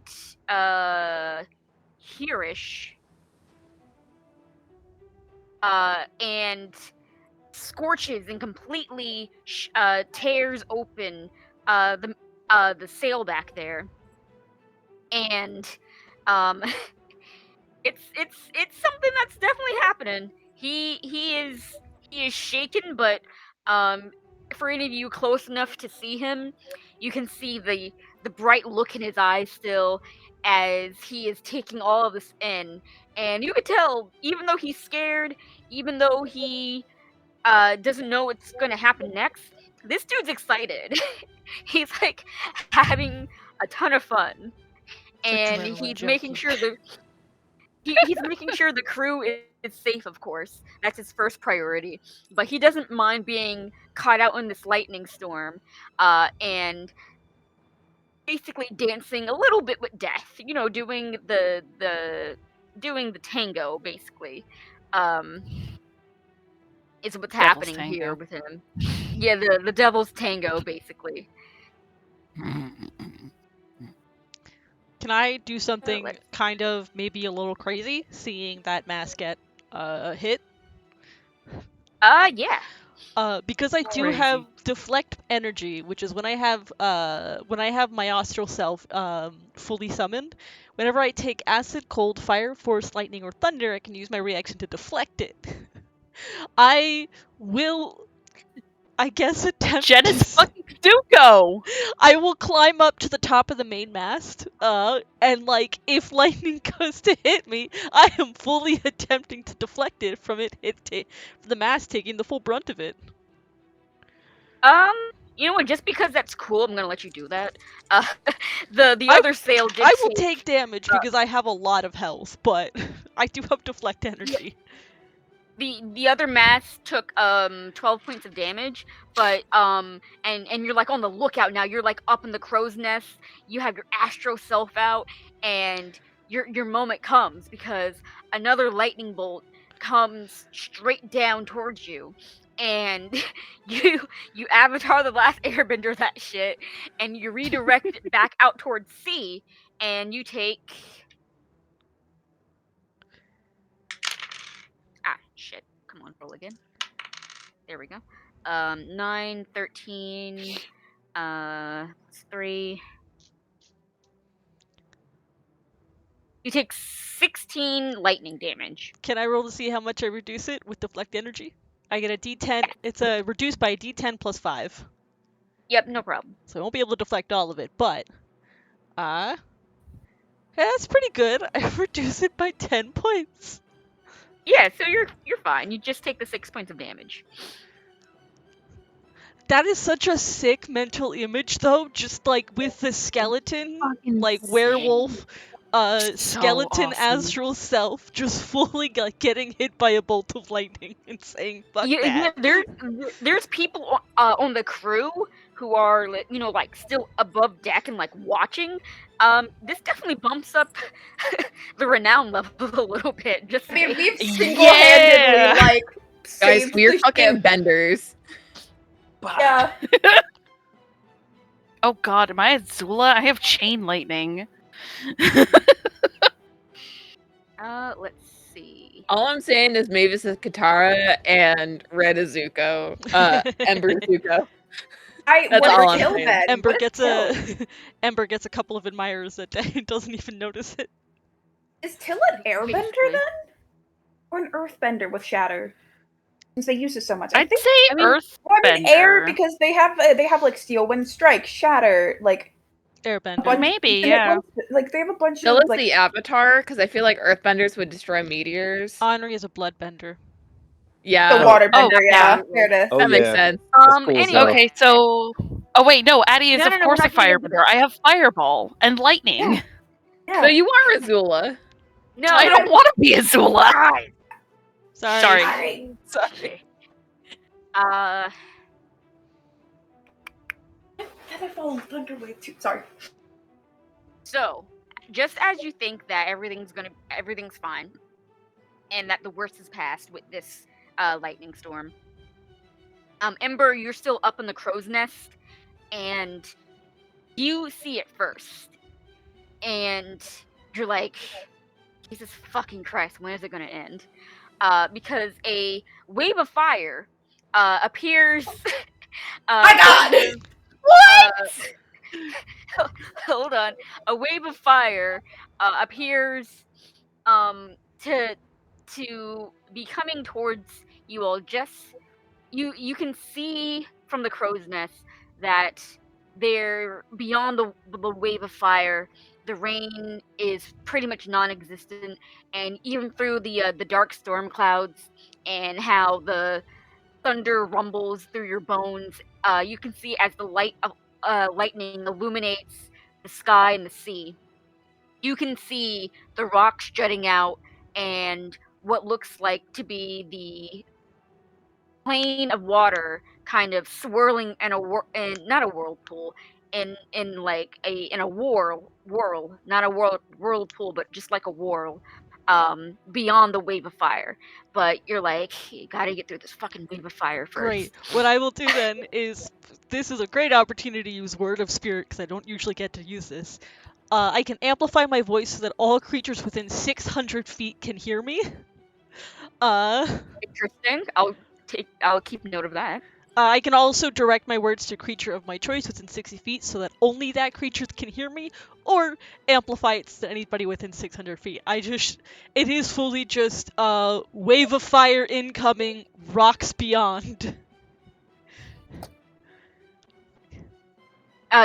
hereish, and scorches and completely tears open the sail back there, and um it's something that's definitely happening. He is shaken, but um for any of you close enough to see him, you can see the bright look in his eyes still as he is taking all of this in. And you could tell, even though he's scared, even though he doesn't know what's gonna happen next, this dude's excited. He's like having a ton of fun. And Adrenaline he's making junkie. sure he's making sure the crew is safe, of course. That's his first priority. But he doesn't mind being caught out in this lightning storm, and basically dancing a little bit with death. You know, doing the tango, basically. Um, is what's Devil's happening here tango. with him. Yeah, the devil's tango, basically. Can I do something Let's. kind of maybe a little crazy, seeing that mask get hit? Yeah. Because I do have Crazy. deflect energy, which is when I have my astral self fully summoned. Whenever I take acid, cold, fire, force, lightning, or thunder, I can use my reaction to deflect it. I will, I guess, attempt to. Jen is fucking Zuko! I will climb up to the top of the main mast, and like if lightning goes to hit me, I am fully attempting to deflect it from from the mast taking the full brunt of it. Um, you know what? Just because that's cool, I'm gonna let you do that. Uh, the I other sail did I will take. take damage because I have a lot of health, but I do have deflect energy. The other mass took 12 points of damage, but and you're like on the lookout now. You're like up in the crow's nest. You have your astro self out, and your moment comes because another lightning bolt comes straight down towards you, and you avatar the last airbender that shit, and you redirect it back out towards sea, and you take shit. Come on, roll again. There we go. 9, 13, 3. You take 16 lightning damage. Can I roll to see how much I reduce it with deflect energy? I get a D10. It's reduced by a D10 plus 5. Yep, no problem. So I won't be able to deflect all of it, but yeah, that's pretty good. I reduce it by 10 points. Yeah, so you're fine. You just take the 6 points of damage. That is such a sick mental image, though. Just like with the skeleton, Fucking like sick. werewolf, So skeleton awesome. astral self, just fully like getting hit by a bolt of lightning and saying "fuck Yeah, that." there's people on the crew who are like still above deck and like watching. This definitely bumps up the renown level a little bit. Just I mean, saying. we've single-handedly Yeah! like Guys, saved we're the fucking ship. benders. Yeah. Oh god, am I Azula? I have chain lightning. Let's see. All I'm saying is Mavis is Katara and Red is Zuko. Ember is Zuko. That's What all is I'm Till saying. then? Ember What is gets Till? Ember gets a couple of admirers that day and doesn't even notice it. Is Till an airbender Basically. then? Or an earthbender with shatter? Since they use it so much. I'd say I mean, Well, I mean air Earthbender. because they have like steel wind strike, shatter, like Airbender. Maybe, and yeah. like they have a bunch Still of is like the Avatar, because I feel like Earthbenders would destroy meteors. Henri is a bloodbender. Yeah. the Oh. waterbender. yeah. There it is. Oh That makes yeah, sense. that's cool as hell. Okay, so oh wait, no, Addie is No, of no, no, course we're a not getting into firebender. this. I have fireball and lightning. Yeah. So you are Azula. No, I don't want to be Azula. Guys. Sorry. Sorry. Sorry. Uh, Featherfall and Thunderwave too. Sorry. so just as you think that everything's fine, and that the worst is past with this lightning storm, Ember, you're still up in the crow's nest, and you see it first, and you're like, Jesus fucking Christ, when is it gonna end? Because a wave of fire appears. My God! Hold on. A wave of fire appears to be coming towards you all. Just you can see from the crow's nest that they're beyond the wave of fire. The rain is pretty much non-existent, and even through the dark storm clouds and how the thunder rumbles through your bones, you can see as the light of lightning illuminates the sky and the sea. You can see the rocks jutting out and what looks like to be the plane of water kind of swirling in not a whirlpool, in like in a whirl, not a whirlpool, but just like a whirl, beyond the wave of fire. But you're like, you gotta get through this fucking wave of fire first. Great. What I will do then is, this is a great opportunity to use Word of Spirit, because I don't usually get to use this. I can amplify my voice so that all creatures within 600 feet can hear me. Interesting. I'll keep note of that. I can also direct my words to a creature of my choice within 60 feet so that only that creature can hear me, or amplify it to anybody within 600 feet. It is fully just, wave of fire incoming, rocks beyond.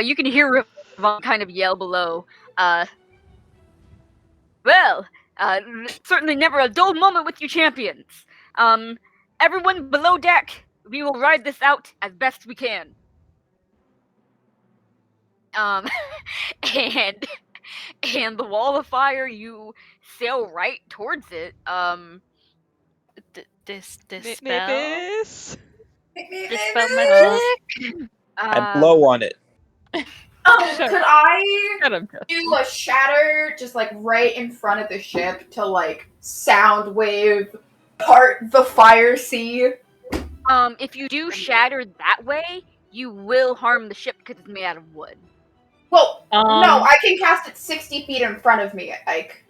You can hear Ravon kind of yell below. Well, certainly never a dull moment with you champions. Everyone below deck, we will ride this out as best we can. And the wall of fire, you sail right towards it. Dispel Mavis? magic. I blow on it. Could I Shut up, do a shatter just like right in front of the ship to like sound wave part the fire sea? If you do shatter that way, you will harm the ship because it's made out of wood. Well, no, I can cast it 60 feet in front of me, Ike.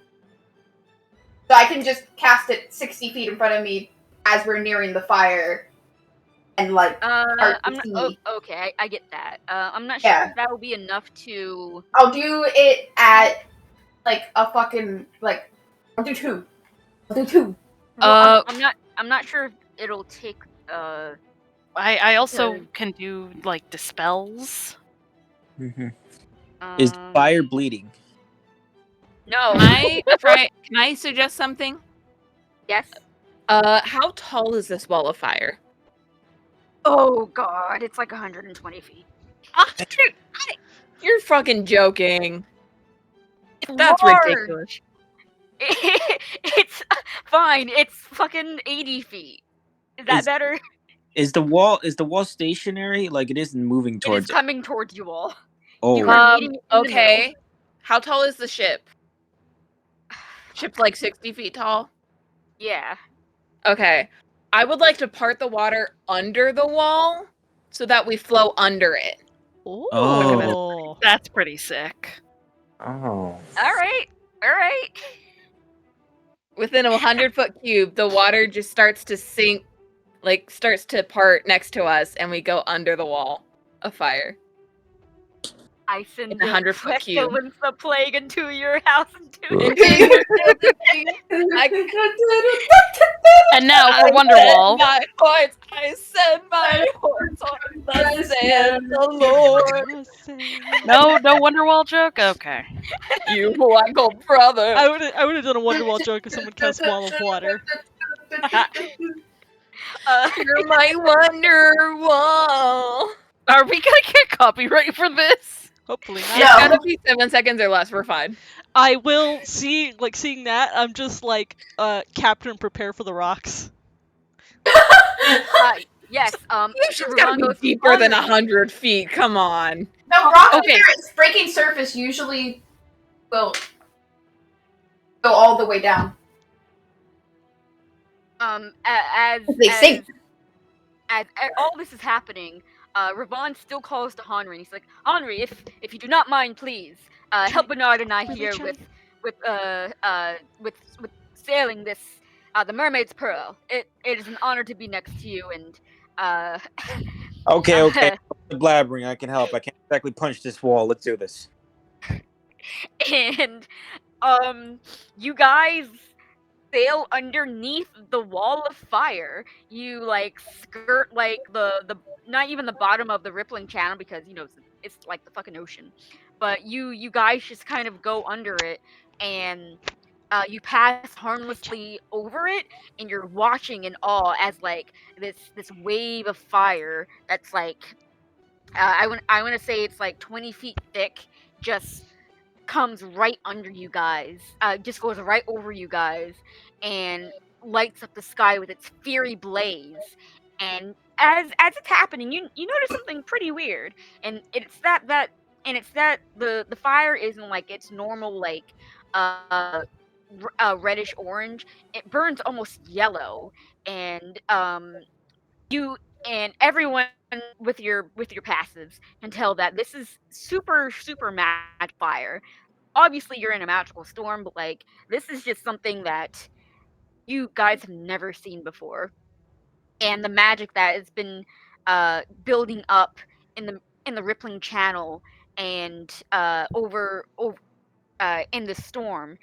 So I can just cast it 60 feet in front of me as we're nearing the fire, and like start I'm to not. see. Oh, okay, I get that. I'm not sure Yeah. if that will be enough to. I'll do it at like a fucking like. I'll do two. I'll do two. Well, I'm not sure if it'll take. I also Because- can do like dispels. Is Um, fire bleeding? No. Can I suggest something? Yes. How tall is this wall of fire? Oh God, it's like 120 feet. Ah, shoot! You're fucking joking. That's Large. ridiculous. It's fine. It's fucking 80 feet. Is that better? Is the wall stationary? Like it isn't moving It is towards it? coming towards you all. Oh, You are meeting in the Okay. How tall is the ship? Ship's like 60 feet tall? Yeah. Okay. I would like to part the water under the wall so that we flow under it. Oh. That's pretty sick. Oh. All right. All right. Within a 100-foot cube, the water just starts to sink, like starts to part next to us, and we go under the wall of fire. I send In the 100-foot cube. pestilence the plague into your house and to And your to your And now for I Wonderwall. send my horse on, thus saith the Lord. Thus saith- No Wonderwall joke? Okay. You like a brother. I would have done a Wonderwall joke if someone cast Wall of Water. You're my Wonderwall. Are we gonna get copyright for this? Hopefully It's not. No. gotta be 7 seconds or less. We're fine. I will seeing that. I'm just like, Captain, prepare for the rocks. Yes. She's gotta Ravon be goes, deeper than "Henri, 100 feet. Come on. No, rocks Okay. if they're breaking surface usually will go all the way down. As They sink. as all this is happening, Ravon still calls to Henri. And he's like, Henri, if you do not mind, please, help Bernard and I Really, here Chai? with sailing this the Mermaid's Pearl. It is an honor to be next to you, and Okay. Blabbering, I can help. I can't exactly punch this wall. Let's do this. and you guys sail underneath the wall of fire. You like skirt like the not even the bottom of the rippling channel because it's like the fucking ocean. But you guys just kind of go under it and you pass harmlessly over it, and you're watching in awe as like this wave of fire that's like I want to say it's like 20 feet thick, just comes right under you guys, just goes right over you guys, and lights up the sky with its fiery blaze. And as it's happening, you notice something pretty weird, and it's that the fire isn't like its normal like reddish orange. It burns almost yellow, and you and everyone with your passives can tell that this is super magic fire. Obviously you're in a magical storm, but like this is just something that you guys have never seen before, and the magic that has been building up in the rippling channel and over in the storm,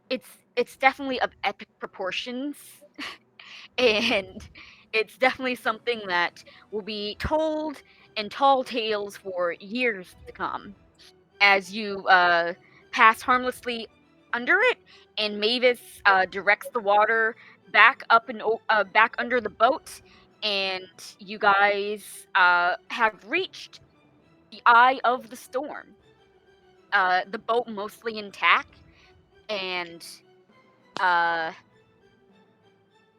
it's definitely of epic proportions. And it's definitely something that will be told in tall tales for years to come as you pass harmlessly under it, and Mavis directs the water back up and back under the boat, and you guys have reached the eye of the storm. The boat mostly intact, and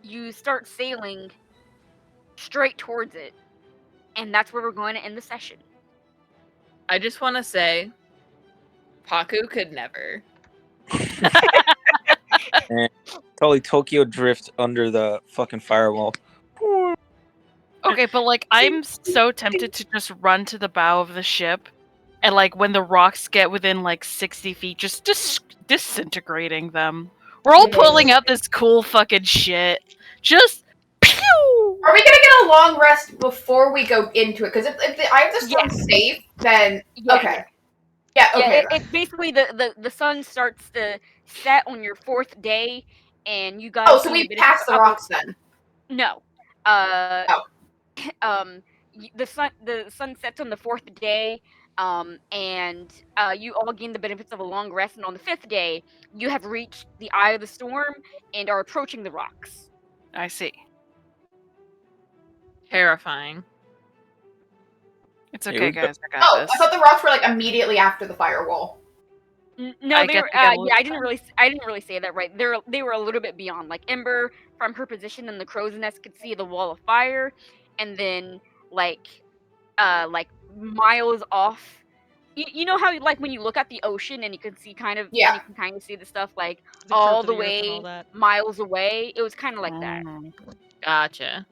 you start sailing straight towards it, and that's where we're going to end the session. I just want to say, Paku could never. Totally Tokyo Drift under the fucking firewall. Okay, but like I'm so tempted to just run to the bow of the ship, and like when the rocks get within like 60 feet, just disintegrating them. We're all pulling out this cool fucking shit. Just pew! Are we gonna get a long rest before we go into it? Because if the Eye of the Storm's Yes. safe, then Yeah, okay. Yeah, Yeah, okay. it's basically the sun starts to set on your fourth day, and you guys. Oh, so gain we the passed benefit the of rocks then. No. Oh. The sun sets on the fourth day, and you all gain the benefits of a long rest. And on the fifth day, you have reached the eye of the storm and are approaching the rocks. I see. Terrifying. It's Here okay, we go. guys. I got Oh, this. I thought the rocks were like immediately after the firewall. No, I they guess were. we got a Yeah, little I didn't really say that right. They were a little bit beyond. Like Ember, from her position in the crow's nest, could see the wall of fire, and then like miles off. You know how like when you look at the ocean and you can see kind of Yeah. and you can kind of see the stuff like The all curve the of the earth and all way that. miles away. It was kind of like that. Mm. Gotcha.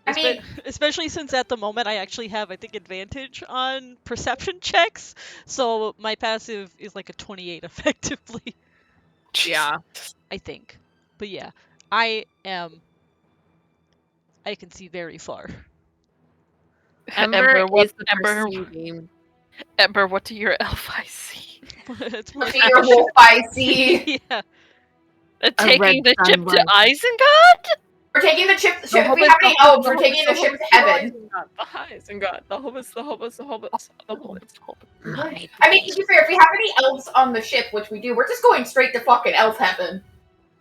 I mean, Especially since at the moment I actually have, I think, advantage on perception checks, so my passive is like a 28 effectively, Yeah. I think. But yeah, I can see very far. Ember what? is the Ember, perceiving. Ember, what do your elf eyes see? It's my See your wolf I see. yeah. Taking the ship to sunlight. Isengard? We're taking the ship. The If we hobbits, have the any hobbits, elves, the we're hobbits, taking the the ship hobbits, to the heaven. Isengard, the hobbits, the hobbits, the hobbits, the hobbits. My I mean, to be fair, if we have any elves on the ship, which we do, we're just going straight to fucking elf heaven.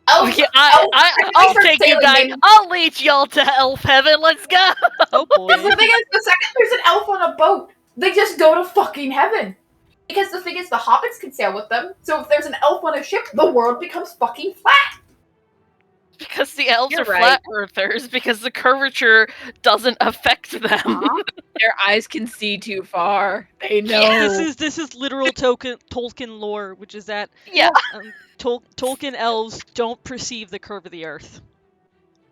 Elves, Yeah, elves, I'll start take you sailing, guys. they- I'll lead y'all to elf heaven. Let's go. Oh boy. Because the thing is, the second there's an elf on a boat, they just go to fucking heaven. Because the thing is, the hobbits can sail with them, so if there's an elf on a ship, the world becomes fucking flat. Because the elves You're are right. flat earthers. Because the curvature doesn't affect them. Their eyes can see too far. They know. This is literal Tolkien lore, which is that Yeah. Tolkien elves don't perceive the curve of the earth.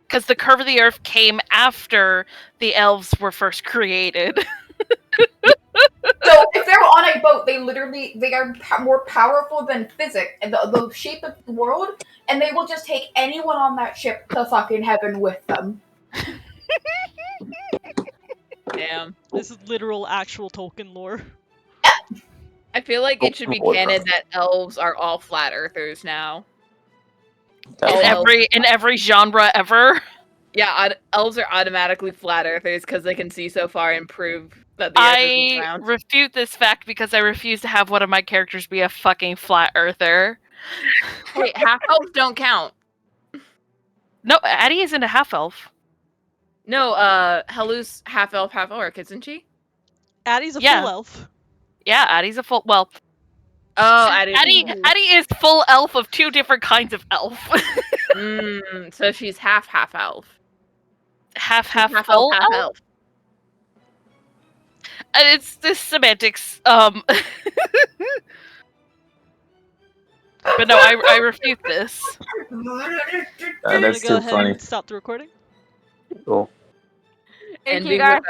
Because the curve of the earth came after the elves were first created. So if they're on a boat, they are more powerful than physics and the shape of the world, and they will just take anyone on that ship to fucking heaven with them. Damn. This is literal, actual Tolkien lore. I feel like it should be canon that elves are all flat earthers now. In every genre ever. Yeah, elves are automatically flat earthers because they can see so far and prove that the earth is I round. refute this fact because I refuse to have one of my characters be a fucking flat earther. Hey, half elves don't count. No, Addie isn't a half elf. No, Helu's half elf, half orc, isn't she? Addie's a Yeah. full elf. Yeah, Addie's a full. Well, Oh, Addie is full elf of two different kinds of elf. So she's half elf. half Half full elf, half elf. And it's this semantics. But no, I refute this. I'm That's gonna go too ahead funny. and stop the recording. Cool. Thank you Ending guys. with